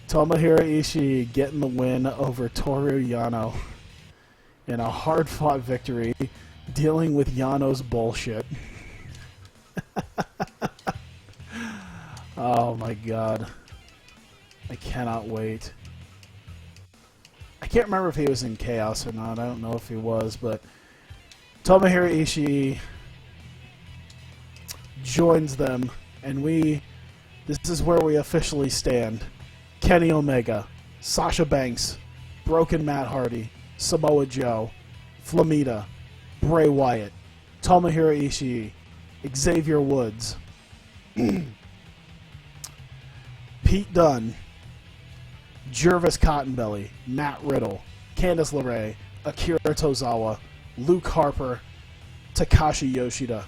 Tomohiro Ishii getting the win over Toru Yano in a hard-fought victory, dealing with Yano's bullshit. Oh my god. I cannot wait. I can't remember if he was in Chaos or not. I don't know if he was, but Tomohiro Ishii joins them, and this is where we officially stand. Kenny Omega, Sasha Banks, Broken Matt Hardy, Samoa Joe, Flamita, Bray Wyatt, Tomohiro Ishii, Xavier Woods, Pete Dunne, Jervis Cottonbelly, Matt Riddle, Candice LeRae, Akira Tozawa, Luke Harper, Takashi Yoshida.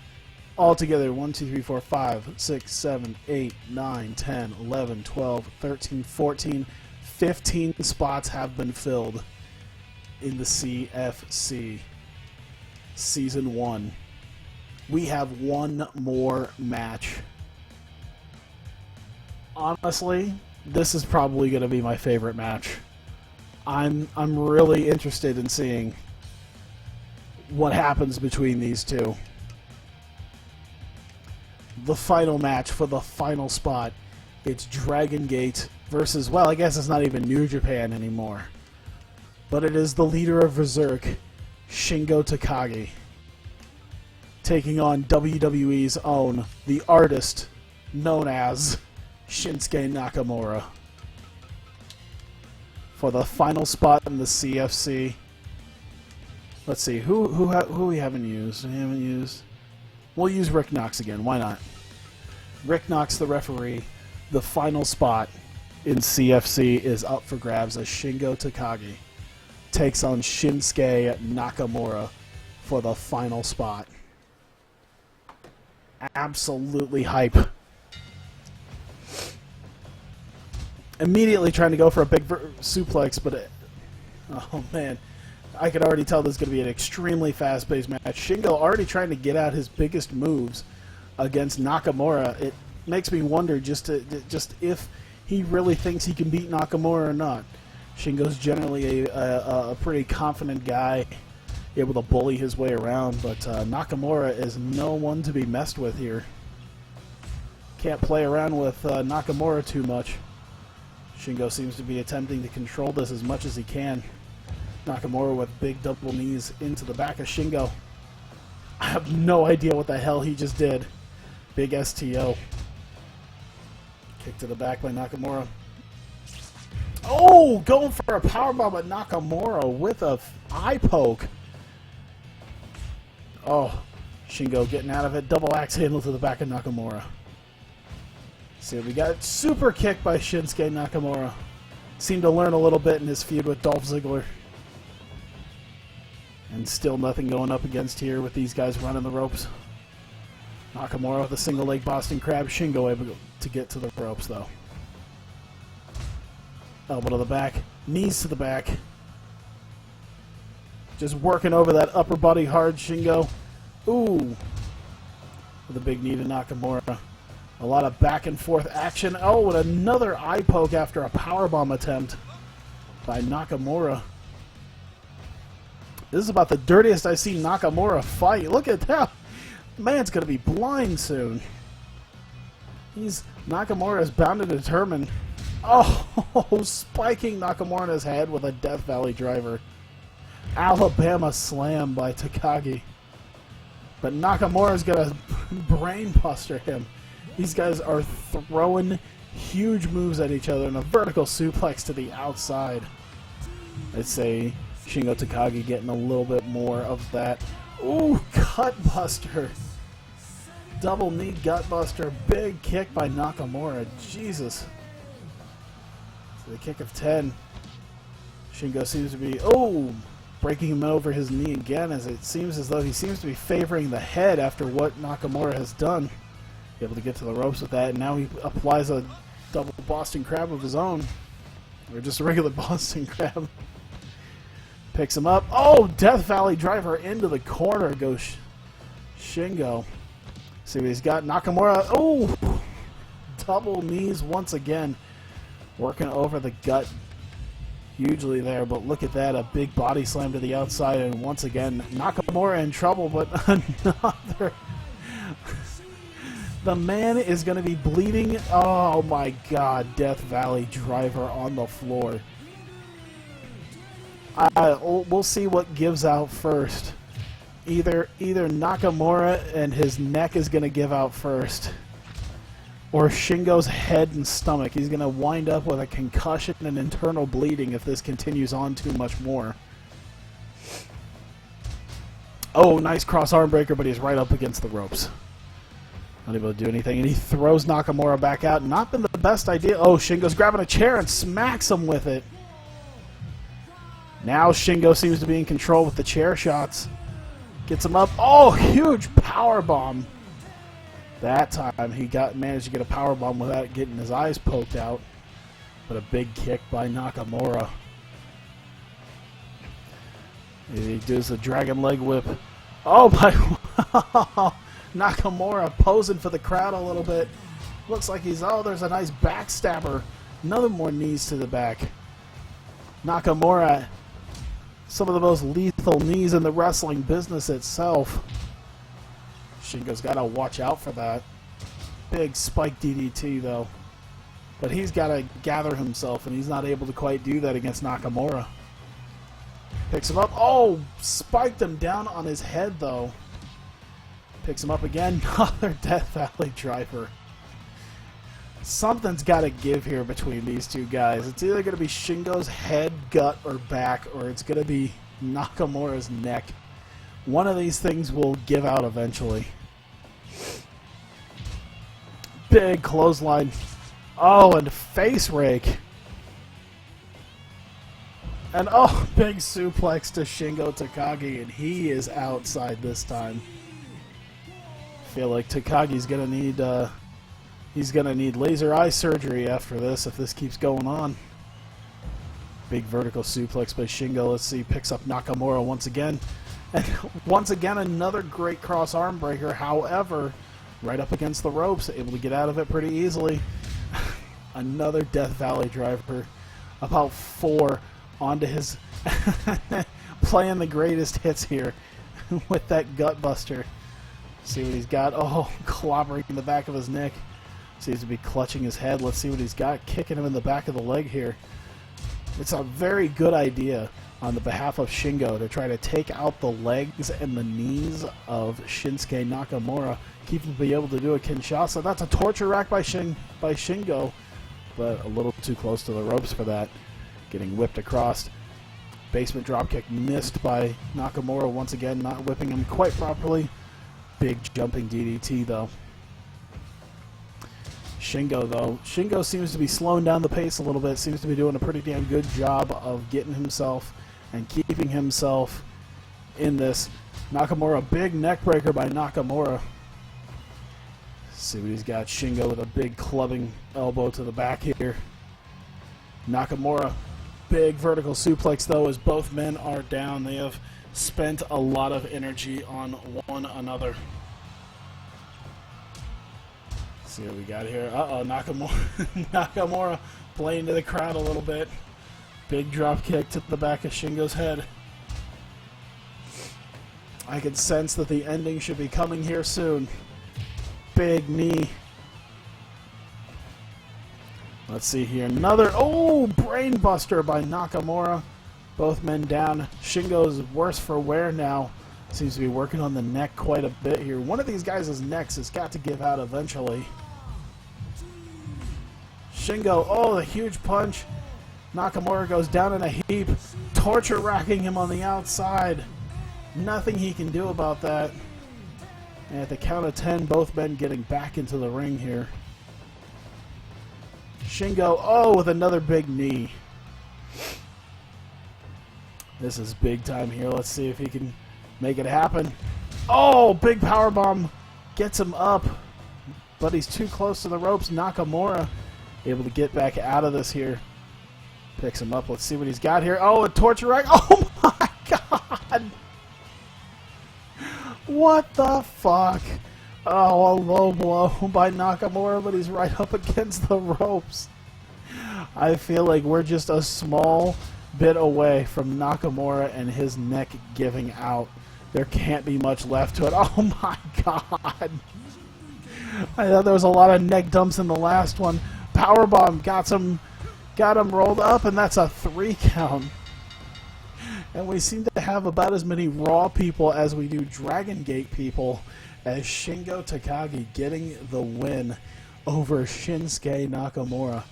All together, 1, 2, 3, 4, 5, 6, 7, 8, 9, 10, 11, 12, 13, 14, 15 spots have been filled in the CFC Season 1. We have one more match. Honestly, this is probably going to be my favorite match. I'm really interested in seeing what happens between these two. The final match for the final spot. It's Dragon Gate versus, well, I guess it's not even New Japan anymore. But it is the leader of Berserk, Shingo Takagi, taking on WWE's own, the artist known as Shinsuke Nakamura, for the final spot in the CFC. Let's see, who we haven't used? We haven't used. We'll use Rick Knox again. Why not? Rick Knox, the referee. The final spot in CFC is up for grabs as Shingo Takagi takes on Shinsuke Nakamura for the final spot. Absolutely hype. Immediately trying to go for a big suplex, but oh man, I could already tell this is going to be an extremely fast-paced match. Shingo already trying to get out his biggest moves against Nakamura. It makes me wonder just if he really thinks he can beat Nakamura or not. Shingo's generally a pretty confident guy, able to bully his way around, but Nakamura is no one to be messed with here. Can't play around with Nakamura too much. Shingo seems to be attempting to control this as much as he can. Nakamura with big double knees into the back of Shingo. I have no idea what the hell he just did. Big STO. Kick to the back by Nakamura. Oh, going for a powerbomb at Nakamura with a eye poke. Oh, Shingo getting out of it. Double axe handle to the back of Nakamura. See, we got super kick by Shinsuke Nakamura. Seemed to learn a little bit in his feud with Dolph Ziggler. And still nothing going up against here with these guys running the ropes. Nakamura with a single leg Boston Crab. Shingo able to get to the ropes though. Elbow to the back. Knees to the back. Just working over that upper body hard, Shingo. Ooh. With a big knee to Nakamura. A lot of back and forth action. Oh, and another eye poke after a powerbomb attempt by Nakamura. This is about the dirtiest I've seen Nakamura fight. Look at that. Man's going to be blind soon. Nakamura is bound and determined. Oh, spiking Nakamura in his head with a Death Valley driver. Alabama slam by Takagi. But Nakamura's going to brainbuster him. These guys are throwing huge moves at each other and a vertical suplex to the outside. I'd say Shingo Takagi getting a little bit more of that. Ooh, gutbuster. Double knee gutbuster. Big kick by Nakamura. Jesus. So the kick of 10. Shingo seems to be, breaking him over his knee again, as it seems as though he seems to be favoring the head after what Nakamura has done. Able to get to the ropes with that, and now he applies a double Boston Crab of his own. Or just a regular Boston Crab. Picks him up. Oh, Death Valley driver into the corner goes Shingo. See what he's got. Nakamura. Oh, double knees once again. Working over the gut. Hugely there, but look at that. A big body slam to the outside, and once again, Nakamura in trouble, but another. The man is going to be bleeding. Oh my God, Death Valley driver on the floor. We'll see what gives out first. Either Nakamura and his neck is going to give out first, or Shingo's head and stomach. He's going to wind up with a concussion and internal bleeding if this continues on too much more. Oh, nice cross arm breaker, but he's right up against the ropes. Not able to do anything, and he throws Nakamura back out. Not been the best idea. Oh, Shingo's grabbing a chair and smacks him with it. Now Shingo seems to be in control with the chair shots. Gets him up. Oh, huge power bomb. That time he managed to get a power bomb without getting his eyes poked out. But a big kick by Nakamura. He does the dragon leg whip. Oh my! Nakamura posing for the crowd a little bit. Looks like there's a nice backstabber. Another more knees to the back. Nakamura, some of the most lethal knees in the wrestling business itself. Shingo's got to watch out for that. Big spike DDT though. But he's got to gather himself, and he's not able to quite do that against Nakamura. Picks him up. Oh, spiked him down on his head though. Picks him up again. Another Death Valley driver. Something's got to give here between these two guys. It's either going to be Shingo's head, gut, or back, or it's going to be Nakamura's neck. One of these things will give out eventually. Big clothesline. Oh, and face rake. And oh, big suplex to Shingo Takagi, and he is outside this time. Feel like Takagi's gonna need laser eye surgery after this if this keeps going on. Big vertical suplex by Shingo. Let's see, picks up Nakamura once again. And once again, another great cross arm breaker. However, right up against the ropes, able to get out of it pretty easily. Another Death Valley driver. About 4 onto his... playing the greatest hits here with that gut buster. See what he's got. Oh, clobbering in the back of his neck. Seems to be clutching his head. Let's see what he's got. Kicking him in the back of the leg here. It's a very good idea on the behalf of Shingo to try to take out the legs and the knees of Shinsuke Nakamura. Keep him be able to do a Kinshasa. That's a torture rack by Shingo, but a little too close to the ropes for that. Getting whipped across. Basement dropkick missed by Nakamura once again, not whipping him quite properly. Big jumping DDT though. Shingo seems to be slowing down the pace a little bit. Seems to be doing a pretty damn good job of getting himself and keeping himself in this. Nakamura, big neck breaker by Nakamura. See what he's got. Shingo with a big clubbing elbow to the back here. Nakamura. Big vertical suplex, though, as both men are down. They have spent a lot of energy on one another. Let's see what we got here. Uh-oh, Nakamura playing to the crowd a little bit. Big drop kick to the back of Shingo's head. I can sense that the ending should be coming here soon. Big knee. Let's see here. Another, brain buster by Nakamura. Both men down. Shingo's worse for wear now. Seems to be working on the neck quite a bit here. One of these guys' necks has got to give out eventually. Shingo, the huge punch. Nakamura goes down in a heap. Torture racking him on the outside. Nothing he can do about that. And at the count of 10, both men getting back into the ring here. Shingo, with another big knee. This is big time here. Let's see if he can make it happen. Big powerbomb. Gets him up. But he's too close to the ropes. Nakamura able to get back out of this here. Picks him up. Let's see what he's got here. A torture rack. Oh my god. What the fuck? A low blow by Nakamura, but he's right up against the ropes. I feel like we're just a small bit away from Nakamura and his neck giving out. There can't be much left to it. Oh my god. I thought there was a lot of neck dumps in the last one. Powerbomb got him rolled up, and that's a 3 count. And we seem to have about as many Raw people as we do Dragon Gate people, as Shingo Takagi getting the win over Shinsuke Nakamura.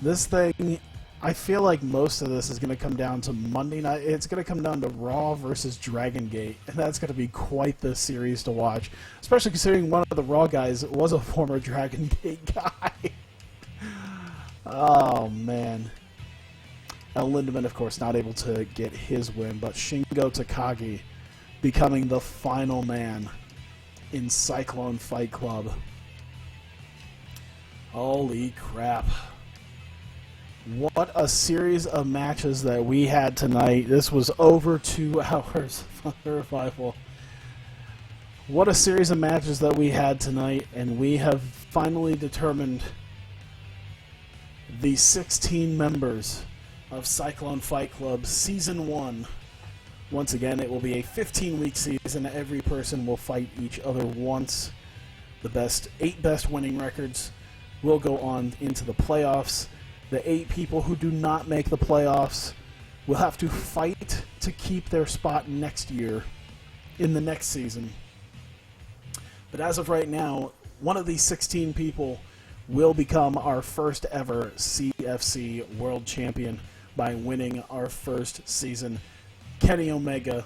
This thing, I feel like most of this is going to come down to Monday night. It's going to come down to Raw versus Dragon Gate, and that's going to be quite the series to watch, especially considering one of the Raw guys was a former Dragon Gate guy. Oh, man. Now, Lindaman, of course, not able to get his win, but Shingo Takagi becoming the final man in Cyclone Fight Club. Holy crap. What a series of matches that we had tonight. This was over 2 hours of revival. What a series of matches that we had tonight, and we have finally determined the 16 members of Cyclone Fight Club Season 1. Once again, it will be a 15-week season. Every person will fight each other once. The 8 best winning records will go on into the playoffs. The 8 people who do not make the playoffs will have to fight to keep their spot next year in the next season. But as of right now, one of these 16 people will become our first ever CFC World Champion by winning our first season. Kenny Omega,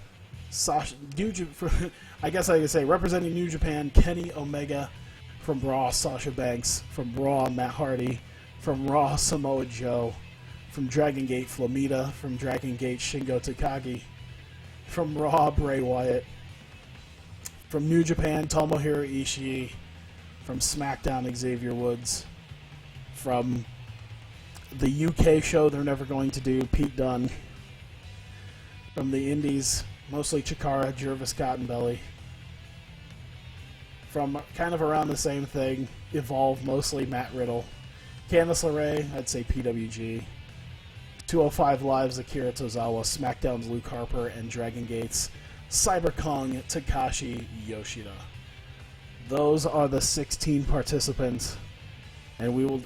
I guess I could say representing New Japan, Kenny Omega. From Raw, Sasha Banks. From Raw, Matt Hardy. From Raw, Samoa Joe. From Dragon Gate, Flamita. From Dragon Gate, Shingo Takagi. From Raw, Bray Wyatt. From New Japan, Tomohiro Ishii. From SmackDown, Xavier Woods. From the UK show they're never going to do, Pete Dunne. From the Indies, mostly Chikara, Jervis Cottonbelly. From kind of around the same thing, Evolve, mostly Matt Riddle. Candice LeRae, I'd say PWG. 205 Live's Akira Tozawa, SmackDown's Luke Harper, and Dragon Gate's Cyber Kong, Takahashi, Yoshida. Those are the 16 participants, and we will,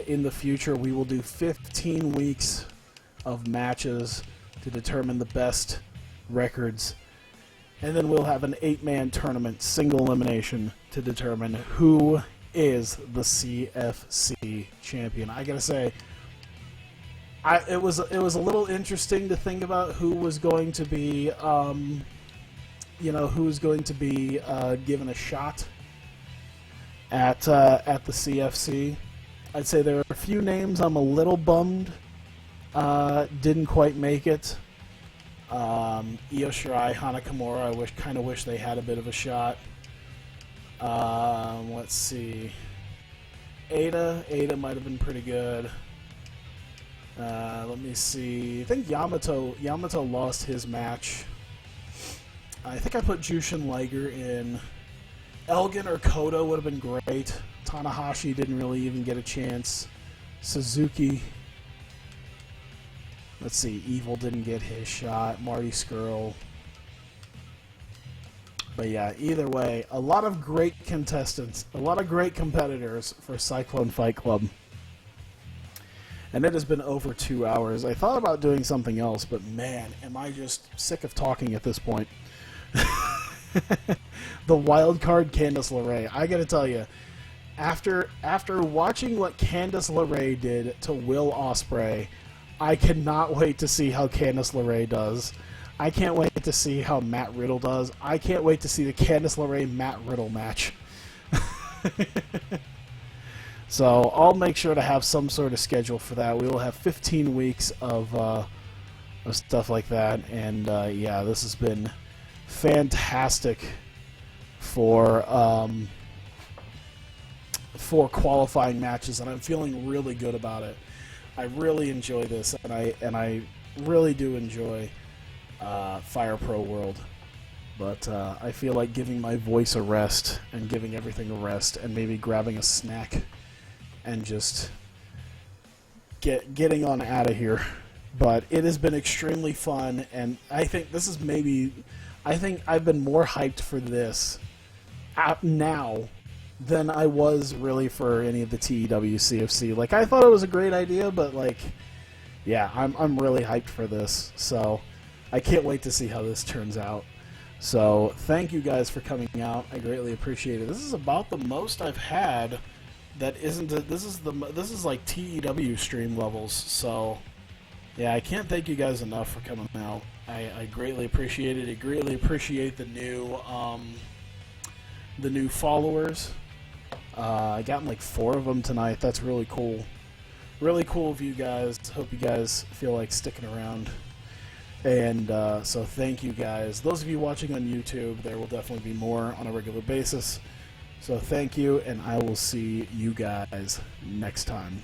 in the future, we will do 15 weeks of matches to determine the best records, and then we'll have an 8-man tournament, single elimination, to determine who is the CFC champion. I gotta say, it was a little interesting to think about who was going to be, who was going to be given a shot at the CFC. I'd say there are a few names I'm a little bummed didn't quite make it. Io Shirai, Nakamura, I kind of wish they had a bit of a shot. Let's see. Ada might have been pretty good. Let me see. I think Yamato lost his match. I think I put Jushin Liger in. Elgin or Kodo would have been great. Tanahashi didn't really even get a chance. Suzuki. Let's see. Evil didn't get his shot. Marty Scurll. But yeah, either way, a lot of great contestants, a lot of great competitors for Cyclone Fight Club. And it has been over 2 hours. I thought about doing something else, but man, am I just sick of talking at this point. The wild card Candice LeRae. I gotta tell you, after watching what Candice LeRae did to Will Osprey, I cannot wait to see how Candice LeRae does. I can't wait to see how Matt Riddle does. I can't wait to see the Candice LeRae Matt Riddle match. So I'll make sure to have some sort of schedule for that. We will have 15 weeks of stuff like that, and yeah, this has been fantastic for qualifying matches, and I'm feeling really good about it. I really enjoy this, and I really do enjoy Fire Pro World. But I feel like giving my voice a rest and giving everything a rest, and maybe grabbing a snack and just getting on out of here. But it has been extremely fun, and I think this is maybe... I think I've been more hyped for this now than I was really for any of the TEW CFC. Like, I thought it was a great idea, but like, yeah, I'm really hyped for this. So I can't wait to see how this turns out. So thank you guys for coming out. I greatly appreciate it. This is about the most I've had that isn't this is like TEW stream levels. So yeah, I can't thank you guys enough for coming out. I greatly appreciate it. I greatly appreciate the new followers. I got like 4 of them tonight. That's really cool. Really cool of you guys. Hope you guys feel like sticking around. And so thank you guys. Those of you watching on YouTube, there will definitely be more on a regular basis. So thank you, and I will see you guys next time.